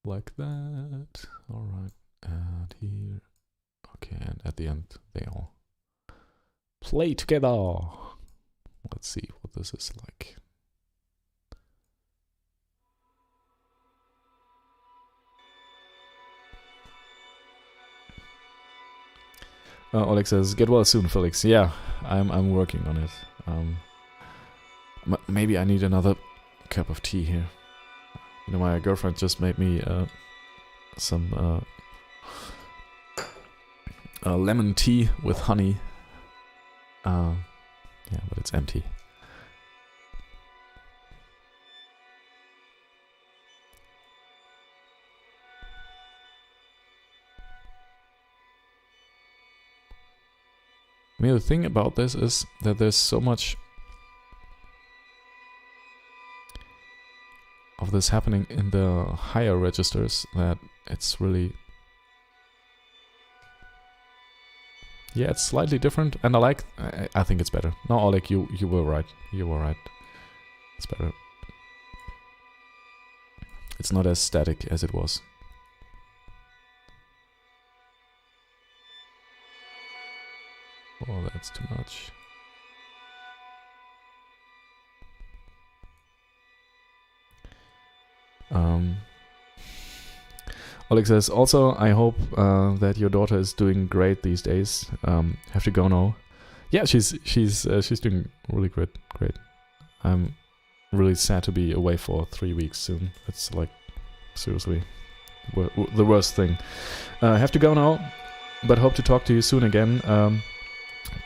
[SPEAKER 2] Like that. All right. And here. Okay, and at the end, they all play together. Let's see what this is like. Oleg says, "Get well soon, Felix." Yeah, I'm working on it. Maybe I need another cup of tea here. You know, my girlfriend just made me some lemon tea with honey. Yeah, but it's empty. I mean, the thing about this is that there's so much of this happening in the higher registers that it's really... Yeah, it's slightly different, and I think it's better. No, Oleg, you were right. You were right. It's better. It's not as static as it was. Oh, that's too much. Oleg says, also, I hope that your daughter is doing great these days. Have to go now. Yeah, she's doing really great. I'm really sad to be away for 3 weeks soon. It's like, seriously, the worst thing. Have to go now, but hope to talk to you soon again.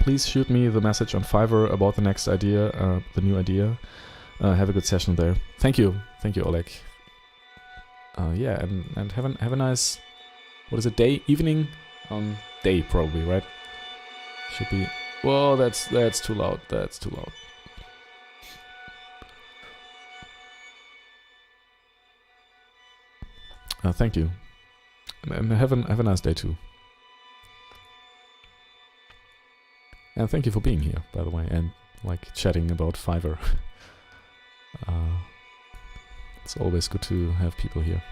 [SPEAKER 2] Please shoot me the message on Fiverr about the next idea, the new idea. Have a good session there. Thank you, Oleg. Yeah, and have a nice, what is it, day, evening, day probably, right? Should be. Whoa, that's too loud. That's too loud. Thank you, and have a nice day too. And thank you for being here, by the way, and like chatting about Fiverr. It's always good to have people here.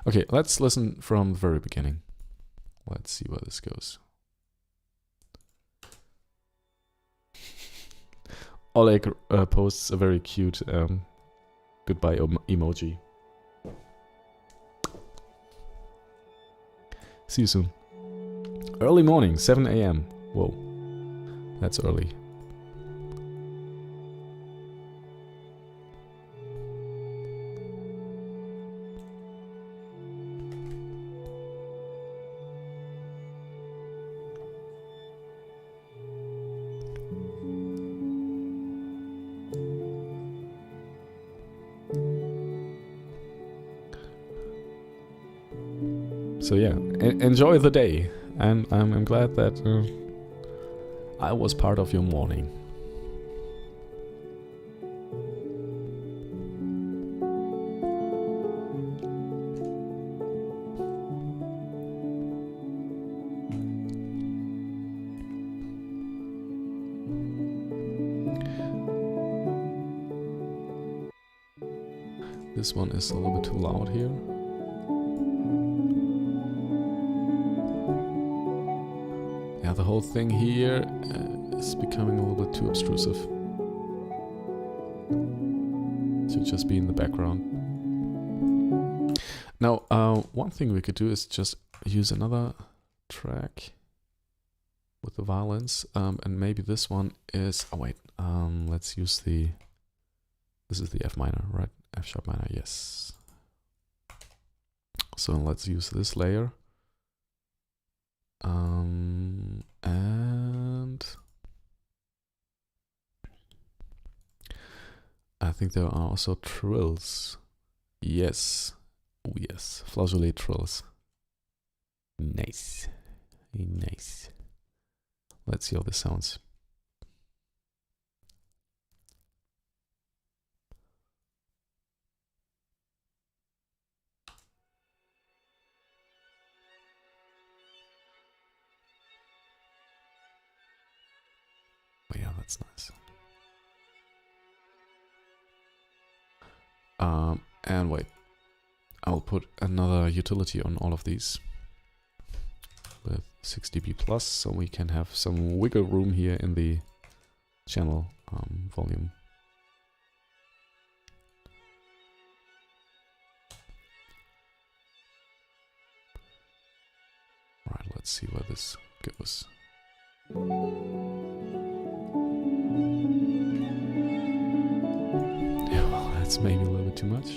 [SPEAKER 2] Okay, let's listen from the very beginning. Let's see where this goes. Oleg posts a very cute goodbye emoji. See you soon. Early morning, 7 a.m. Whoa, that's early. So yeah, enjoy the day, and I'm glad that I was part of your morning. This one is a little bit too loud here. Yeah, the whole thing here is becoming a little bit too obtrusive. Should just be in the background. Now, one thing we could do is just use another track with the violins, and maybe this one is... Oh wait, let's use the... This is the F minor, right? F sharp minor, yes. So let's use this layer. And
[SPEAKER 1] I think there are also trills. Yes. Oh yes, flageolet trills. Nice. Nice. Let's see how this sounds. Oh yeah, that's nice. And wait, I'll put another utility on all of these with 6 dB plus, so we can have some wiggle room here in the channel volume. Alright, let's see where this goes. Yeah, well, that's maybe a little bit too much.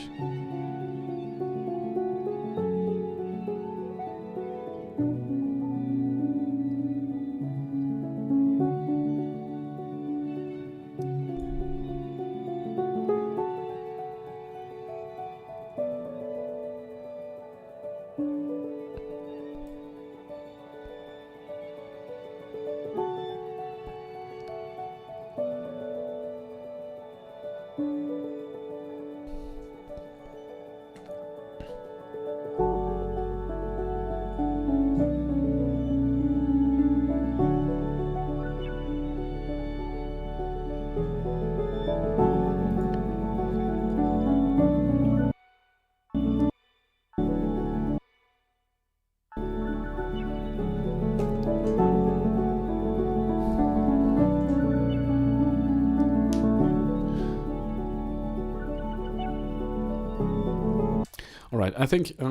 [SPEAKER 1] All right, I think I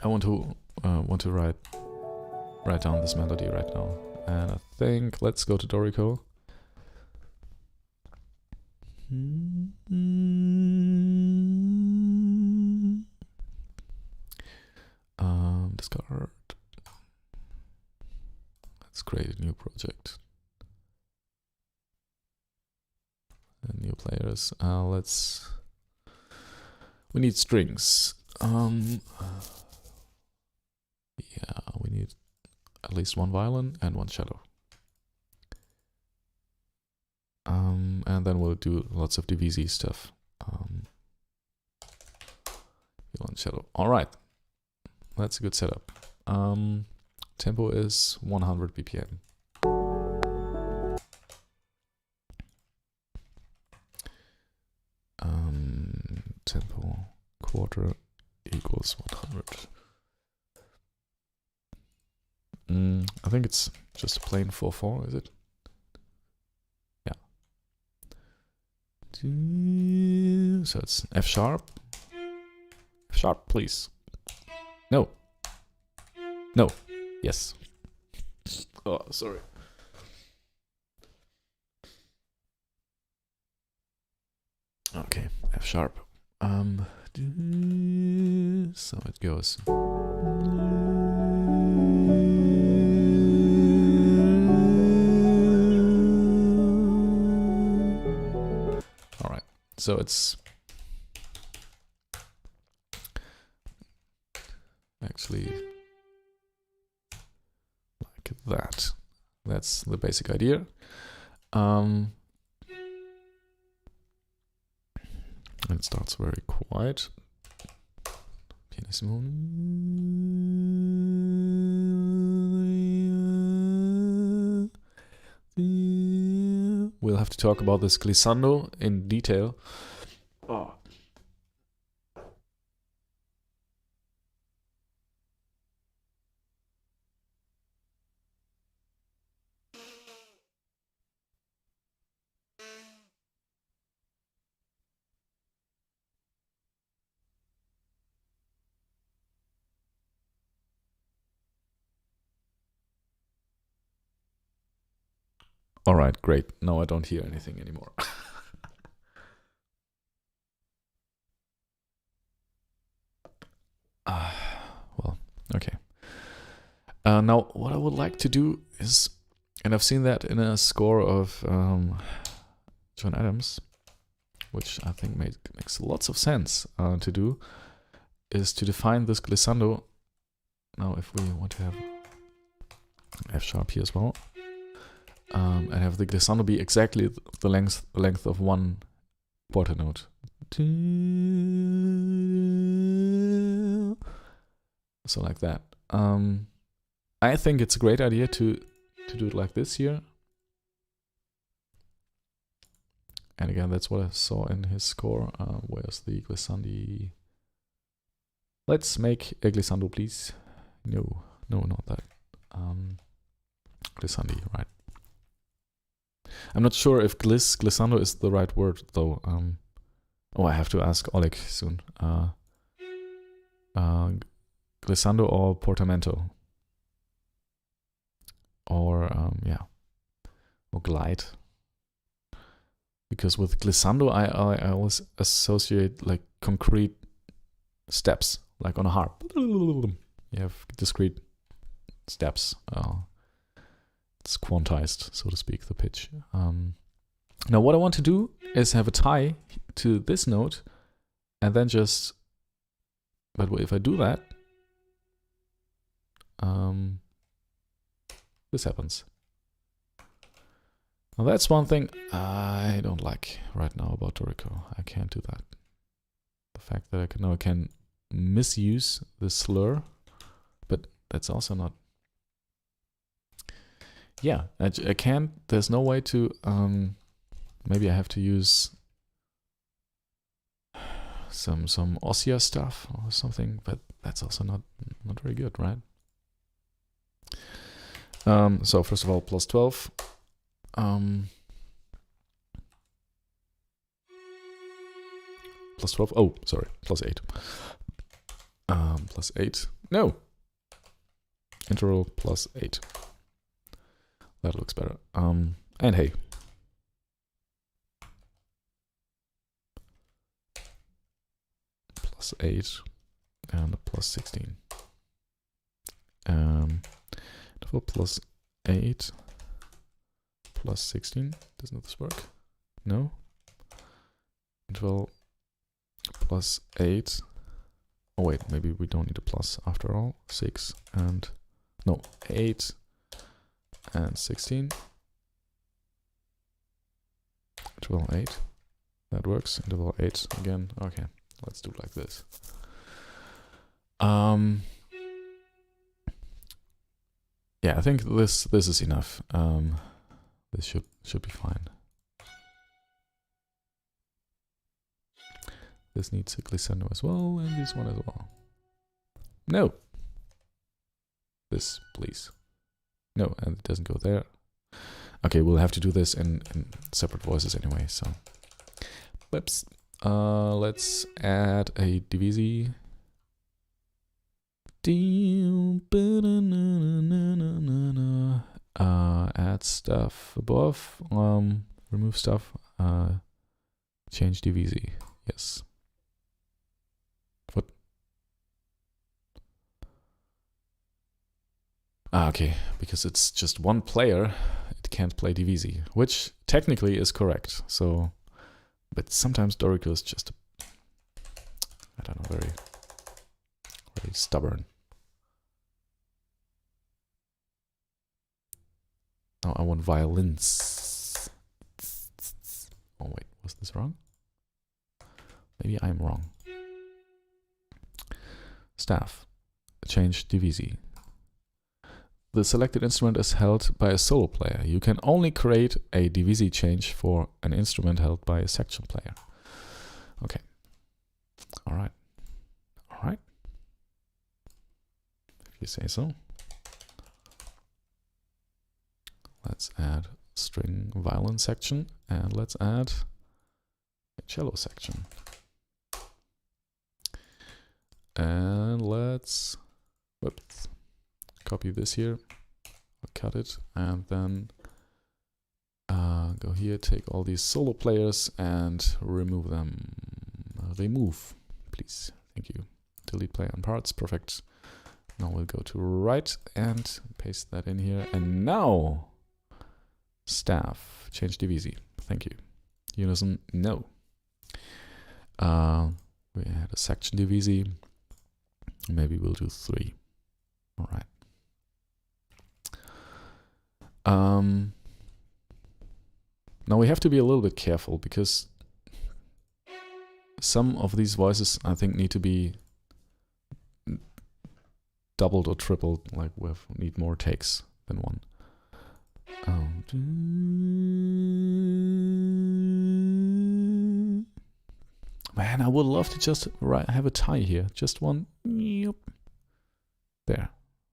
[SPEAKER 1] want to write down this melody right now, and I think let's go to Dorico. Discard. Let's create a new project. And new players. We need strings. Yeah, we need at least one violin and one cello. And then we'll do lots of DVZ stuff. One cello. All right, that's a good setup. Tempo is 100 BPM. Tempo quarter equals 100. I think it's just a plain 4/4, is it? Yeah. So it's F sharp. F sharp, please. No. No. Yes. Oh, sorry. Okay, F sharp. So it goes. All right, so it's actually like that. That's the basic idea. It starts very quiet. Pianissimo. We'll have to talk about this glissando in detail. Oh. All right, great. Now I don't hear anything anymore. Well, okay. Now, what I would like to do is, and I've seen that in a score of John Adams,
[SPEAKER 2] which I think makes lots of sense to do, is to define this glissando. Now, if we want to have F sharp here as well, and have the glissando be exactly the length of one quarter note. So like that. I think it's a great idea to do it like this here. And again, that's what I saw in his score. Where's the glissandi? Let's make a glissando, please. No, not that. Glissandi, right. I'm not sure if glissando is the right word, though. I have to ask Oleg soon. Glissando or portamento? Or, or glide. Because with glissando, I always associate like concrete steps, like on a harp. You have discrete steps. It's quantized, so to speak, the pitch. Now, what I want to do is have a tie to this note, and then just. But if I do that, this happens. Now that's one thing I don't like right now about Dorico. I can't do that. The fact that I can misuse the slur, but that's also not. Yeah, I can't. There's no way to. Maybe I have to use some Ossia stuff or something, but that's also not very good, right? So first of all, plus 12. Plus 12. Oh, sorry. Plus 8. Plus 8. No. Interval plus 8. That looks better. And hey. Plus 8 and plus 16. Interval plus 8. Plus 16. Doesn't this work? No. Interval plus 8. Oh wait, maybe we don't need a plus after all. 6 and... No, 8 and 16. Interval 8. That works. Interval 8 again. Okay, let's do it like this. Yeah, I think this is enough. This should be fine. This needs a glissando as well, and this one as well. No. This, please. No, and it doesn't go there. Okay, we'll have to do this in separate voices anyway, so. Whoops. Let's add a divisi. Add stuff above, remove stuff, change divisi. Yes. What? Okay, because it's just one player, it can't play divisi, which technically is correct. So, but sometimes Dorico is just, I don't know, very stubborn. Now I want violins. Oh wait, was this wrong? Maybe I'm wrong. Staff. Change divisi. The selected instrument is held by a solo player. You can only create a divisi change for an instrument held by a section player. Okay. Alright. Alright. If you say so. Let's add string violin section, and let's add a cello section. And let's copy this here, I'll cut it, and then go here, take all these solo players and remove them. Remove, please. Thank you. Delete play on parts. Perfect. Now we'll go to right and paste that in here. And now staff, change divisi. Thank you. Unison, no.
[SPEAKER 1] We had a section divisi. Maybe we'll do 3. All right. Now we have to be a little bit careful because some of these voices I think need to be doubled or tripled, like we need more takes than one. Man, I would love to just have a tie here. Just one. There.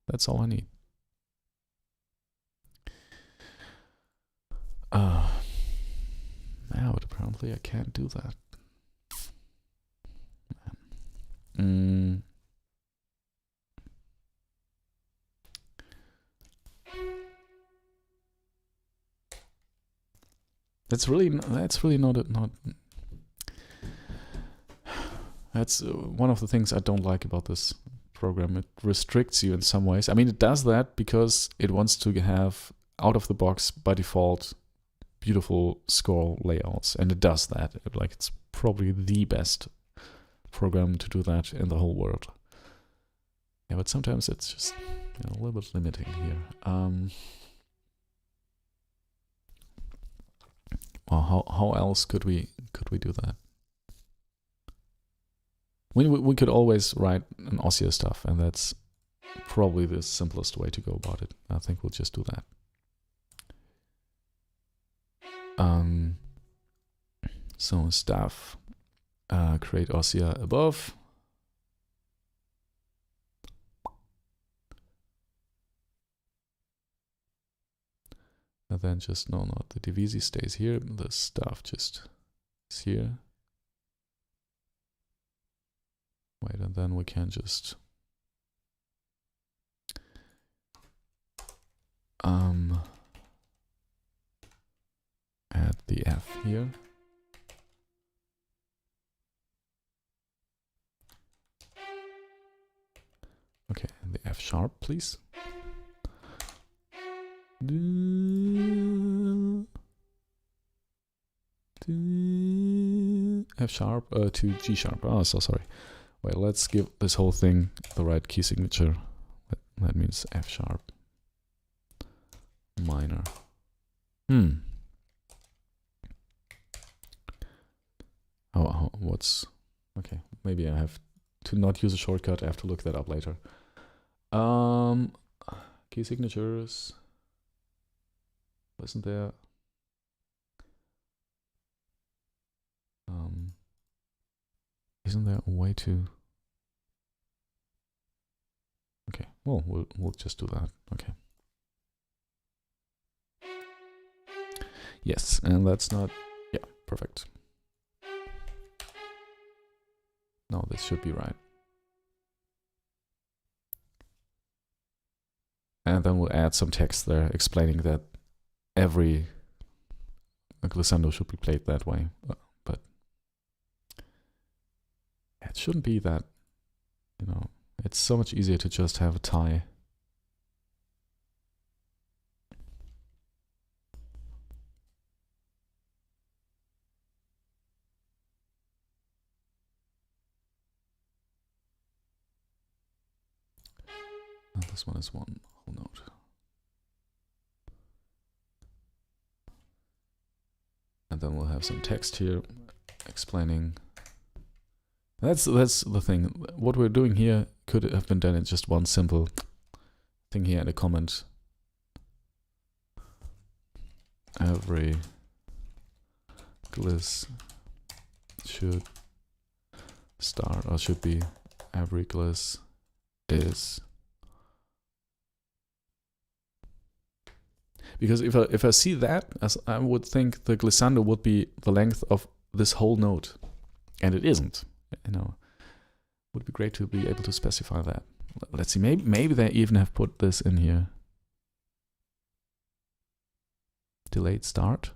[SPEAKER 1] That's all I need. Yeah, but apparently I can't do that. That's really not. That's one of the things I don't like about this program. It restricts you in some ways. I mean, it does that because it wants to have out of the box by default beautiful score layouts, and it does that. Like, it's probably the best program to do that in the whole world. Yeah, but sometimes it's just a little bit limiting here. Well, how else could we do that? We could always write an Ossia stuff, and that's probably the simplest way to go about it. I think we'll just do that. So stuff, create Ossia above. And then just, no, not the divisi stays here. The stuff just is here. Wait, and then we can just add the F here. Okay, and the F sharp, please. F sharp to G sharp. Oh, so sorry. Wait, let's give this whole thing the right key signature. That means F sharp minor. What's okay? Maybe I have to not use a shortcut. I have to look that up later. Key signatures. Wasn't there? Isn't there a way to? Okay, well, we'll just do that. Okay. Yes, and that's not. Yeah, perfect. No, this should be right. And then we'll add some text there explaining that every glissando should be played that way. But it shouldn't be that, it's so much easier to just have a tie. And this one is one whole note. And then we'll have some text here explaining. That's the thing. What we're doing here could have been done in just one simple thing here and a comment. Every gliss should start, or should be, every gliss is. Because if I see that, as I would think the glissando would be the length of this whole note, and it isn't. Would be great to be able to specify that. Let's see. Maybe they even have put this in here. Delayed start.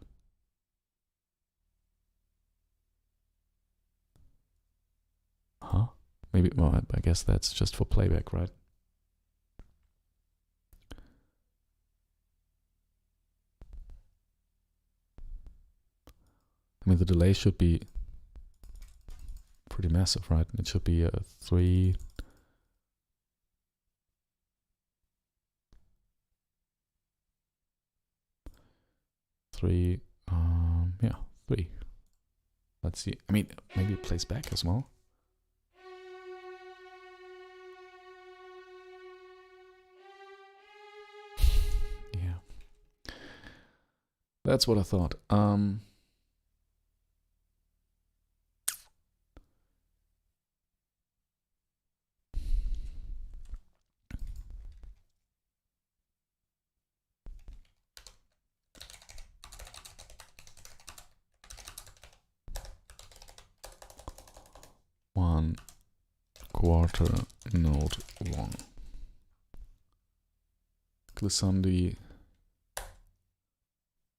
[SPEAKER 1] Huh? Maybe. Well, I guess that's just for playback, right? I mean, the delay should be pretty massive, right? It should be a 3. Yeah, 3. Let's see. I mean, maybe it plays back as well. Yeah. That's what I thought. One quarter note long. Glissandi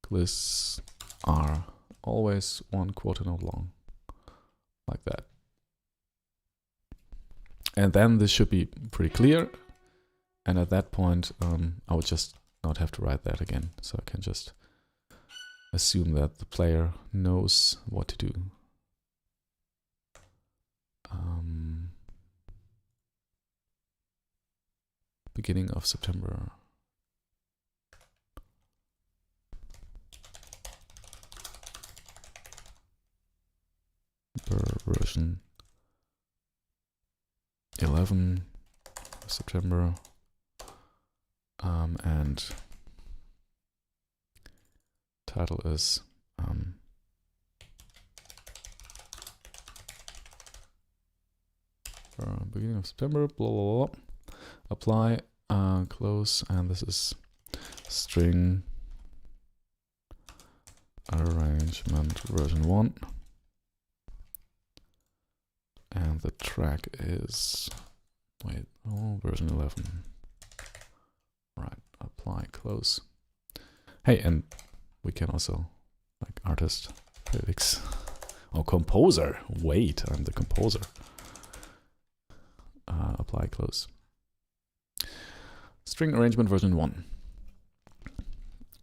[SPEAKER 1] gliss are always 1 quarter note long, like that. And then this should be pretty clear. And at that point, I would just not have to write that again. So I can just assume that the player knows what to do. Beginning of September. Version 11 September. And title is beginning of September, blah, blah, blah. Apply, close, and this is string arrangement version 1. And the track is, version 11. Right, apply, close. Hey, and we can also, like, artist, Felix, or composer. Wait, I'm the composer. Apply, close. String arrangement version 1.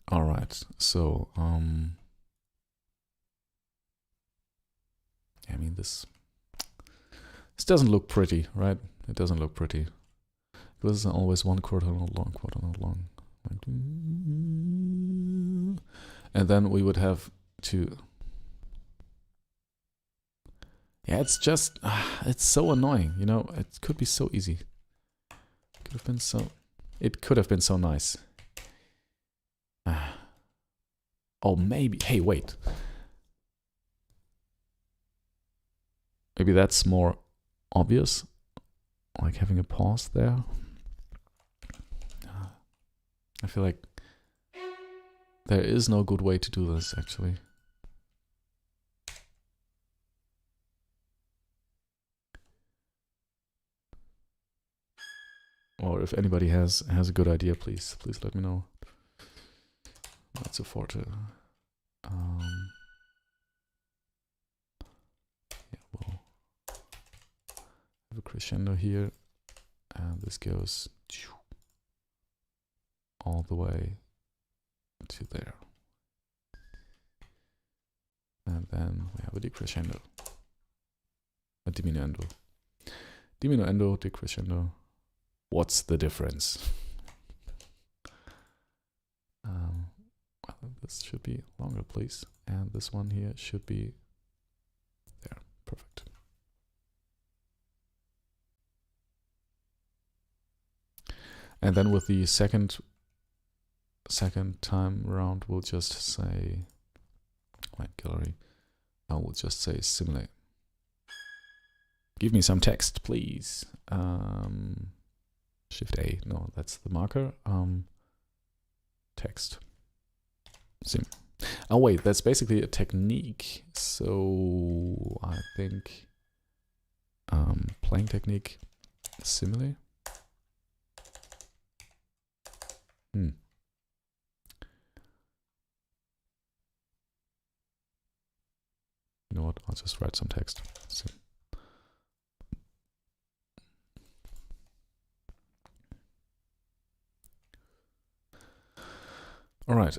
[SPEAKER 1] All right, so I mean this doesn't look pretty, right? It doesn't look pretty. This is always 1 quarter note long, and then we would have to. Yeah, it's just it's so annoying, you know. It could be so easy. It could have been so nice. Oh, maybe. Hey, wait. Maybe that's more obvious, like having a pause there. I feel like there is no good way to do this, actually. Or if anybody has a good idea, please let me know. That's a forte. Yeah, we'll have a crescendo here, and this goes all the way to there. And then we have a decrescendo. A diminuendo. Diminuendo, decrescendo. What's the difference? Well, this should be longer, please. And this one here should be there. Perfect. And then with the second time around, we'll just say, like gallery, I will just say simulate. Give me some text, please. Shift A, no, that's the marker. Text. Sim. Oh wait, that's basically a technique. So I think playing technique, simile. You know what? I'll just write some text. Sim. All right.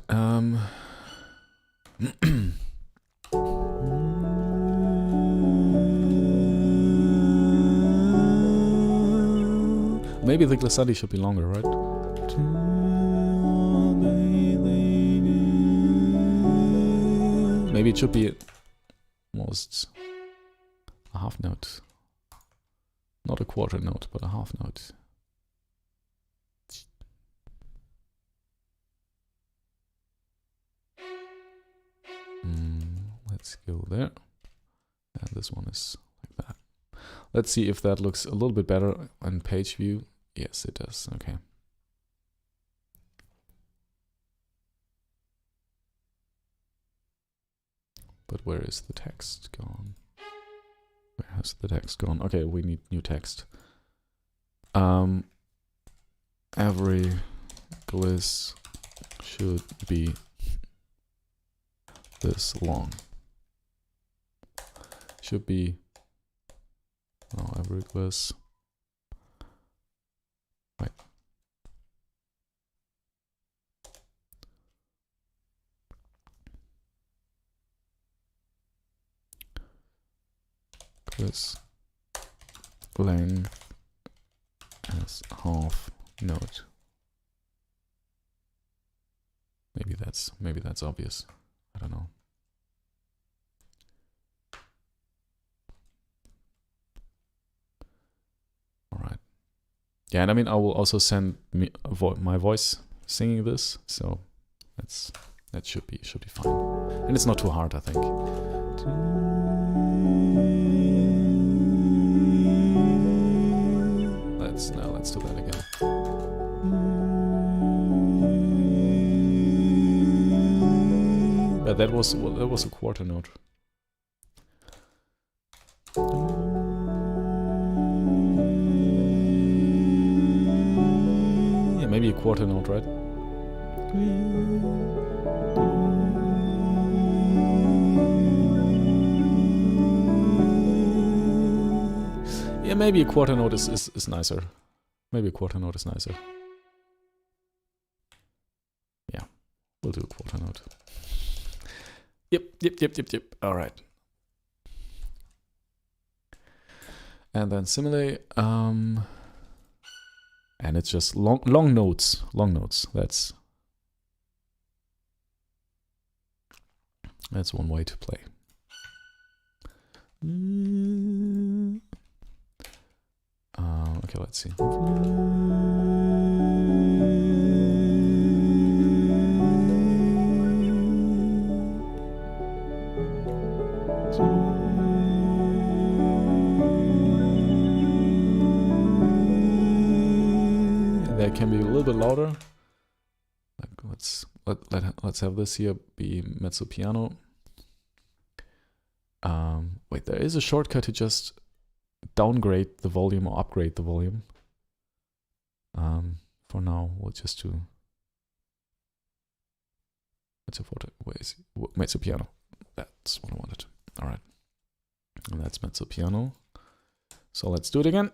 [SPEAKER 2] Maybe the glissandi should be longer, right? Maybe it should be almost a half note. Not a quarter note, but a half note. Let's go there. And this one is like that. Let's see if that looks a little bit better on page view. Yes, it does. Okay. But where is the text gone? Where has the text gone? Okay, we need new text. Every gliss should be this long. Should be, oh, every gliss. Right. Gliss length as half note. Maybe that's obvious. I don't know. All right. Yeah, and I mean I will also send me my voice singing this, so that should be fine. And it's not too hard, I think. Let's do that again. Yeah, that was a quarter note. Yeah, maybe a quarter note, right? Yeah, maybe a quarter note is nicer. Maybe a quarter note is nicer. Yeah, we'll do a quarter note. Yep. All right. And then similarly, and it's just long notes. That's one way to play. Okay, let's see. That can be a little bit louder. Like let's have this here be mezzo piano. Wait, there is a shortcut to just downgrade the volume or upgrade the volume. For now, we'll just do mezzo piano. That's what I wanted. All right, and that's mezzo piano. So let's do it again.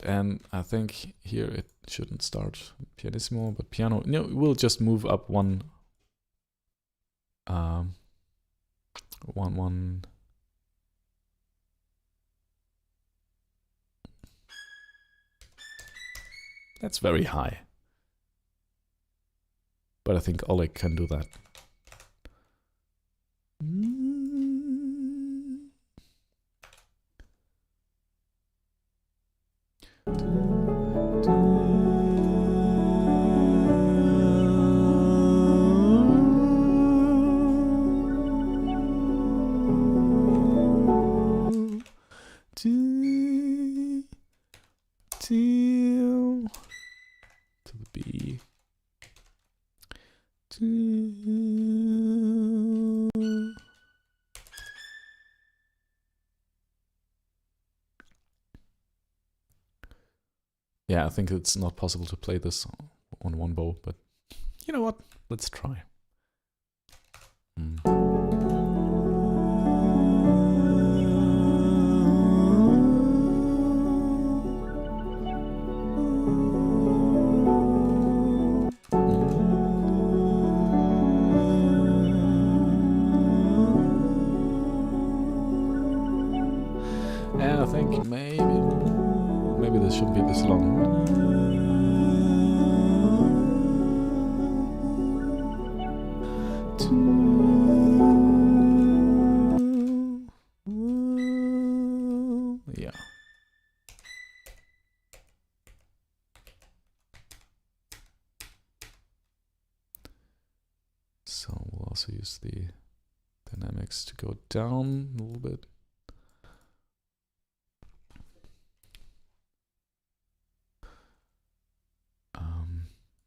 [SPEAKER 2] And I think here it shouldn't start pianissimo, but piano. No, we'll just move up one. That's very high. But I think Oleg can do that. To the B. Yeah, I think it's not possible to play this on one bow, but you know what? Let's try. Yeah, I think maybe this shouldn't be this long. Yeah. So we'll also use the dynamics to go down a little bit.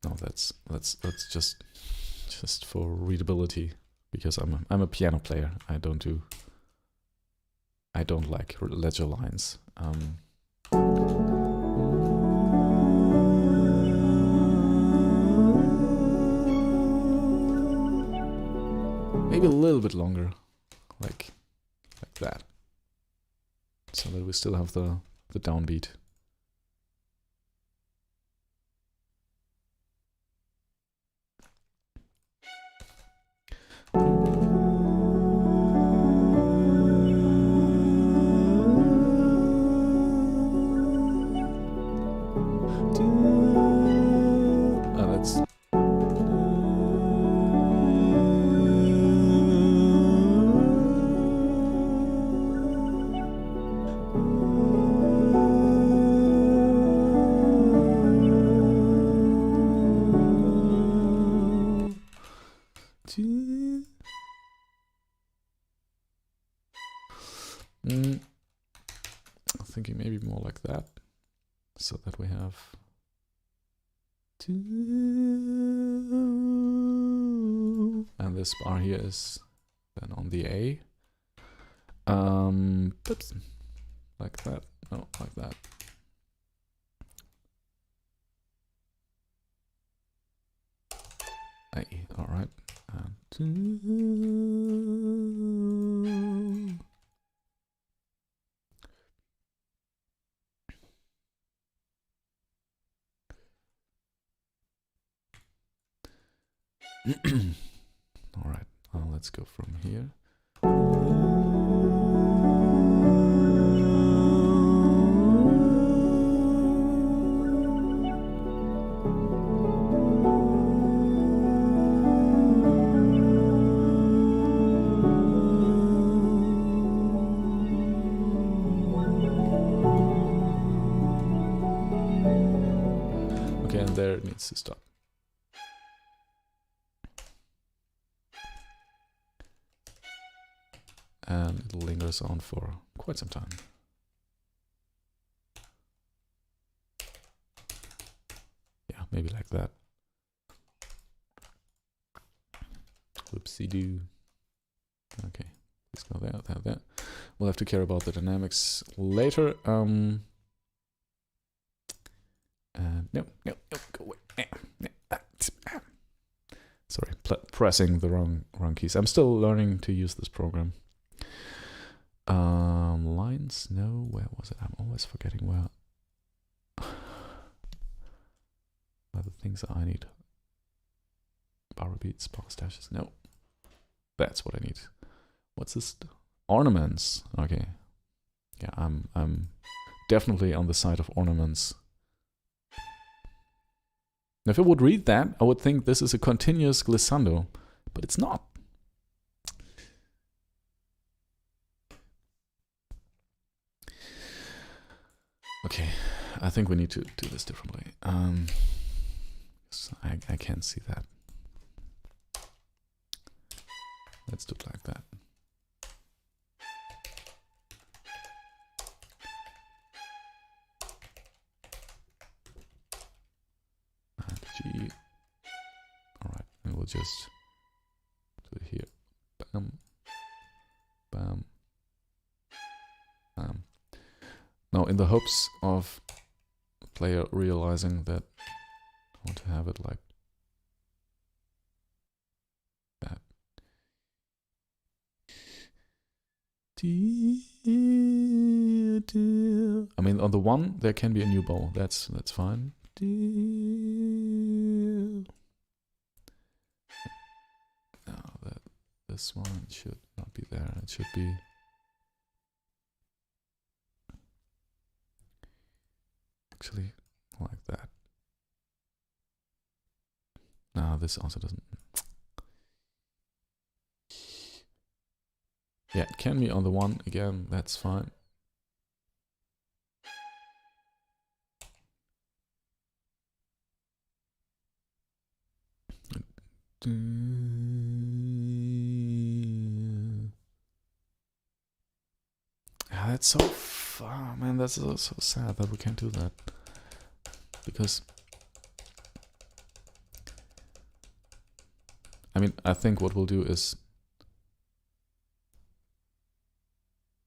[SPEAKER 2] No, that's just for readability, because I'm a piano player. I don't like ledger lines. Maybe a little bit longer, like that, so that we still have the downbeat. That's I'm thinking maybe more like that, so that we have and this bar here is then on the A. But like that, no, like that. A, all right. All right, let's go from here. Okay, and there it needs to stop. And it lingers on for quite some time. Yeah, maybe like that. Whoopsie-doo. Okay, let's go there. We'll have to care about the dynamics later. No, go away. Sorry, pressing the wrong keys. I'm still learning to use this program. Lines, no, where was it? I'm always forgetting where the things I need. Bar repeats, bar stashes, no. That's what I need. What's this? Ornaments. Okay. Yeah, I'm definitely on the side of ornaments. Now, if I would read that, I would think this is a continuous glissando, but it's not. Okay, I think we need to do this differently. So I can't see that. Let's do it like that. And G. All right, and we'll just do it here. Bam, bam, bam. Now, in the hopes of player realizing that I want to have it like that. I mean, on the one there can be a new bow. That's fine. Now that this one should not be there. It should be actually like that. No, this also doesn't. Yeah, it can be on the one again. That's fine. Yeah, that's so far, man. That's so sad that we can't do that. Because I mean, I think what we'll do is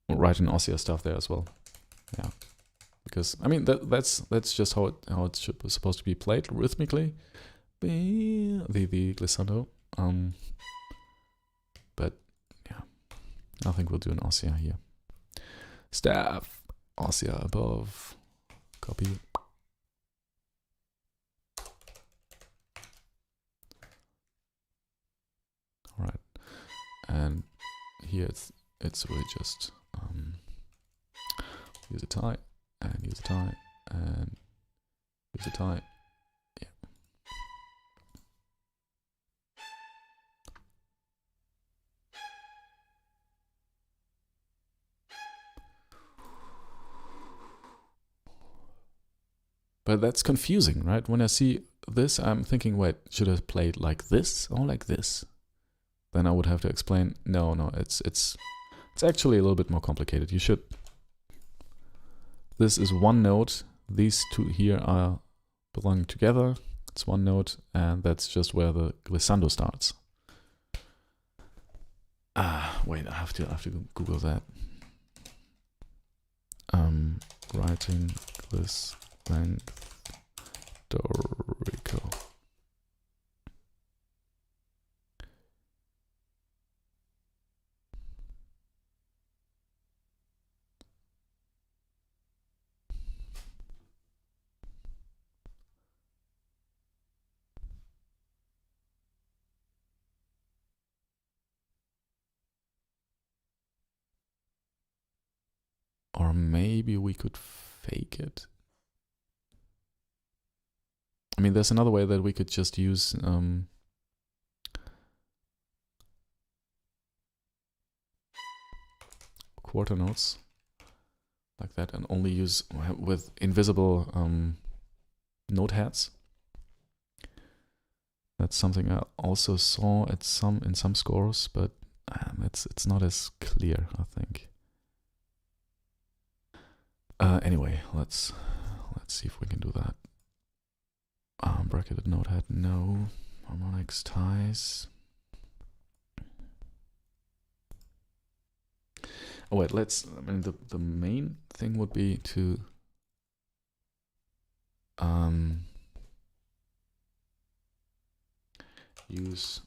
[SPEAKER 2] we'll write in Ossia stuff there as well. Yeah, because I mean that's just how it supposed to be played rhythmically. The glissando. But yeah, I think we'll do an Ossia here. Staff, Ossia above, copy. All right, and here it's really just use a tie and use a tie and use a tie. Yeah. But that's confusing, right? When I see this, I'm thinking, wait, should I play it like this or like this? Then I would have to explain, no, it's actually a little bit more complicated. You should, this is one note, these two here are belonging together, it's one note, and that's just where the glissando starts. Wait, I have to Google that. Writing gliss length Dorico. Or maybe we could fake it. I mean, there's another way that we could just use quarter notes like that and only use with invisible note heads. That's something I also saw at in some scores, but it's not as clear, I think. Anyway, let's see if we can do that. Bracketed note head, no. Harmonics, ties. Oh wait, I mean the main thing would be to use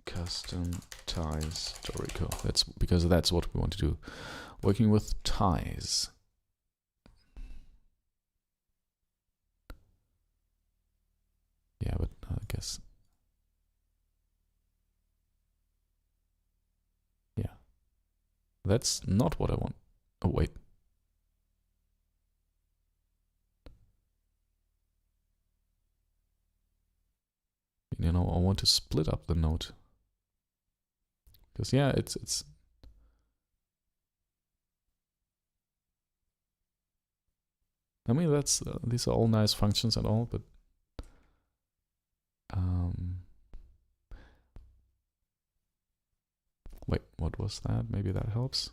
[SPEAKER 2] custom ties Dorico. That's because that's what we want to do. Working with ties. Yeah, but I guess. Yeah. That's not what I want. Oh, wait. You know, I want to split up the note. Because, yeah, it's I mean, that's these are all nice functions and all, but wait, what was that? Maybe that helps.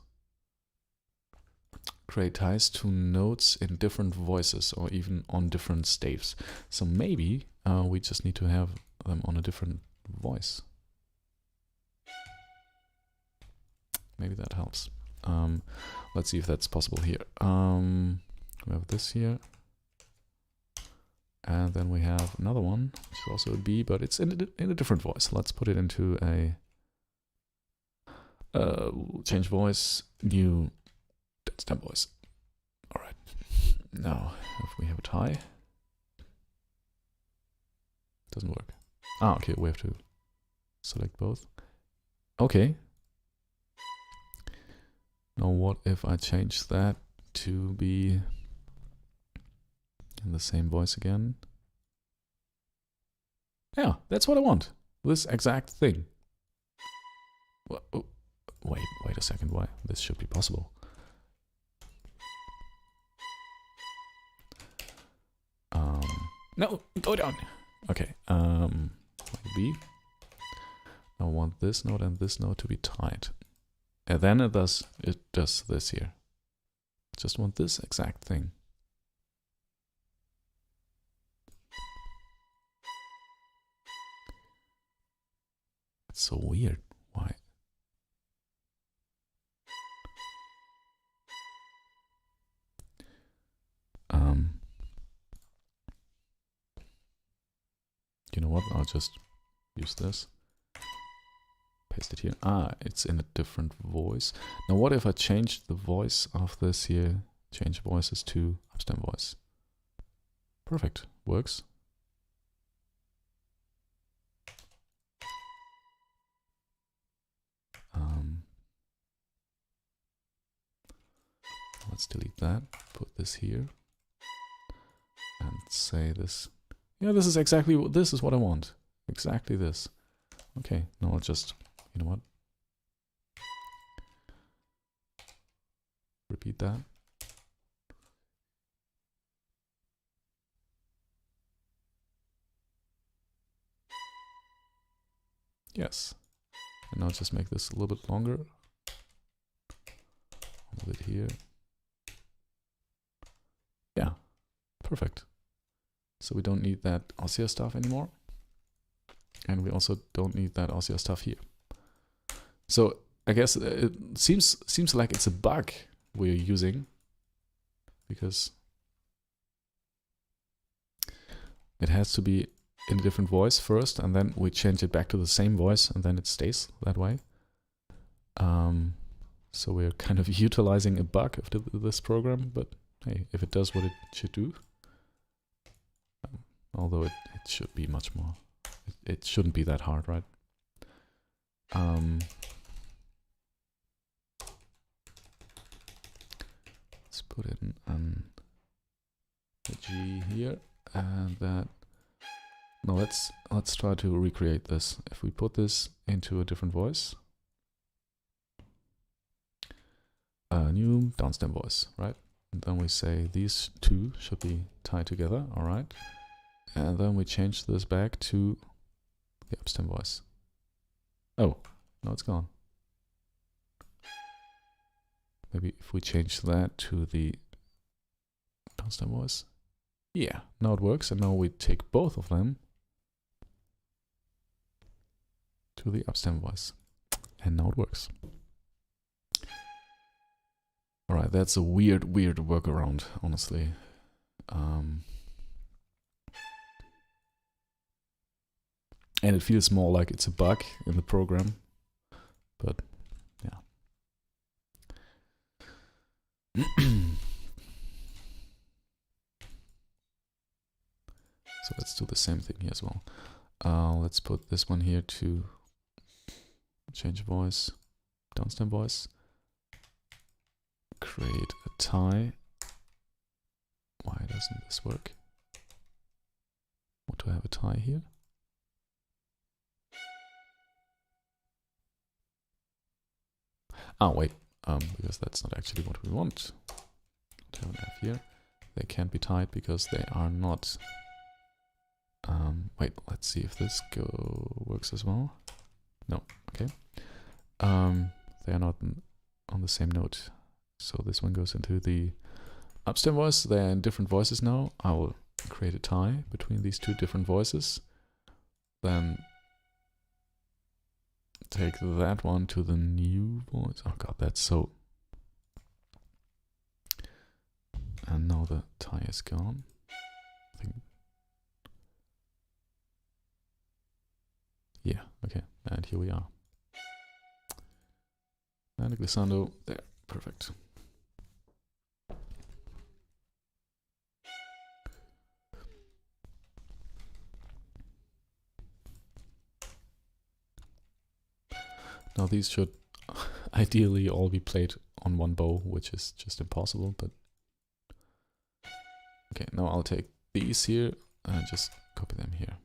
[SPEAKER 2] Create ties to notes in different voices or even on different staves. So maybe we just need to have them on a different voice. Maybe that helps. Let's see if that's possible here. We have this here.
[SPEAKER 1] And then we have another one, which is also a B, but it's in a different voice. Let's put it into a change voice, new stem voice. All right. Now, if we have a tie, doesn't work. Ah, okay. We have to select both. Okay. Now, what if I change that to be in the same voice again? Yeah, that's what I want. This exact thing. Wait a second. Why? This should be possible. No, go down. Okay. B. I want this node and this node to be tied. And then it does this here. Just want this exact thing. It's so weird. Why? You know what? I'll just use this. Paste it here. Ah, it's in a different voice. Now what if I change the voice of this here? Change voices to upstem voice. Perfect. Works. Let's delete that. Put this here. And say this. Yeah, this is exactly what this is what I want. Exactly this. Okay, now I'll just, you know what? Repeat that. Yes. And now just make this a little bit longer. Move it here. Yeah, perfect. So we don't need that Ossia stuff anymore. And we also don't need that Ossia stuff here. So I guess it seems like it's a bug we're using, because it has to be in a different voice first, and then we change it back to the same voice, and then it stays that way. So we're kind of utilizing a bug of this program, but hey, if it does what it should do, although it should be much more, it shouldn't be that hard, right? Let's put it in a G here, and that. Now let's try to recreate this. If we put this into a different voice, a new downstem voice, right? And then we say these two should be tied together, all right? And then we change this back to the upstem voice. Oh, no, it's gone. Maybe if we change that to the downstem voice. Yeah, now it works, and now we take both of them to the upstem voice. And now it works. Alright, that's a weird workaround, honestly. And it feels more like it's a bug in the program. But, yeah. So let's do the same thing here as well. Let's put this one here to change voice, downstem voice. Create a tie. Why doesn't this work? Want to have a tie here? Ah, wait, because that's not actually what we want. To have an F here. They can't be tied because they are not. Wait, let's see if this works as well. No, okay. They are not on the same note. So this one goes into the upstem voice. They're in different voices now. I will create a tie between these two different voices. Then take that one to the new voice. Oh god, that's so... And now the tie is gone. I think
[SPEAKER 2] Yeah, okay. And here we are. And a glissando. There, perfect. Now these should ideally all be played on one bow, which is just impossible, but... Okay, now I'll take these here and just copy them here.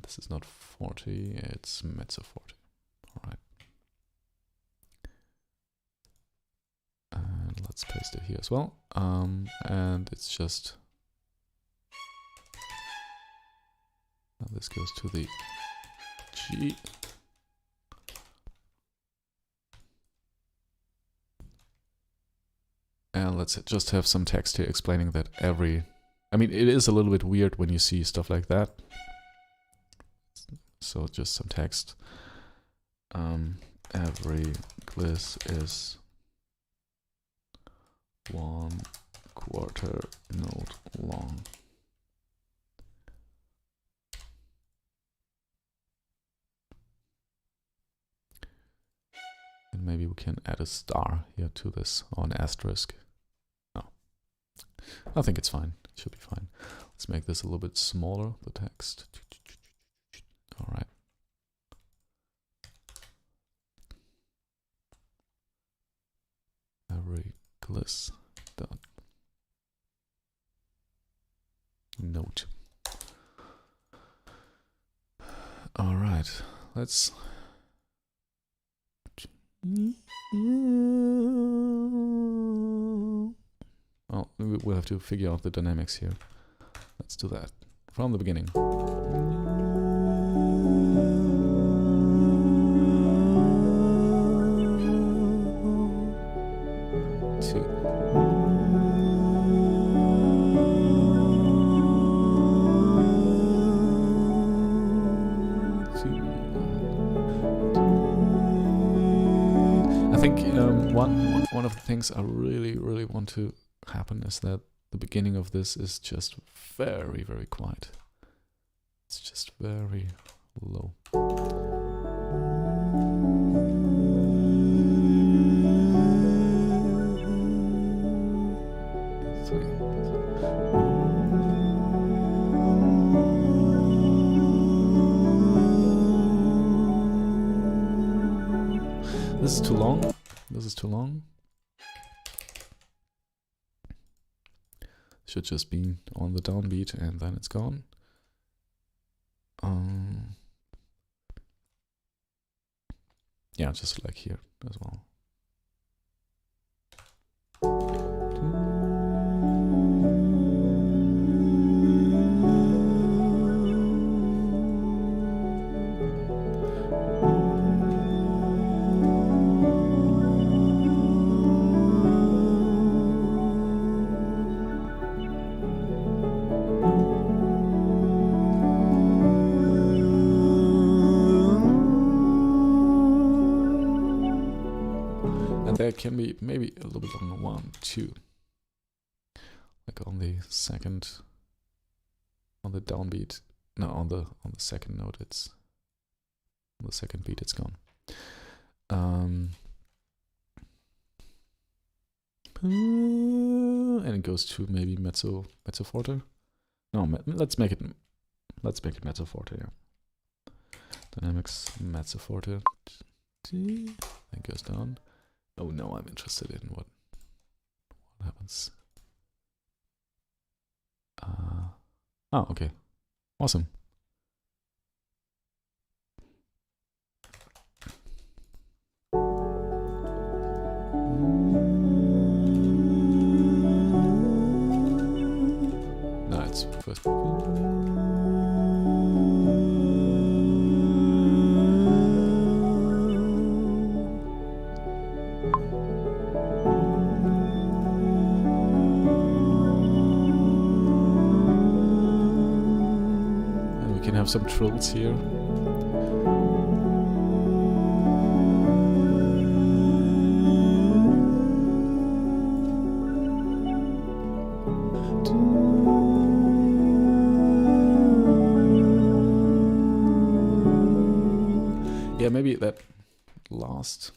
[SPEAKER 2] This is not 40, it's mezzo 40. Alright. And let's paste it here as well. And it's just... Now this goes to the G. And let's just have some text here explaining that every... I mean, it is a little bit weird when you see stuff like that. So just some text. Every gliss is 1/4 note long. And maybe we can add a star here to this, or an asterisk. No, I think it's fine. It should be fine. Let's make this a little bit smaller, the text. All right. Every gliss dot note. All right, let's... Well, we'll have to figure out the dynamics here. Let's do that from the beginning. One of the things I really want to happen is that the beginning of this is just very quiet. It's just very low. This is too long. This is too long. Should just be on the downbeat and then it's gone. Yeah, just like here as well. There can be maybe a little bit longer, 1, 2. Like on the second, on the downbeat. No, on the second note, it's on the second beat, it's gone. And it goes to maybe mezzo forte. No, let's make it mezzo forte. Yeah. Dynamics mezzo forte. Then goes down. Oh no, I'm interested in what happens. Oh, okay. Awesome. No, it's first. Have some trills here.
[SPEAKER 1] last.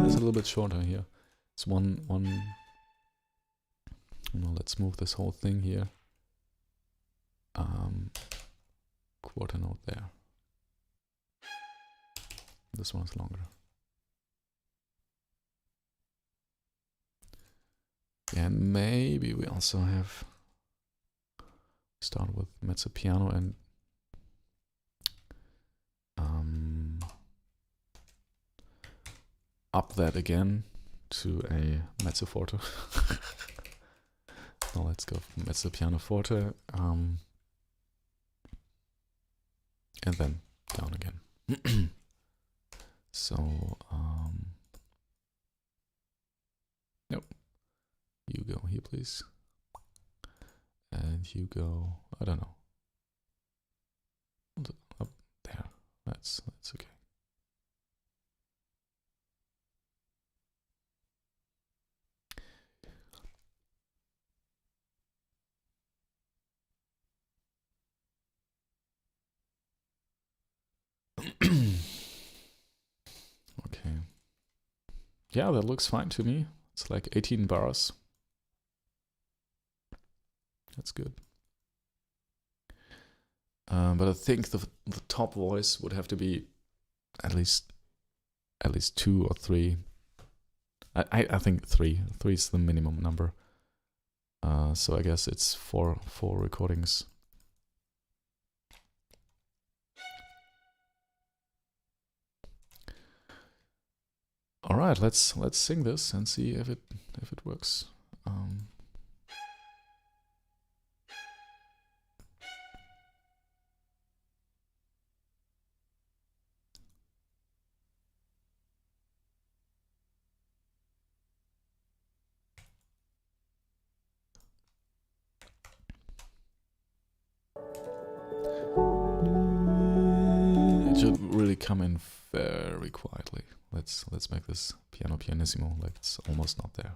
[SPEAKER 1] It's a little bit shorter here. It's one. No, let's move this whole thing here. Quarter note there. This one's longer. And maybe we also have start with mezzo piano and up that again to a mezzo forte. Now let's go mezzo piano forte, and then down again. So nope. You go here, please, and you go. I don't know. Up there. That's okay. Okay. Yeah, that looks fine to me. It's like 18 bars. That's good. But I think the top voice would have to be at least 2 or 3. I think 3. 3 is the minimum number. So I guess it's 4 recordings. All right, let's sing this and see if it works. It should really come in very quietly. Let's make this piano pianissimo, like it's almost not there.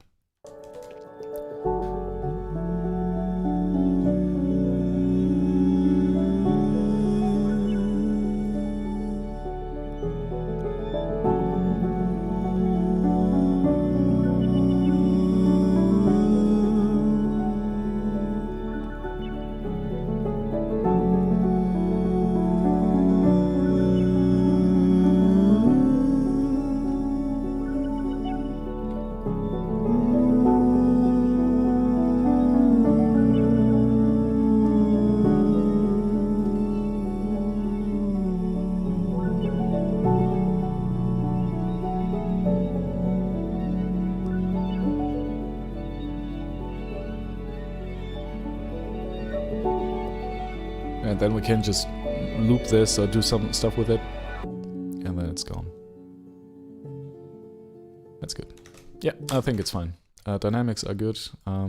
[SPEAKER 1] And then we can just loop this or do some stuff with it, and then it's gone. That's good. Yeah, I think it's fine. Dynamics are good. I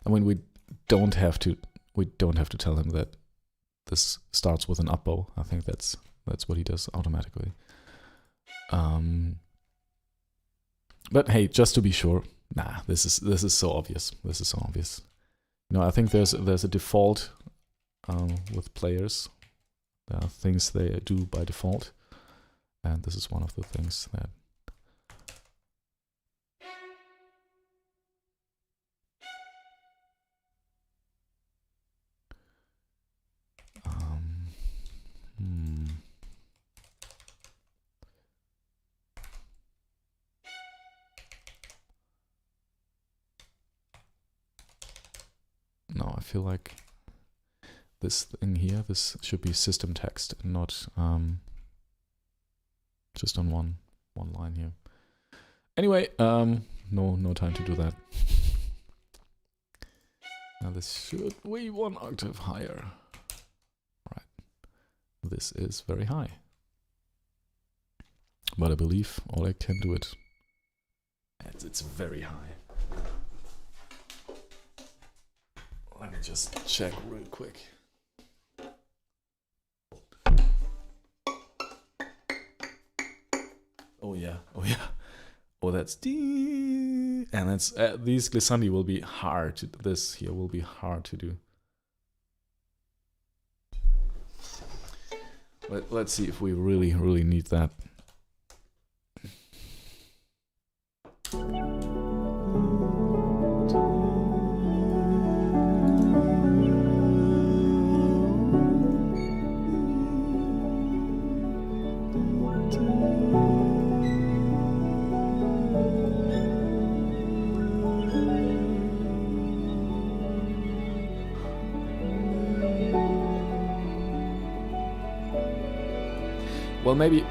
[SPEAKER 1] mean, we don't have to tell him that this starts with an up bow. I think that's what he does automatically. But hey, just to be sure, nah, this is so obvious. This is so obvious. You know, I think there's a default with players. There are things they do by default, and this is one of the things that. No, I feel like this thing here, this should be system text and not just on one line here. Anyway, no time to do that. Now this should be 1 octave higher. Right. This is very high. But I believe Oleg can do it. It's very high. Let me just check real quick.
[SPEAKER 2] Oh yeah. Oh yeah. Oh, that's D. And it's these glissandi will be hard. This here will be hard to do. Let's see if we really need that. Well, maybe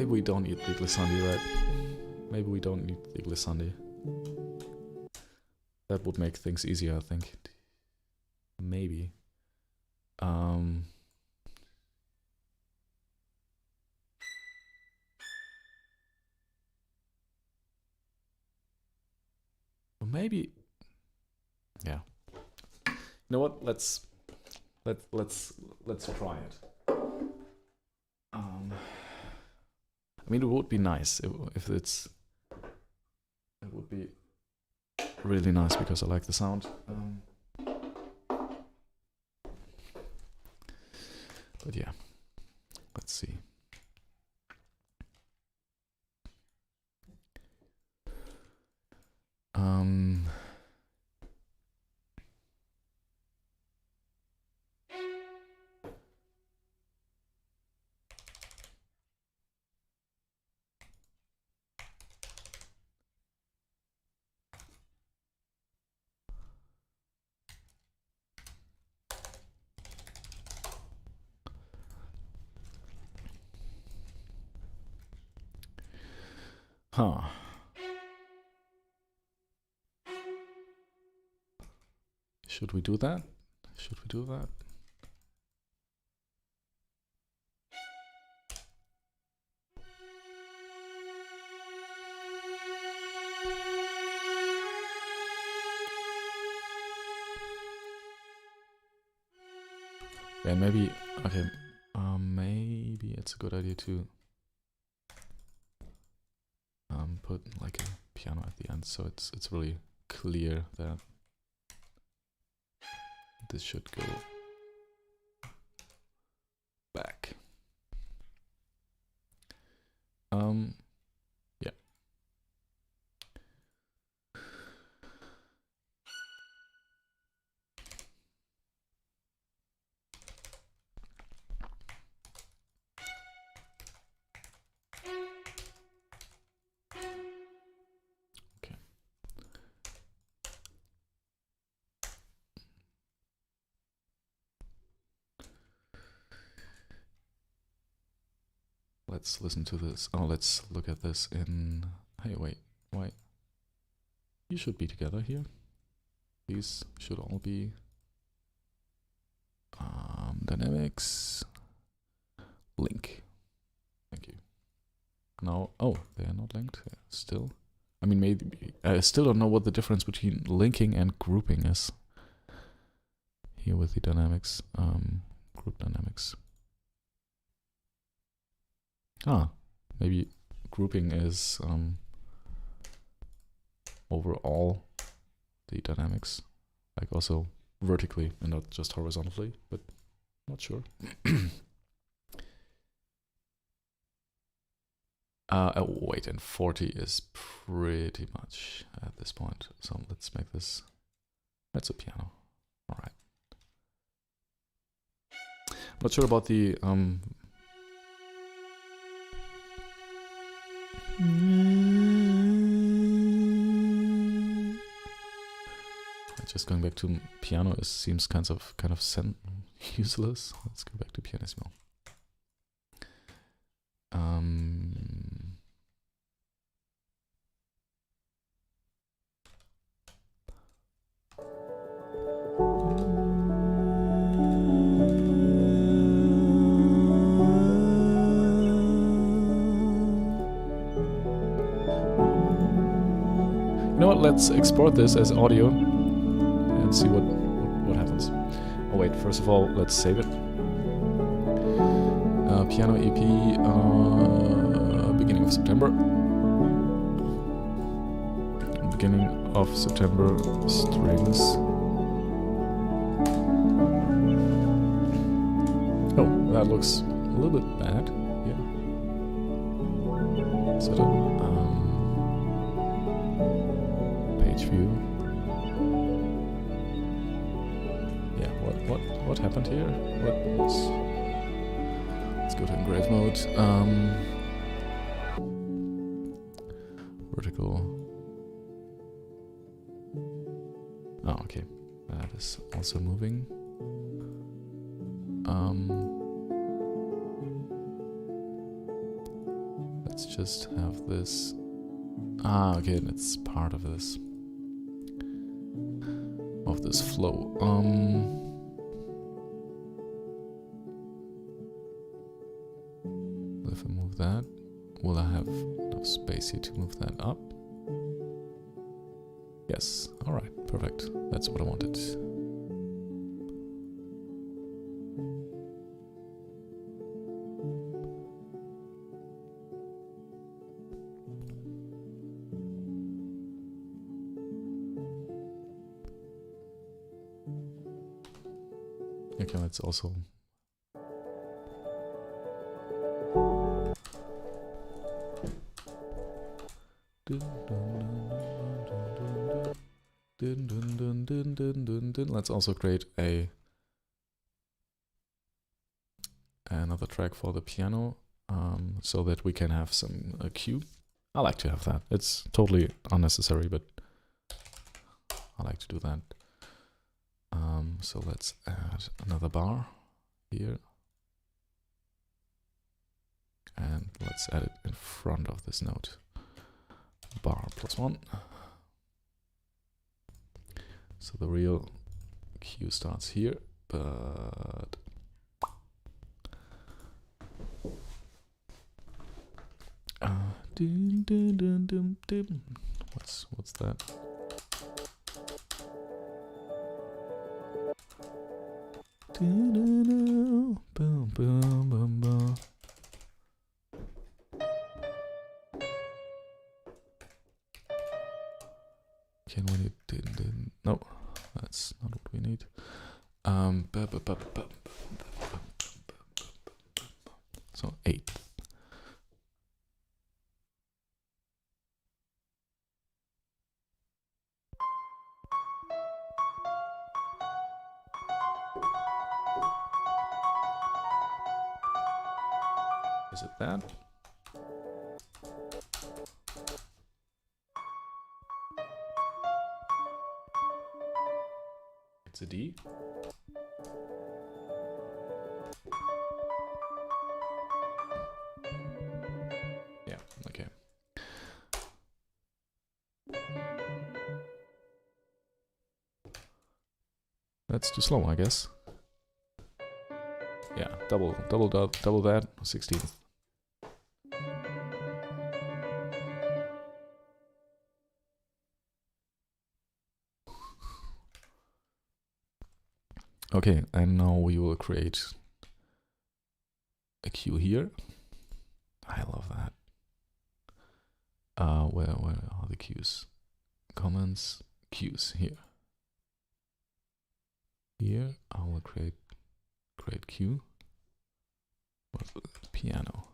[SPEAKER 2] we don't need the glissandi, right? Maybe we don't need the glissandi. That would make things easier, I think. Maybe. Maybe. Yeah. You know what? Let's try it. I mean, it would be nice if it's. It would be really nice because I like the sound. But yeah, let's see. Huh. Should we do that? Should we do that? Yeah, maybe. Okay. Maybe it's a good idea to put like a piano at the end, so it's really clear that this should go back. Yeah. Okay. Let's listen to this. Oh, let's look at this in... Hey, wait. Why? You should be together here. These should all be... dynamics. Link. Thank you. Now... Oh, they are not linked still. I mean, maybe... I still don't know what the difference between linking and grouping is. Here with the dynamics. Group dynamics. Ah, maybe grouping is overall the dynamics, like also vertically and not just horizontally, but not sure. Wait, and 40 is pretty much at this point. So let's make this, that's a piano. All right. I'm not sure about the just going back to piano seems kind of useless. Let's go back to pianissimo. You know what? Let's export this as audio and see what happens. Oh wait, first of all, let's save it. Piano EP beginning of September. Beginning of September strings. Oh, that looks a little bit bad. Yeah. Sort of page view. Yeah. What happened here? Let's go to engrave mode. Vertical. Oh, okay. That is also moving. Let's just have this. Okay, it's part of this flow. If I move that, will I have enough space here to move that up? Yes. All right. Perfect. That's what I wanted. Okay, let's also let's also create another track for the piano, so that we can have a cue. I like to have that. It's totally unnecessary, but I like to do that. So let's add another bar here. And let's add it in front of this note. Bar +1. So the real cue starts here, but what's that? Boom, boom, boom, boom. Can we didn't? No, that's not what we need. So 8. Is it that? It's a D. Yeah, okay. That's too slow, I guess. Yeah, double that, 16th. Okay, and now we will create a cue here. I love that. Where are the cues? Comments, cues here. Here I will create cue. Piano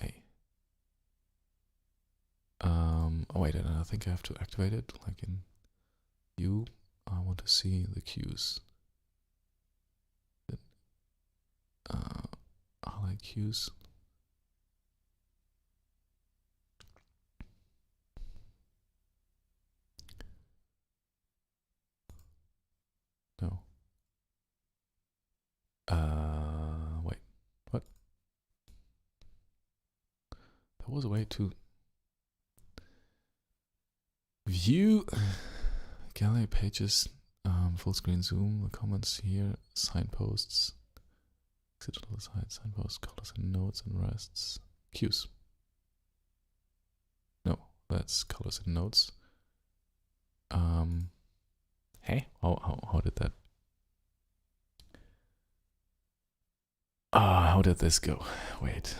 [SPEAKER 2] A. Oh wait, and I think I have to activate it. Like in view, I want to see the cues. I like cues. No. Wait. What? There was a way to view gallery pages, full screen zoom, the comments here, signposts, exit to the side, signposts, colors and notes and rests, cues. No, that's colors and notes. Hey, how did that? How did this go? Wait.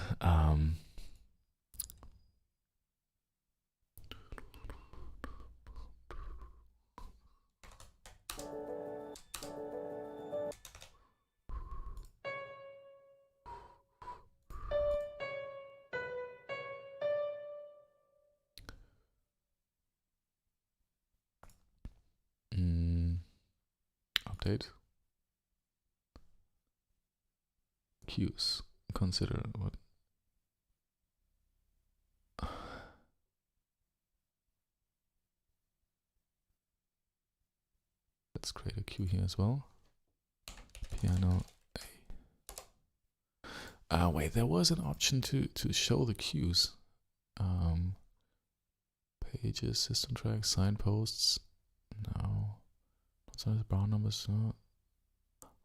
[SPEAKER 1] update. Cues. Consider what. Let's create a cue here as well. Piano A. Wait, there was an option to show the cues. Pages, system tracks, signposts. No. So bar numbers. No.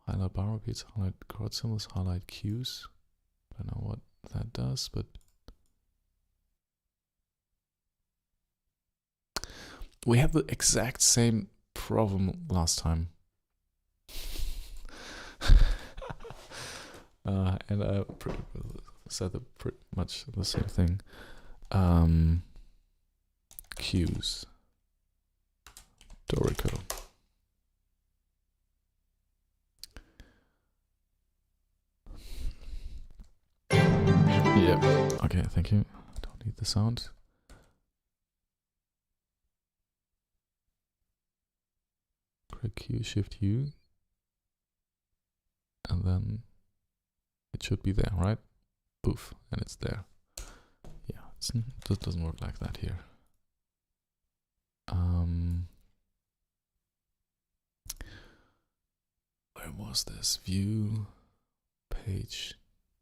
[SPEAKER 1] Highlight bar repeats, highlight chord symbols, highlight cues. I don't know what that does, but we have the exact same problem last time. And I said pretty much the same thing. Cues. Dorico. Yeah. Okay, thank you. Don't need the sound. Click Q, Shift U. And then it should be there, right? Poof, and it's there. Yeah, it doesn't work like that here. Where was this? View, page,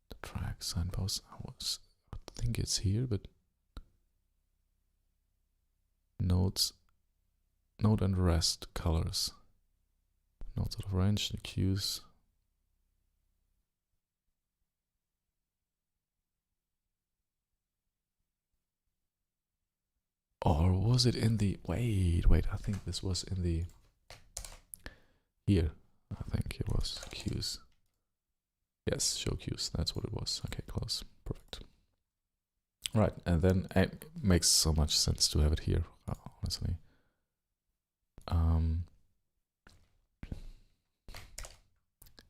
[SPEAKER 1] the track, signpost. I think it's here, but notes, note and rest, colors. Notes out of range, the cues. Or was it in the, wait, I think this was in the, here, I think it was cues. Yes, show cues, that's what it was. Okay, close, perfect. Right, and then it makes so much sense to have it here, honestly.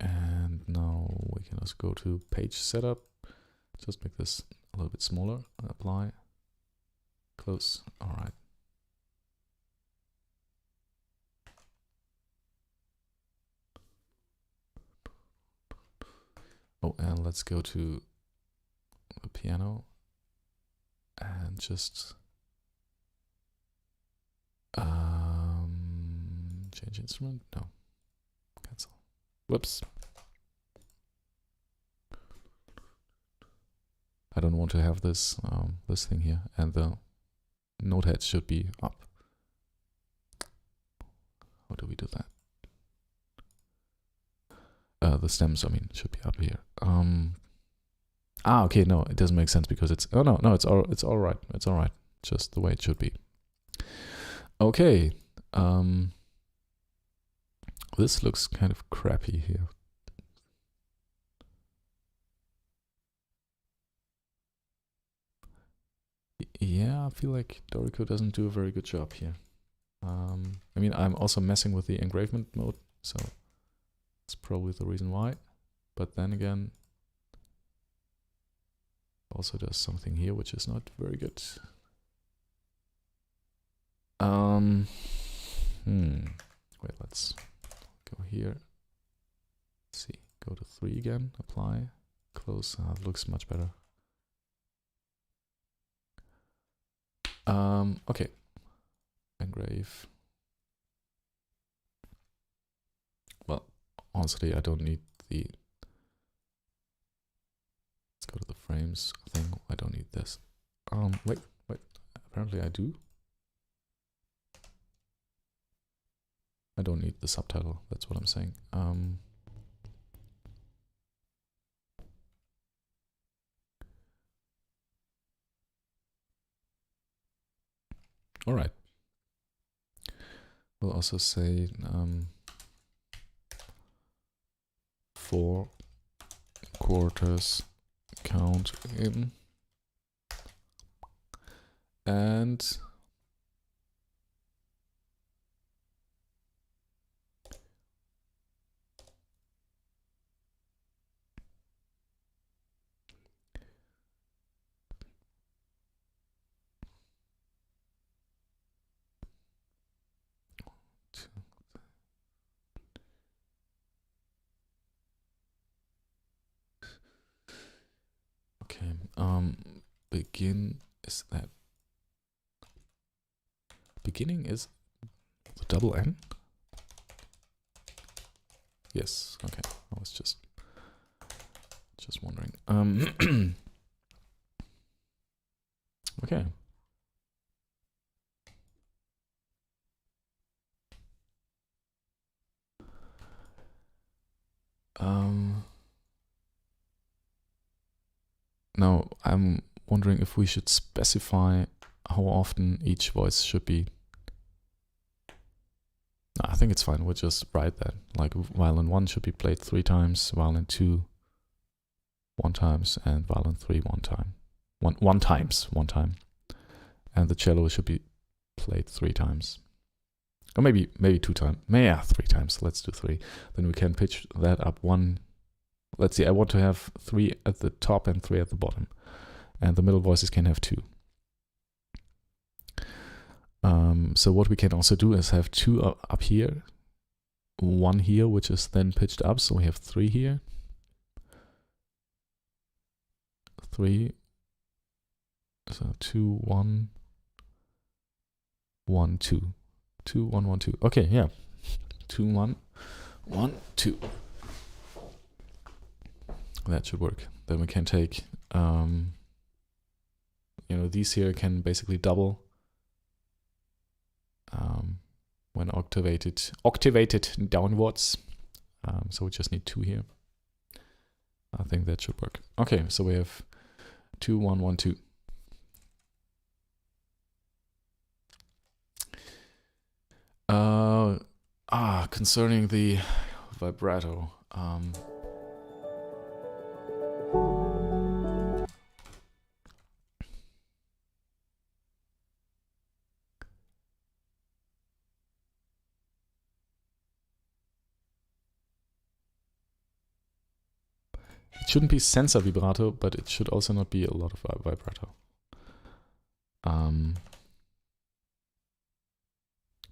[SPEAKER 1] And now we can just go to page setup, just make this a little bit smaller, apply, close, all right. Oh, and let's go to the piano and just change instrument. No, cancel. Whoops. I don't want to have this this thing here, and the note head should be up. How do we do that? The stems, I mean, should be up here. Okay, no, it doesn't make sense because it's, oh no, it's all right. It's all right. Just the way it should be. Okay. This looks kind of crappy here. Yeah, I feel like Dorico doesn't do a very good job here. I mean, I'm also messing with the engravement mode, so that's probably the reason why. But then again, also does something here which is not very good. Wait, let's go here. Let's see, go to 3 again, apply, close. It looks much better. Okay, engrave. Well, honestly, I don't need the, let's go to the frames thing. I don't need this. Wait, apparently I do. I don't need the subtitle, that's what I'm saying. All right. We'll also say 4 quarters count in, and
[SPEAKER 2] Okay. Begin is that. Beginning is the double N? Yes, okay. I was just wondering. Okay. Now I'm wondering if we should specify how often each voice should be. No, I think it's fine. We'll just write that. Like violin 1 should be played 3 times, violin 2 1 times, and violin 3 1 time. One time. And the cello should be played 3 times. Or maybe 2 times. Yeah, 3 times. Let's do 3. Then we can pitch that up 1. Let's see, I want to have 3 at the top and 3 at the bottom. And the middle voices can have 2. So what we can also do is have 2 up here, 1 here, which is then pitched up. So we have 3 here. 3. So 2, 1, 1, 2. 2, 1, 1, 2. Okay, yeah. 2, 1, 1, 2. That should work. Then we can take, these here can basically double when octavated downwards. So we just need 2 here. I think that should work. Okay, so we have 2, 1, 1, 2. Concerning the vibrato. It shouldn't be sensor vibrato, but it should also not be a lot of vibrato.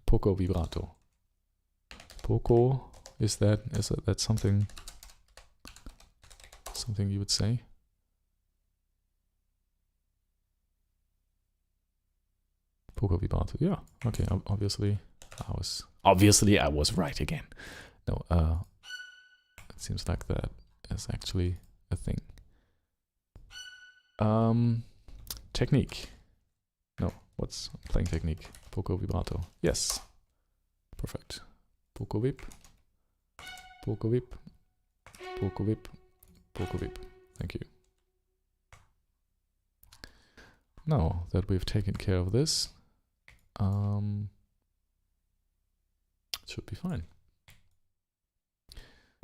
[SPEAKER 2] Poco vibrato. Poco, is that something you would say? Poco vibrato. Yeah. Okay. Obviously, I was right again. No. It seems like that is actually a thing. Technique. No. What's playing technique? Poco vibrato. Yes. Perfect. Poco vip. Poco vip. Poco vip. Poco vip. Thank you. Now that we've taken care of this, it should be fine.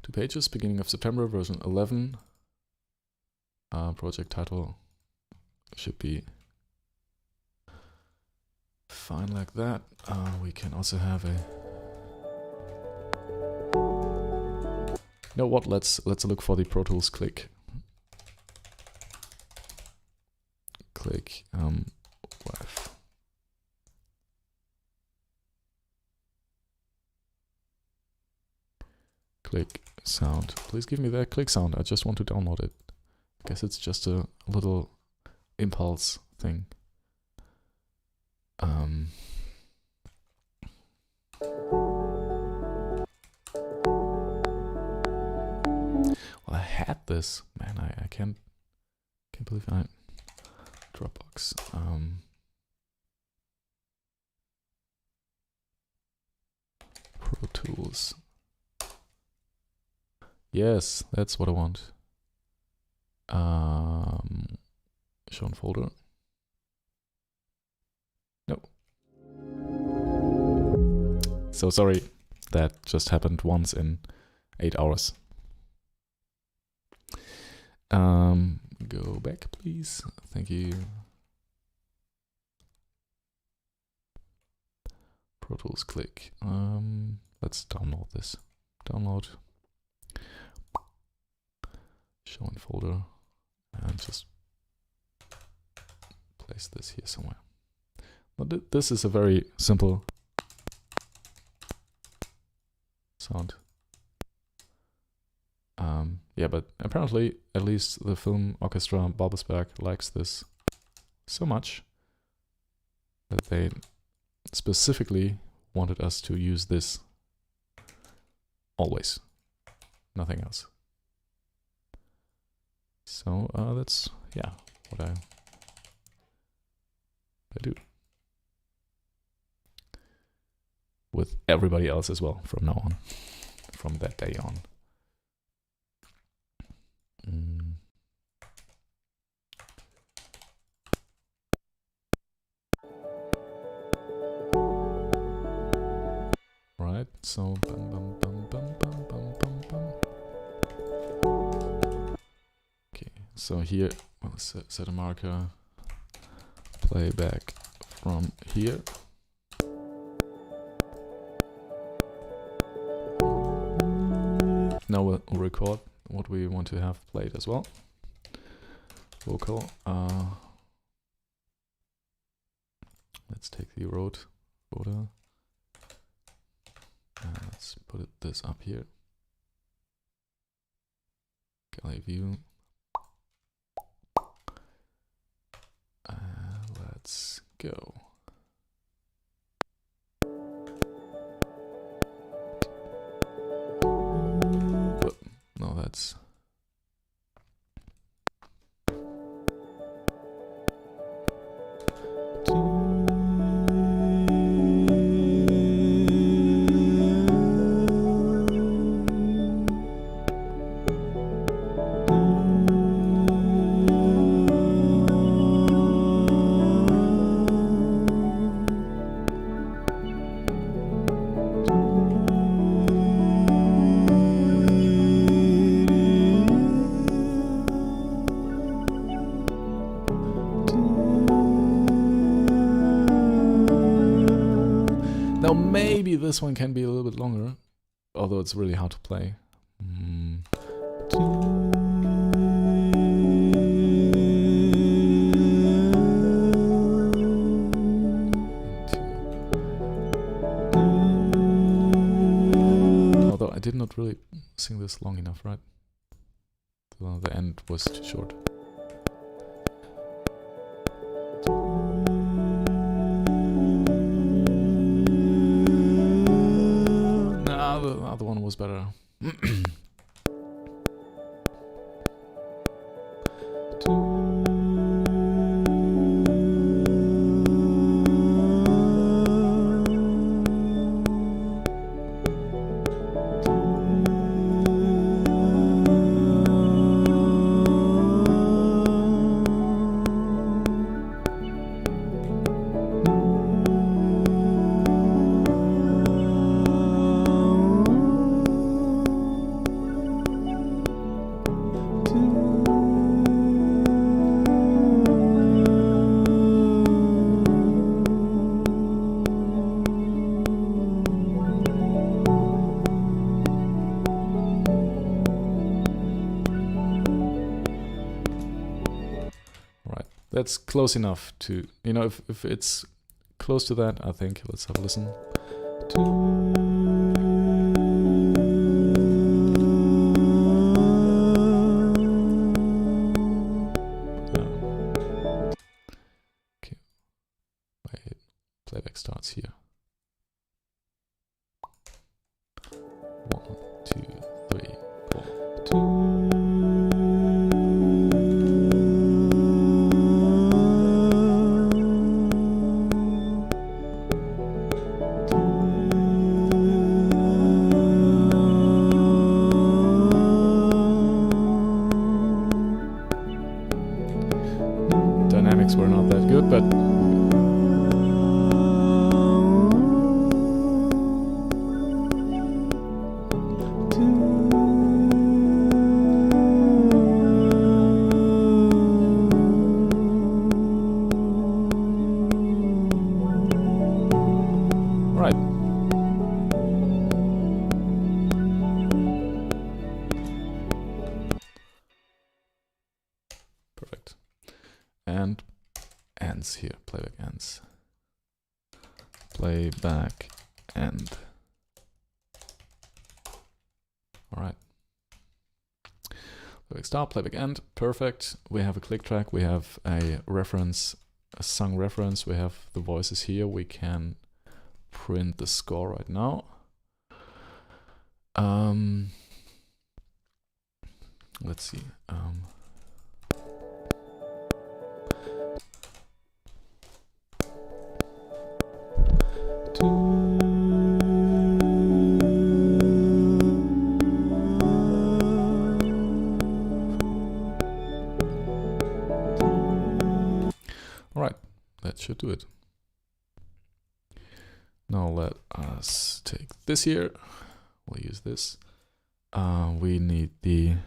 [SPEAKER 2] 2 pages, beginning of September, version 11. Project title should be fine like that. We can also have a. You know what? Let's look for the Pro Tools click. Click live. Click sound. Please give me that click sound. I just want to download it. I guess it's just a little impulse thing. Well, I had this. Man, I can't believe I Dropbox. Pro Tools. Yes, that's what I want. Show in folder. No. So sorry, that just happened once in 8 hours. Go back, please. Thank you. Pro Tools click. Let's download this. Download. Show in folder. And just place this here somewhere. But this is a very simple sound. Yeah, but apparently, at least the film orchestra Babelsberg likes this so much that they specifically wanted us to use this always, nothing else. So that's, yeah, what I do with everybody else as well from now on, from that day on. Right, so bum, bum, bum, bum, bum, bum, bum, bum. Okay, so here we'll set a marker, play back from here. Now we'll record what we want to have played as well. Vocal. Let's take the road order. Let's put this up here. Galley view. Let's go. No, that's... Now maybe this one can be a little bit longer, although it's really hard to play. Although I did not really sing this long enough, right? The end was too short. The other one was better. That's close enough to, you know, if it's close to that, I think. Let's have a listen. Okay. Wait. Playback starts here. 1, 2, 3, 4. Dynamics were not that good, but right. Perfect. And ends here, playback ends. Playback end. All right. Playback start, playback end, perfect. We have a click track, we have a reference, a song reference, we have the voices here. We can print the score right now. Let's see. Alright, that should do it. Now let us take this here. We'll use this. We need the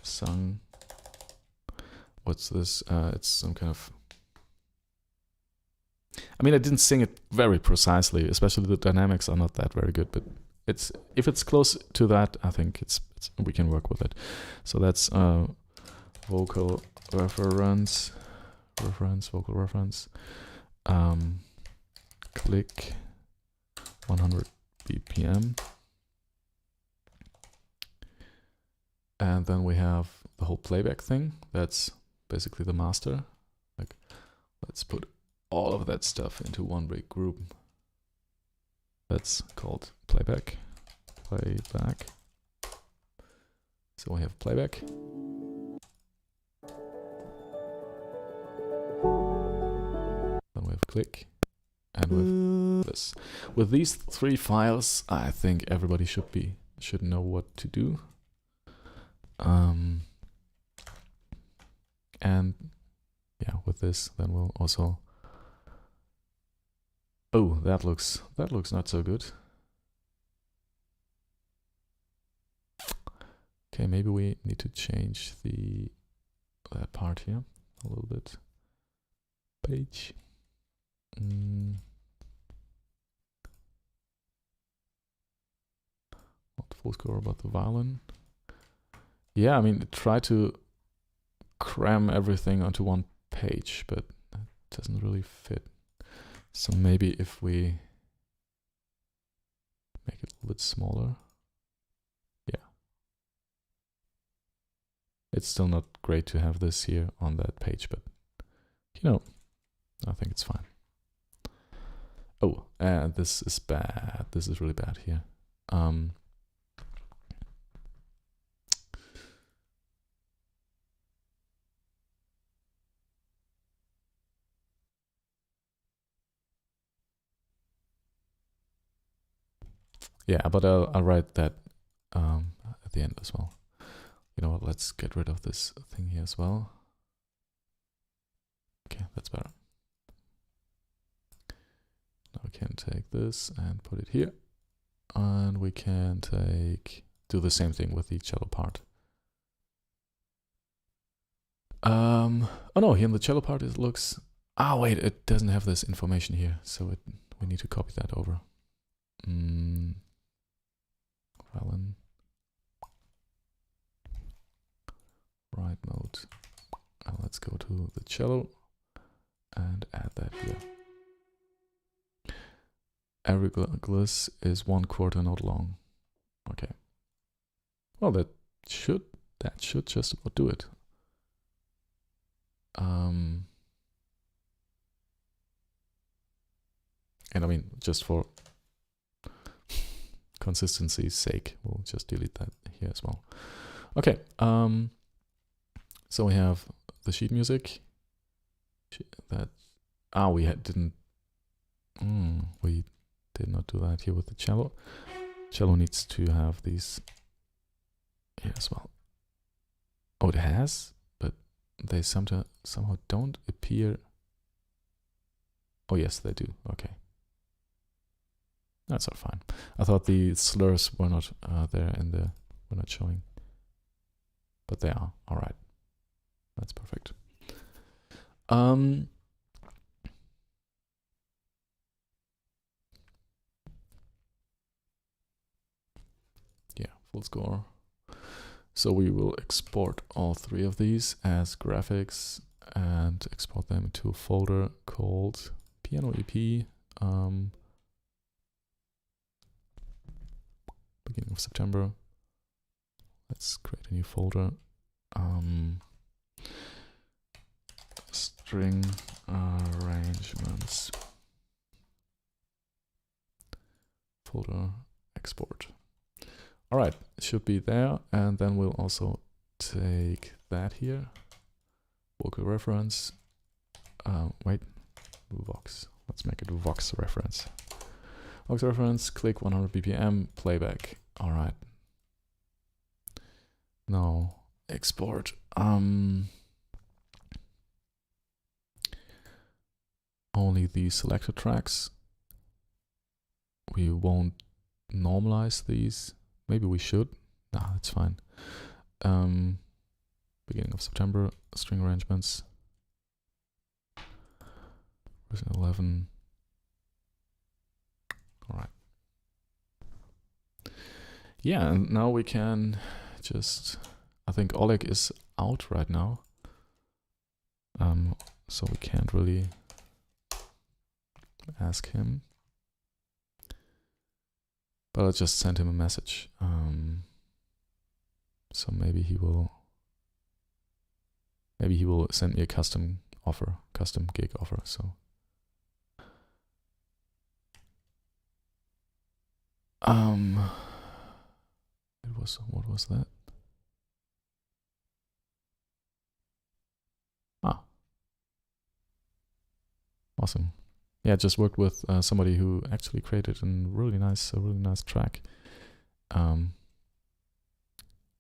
[SPEAKER 2] song. What's this? It's some kind of... I mean, I didn't sing it very precisely, especially the dynamics are not that very good, but it's if it's close to that, I think it's we can work with it. So that's vocal reference, vocal reference, click 100 BPM. And then we have the whole playback thing. That's basically the master. Like, let's put all of that stuff into one big group. That's called playback. Playback. So we have playback. Then we have click. And with this. With these three files, I think everybody should know what to do. And yeah, with this, then we'll also... Oh, that looks not so good. Okay, maybe we need to change that part here a little bit. Page. Not full score about the violin. Yeah, I mean, try to cram everything onto one page, but it doesn't really fit. So maybe if we make it a little bit smaller. Yeah. It's still not great to have this here on that page, but you know, I think it's fine. Oh, this is bad. This is really bad here. Yeah, but I'll write that at the end as well. You know what, let's get rid of this thing here as well. Okay, that's better. Now we can take this and put it here. And we can do the same thing with the cello part. Oh no, here in the cello part it looks... Ah, wait, it doesn't have this information here, so we need to copy that over. Violin. Right mode. And let's go to the cello and add that here. Every gliss is 1/4 note long. Okay. Well, that should just about do it. And I mean, just for consistency's sake, we'll just delete that here as well. Okay. So we have the sheet music. We did not do that here with the cello. Cello needs to have these here as well. Oh, it has, but they somehow don't appear. Oh yes, they do. Okay, that's all fine. I thought the slurs were not there were not showing, but they are. All right, that's perfect. Yeah, full score. So we will export all three of these as graphics and export them into a folder called Piano EP. beginning of September. Let's create a new folder. String arrangements folder export. All right, it should be there, and then we'll also take that here. Vocal reference. Wait, Vox. Let's make it a Vox reference. Vox reference. Click 100 BPM. Playback. All right. Now export. Only the selected tracks. We won't normalize these. Maybe we should. Nah, that's fine. Beginning of September, string arrangements. Version 11. All right. Yeah, and now we can just, I think Oleg is out right now. So we can't really ask him. But I'll just send him a message. So maybe he will send me a custom gig offer. So what was that? Awesome. Yeah, just worked with somebody who actually created a really nice track.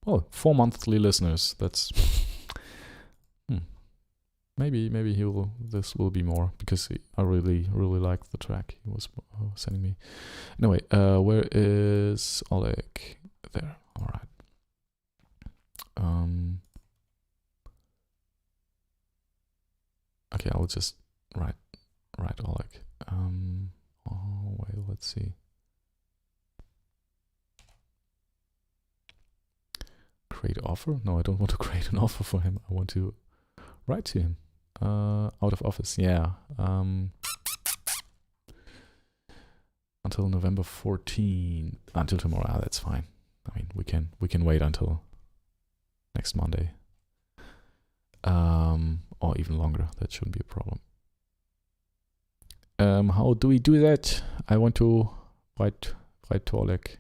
[SPEAKER 2] Well, 4 monthly listeners. That's maybe this will be more, because I really like the track he was sending me. Anyway, where is Oleg? There. All right. Okay, I'll just write Oleg. Oh wait, let's see. Create offer? No, I don't want to create an offer for him. I want to write to him. Out of office, yeah. Until November 14th. Until tomorrow, that's fine. I mean, we can wait until next Monday. Or even longer. That shouldn't be a problem. How do we do that? I want to write to Oleg.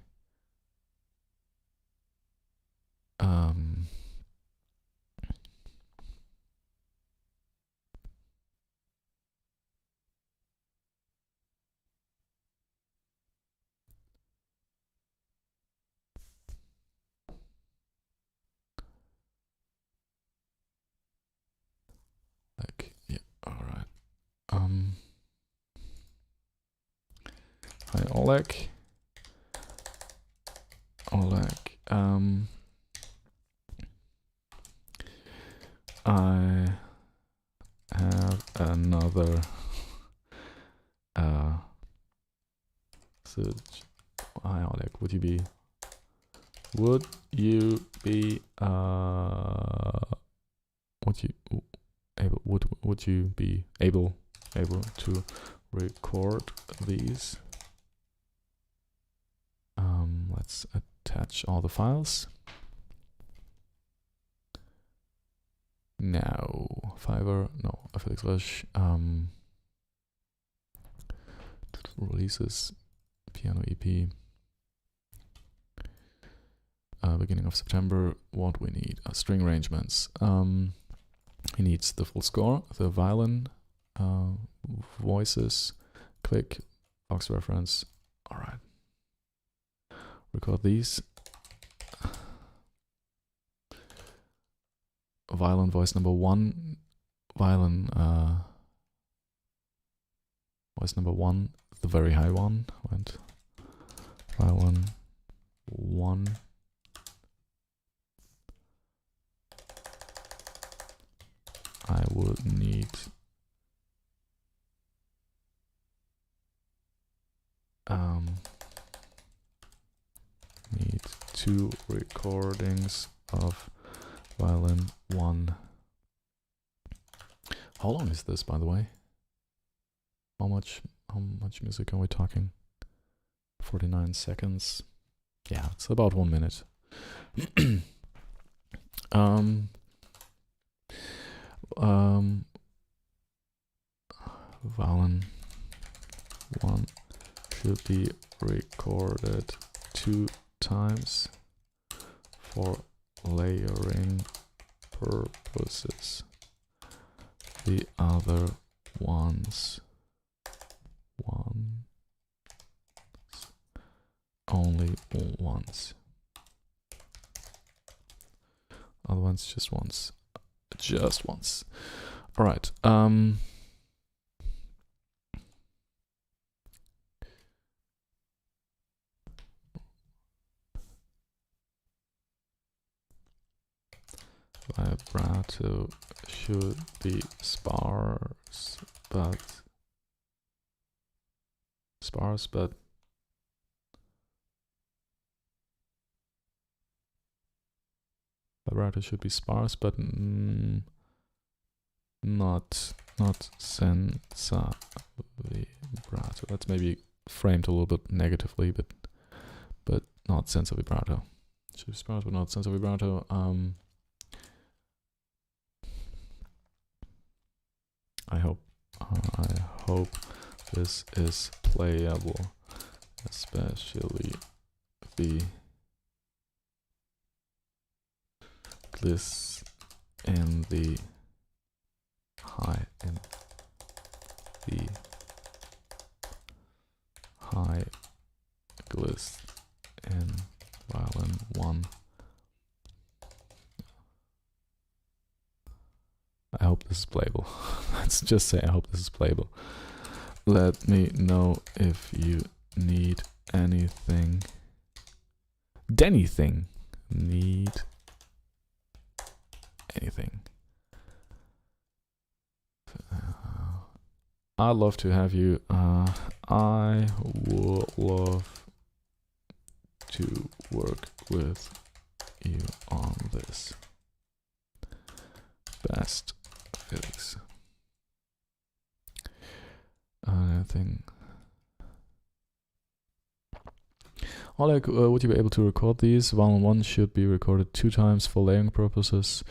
[SPEAKER 2] Yeah, all right. Hi, Oleg. I have another search. Hi, Oleg. Would you be able to record these? Let's attach all the files. Now, Fiverr, no, Felix Rush, releases, piano EP, beginning of September. What we need are string arrangements. He needs the full score, the violin, voices, click, Vox reference. All right. Record these. Violin voice number 1. Violin voice number 1, the very high one. Went violin 1. I would need need 2 recordings of violin 1. How long is this, by the way? How much music are we talking? 49 seconds. Yeah, it's about 1 minute. Vowel 1 should be recorded 2 times for layering purposes. The other ones only once. Other ones just once. Just once. Alright. Vibrato should be sparse, but vibrato should be sparse, but not senza vibrato. That's maybe framed a little bit negatively, but not senza vibrato. Should be sparse, but not senza vibrato. I hope this is playable, especially the gliss and the high gliss in violin 1. I hope this is playable. Let's just say I hope this is playable. Let me know if you need anything. Need anything. I'd love to have you. I would love to work with you on this. Best Felix. Anything. Oleg, would you be able to record these? Vowel 1 should be recorded 2 times for layering purposes.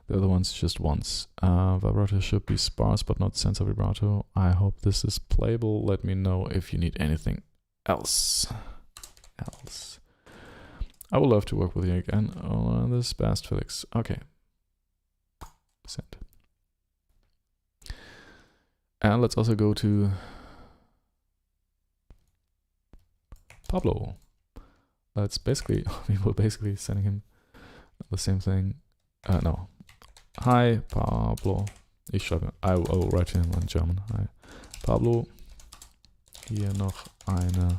[SPEAKER 2] The other ones just once. Vibrato should be sparse but not senza vibrato. I hope this is playable. Let me know if you need anything else. I would love to work with you again on this. Best Felix. Okay. Send. And let's also go to Pablo. That's basically, we were basically sending him the same thing. No. Hi, Pablo. I will write to him in German. Hi, Pablo. Hier noch eine.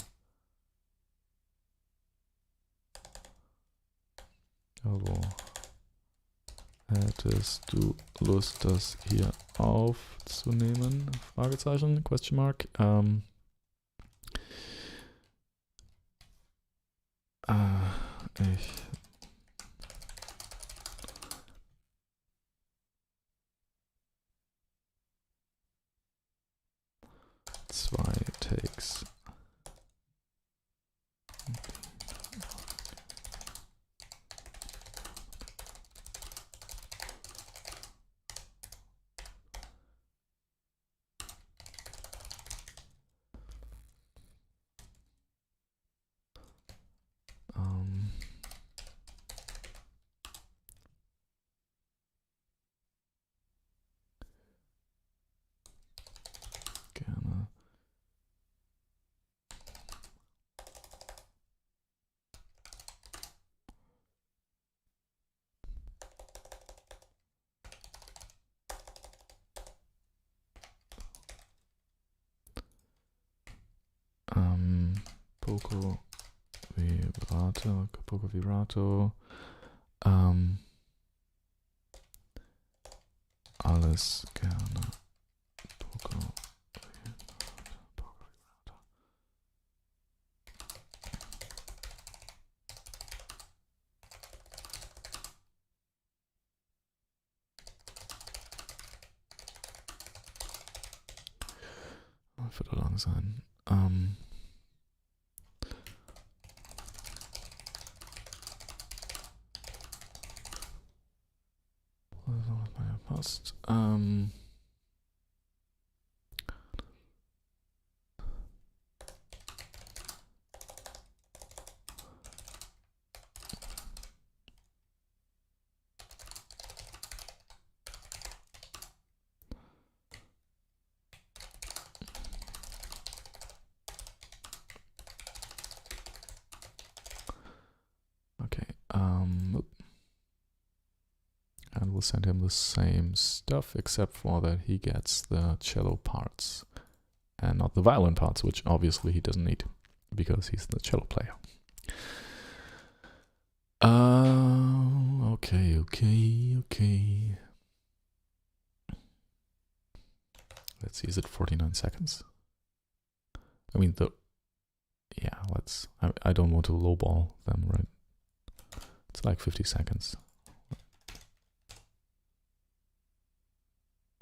[SPEAKER 2] Hallo. Hättest du Lust, das hier aufzunehmen? Fragezeichen, question mark. Ich 2 Takes. Gerne. Poco Vibrato. Alles gerne. Poco Vibrato. Wird lang sein. Must. Okay. And we'll send him the same stuff, except for that he gets the cello parts and not the violin parts, which obviously he doesn't need because he's the cello player. Okay. Let's see, is it 49 seconds? I mean, I don't want to lowball them, right? It's like 50 seconds.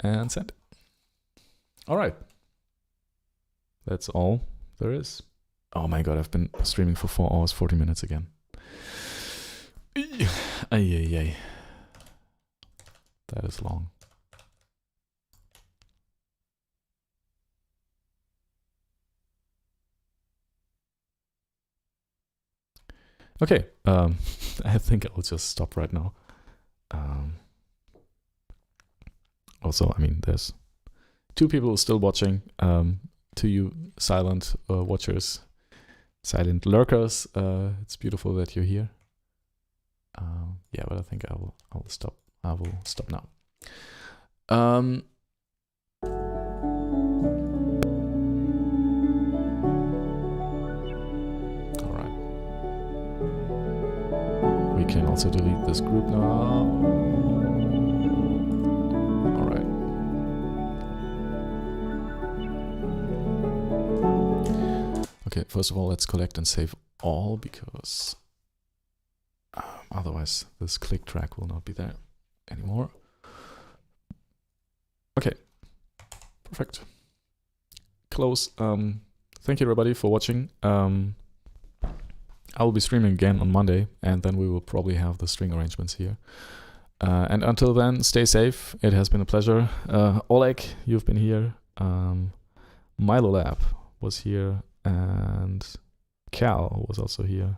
[SPEAKER 2] And send. All right. That's all there is. Oh my god, I've been streaming for 4 hours, 40 minutes again. Ay. That is long. Okay, I think I'll just stop right now. Also, I mean, there's 2 people still watching. To you silent watchers, silent lurkers, it's beautiful that you're here. Yeah, but I think I will stop. I will stop now. All right. We can also delete this group now. All right. Okay, first of all, let's collect and save all, because otherwise this click track will not be there anymore. Okay, perfect. Close. Thank you everybody for watching. I will be streaming again on Monday, and then we will probably have the string arrangements here. And until then, stay safe. It has been a pleasure. Oleg, you've been here. Milo Lab was here. And Cal was also here.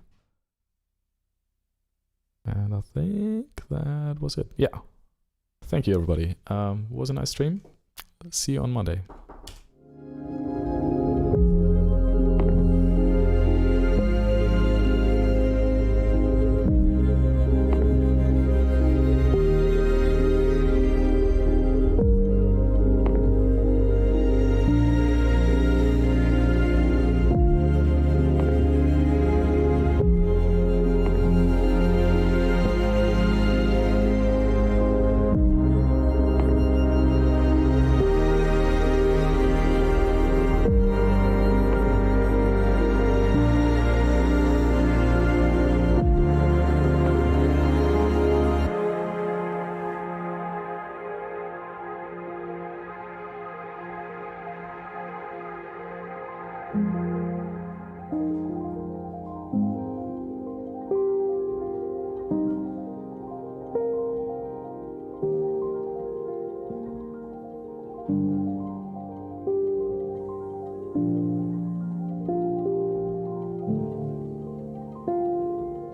[SPEAKER 2] And I think that was it. Yeah. Thank you, everybody. It was a nice stream. See you on Monday.
[SPEAKER 3] Thank you.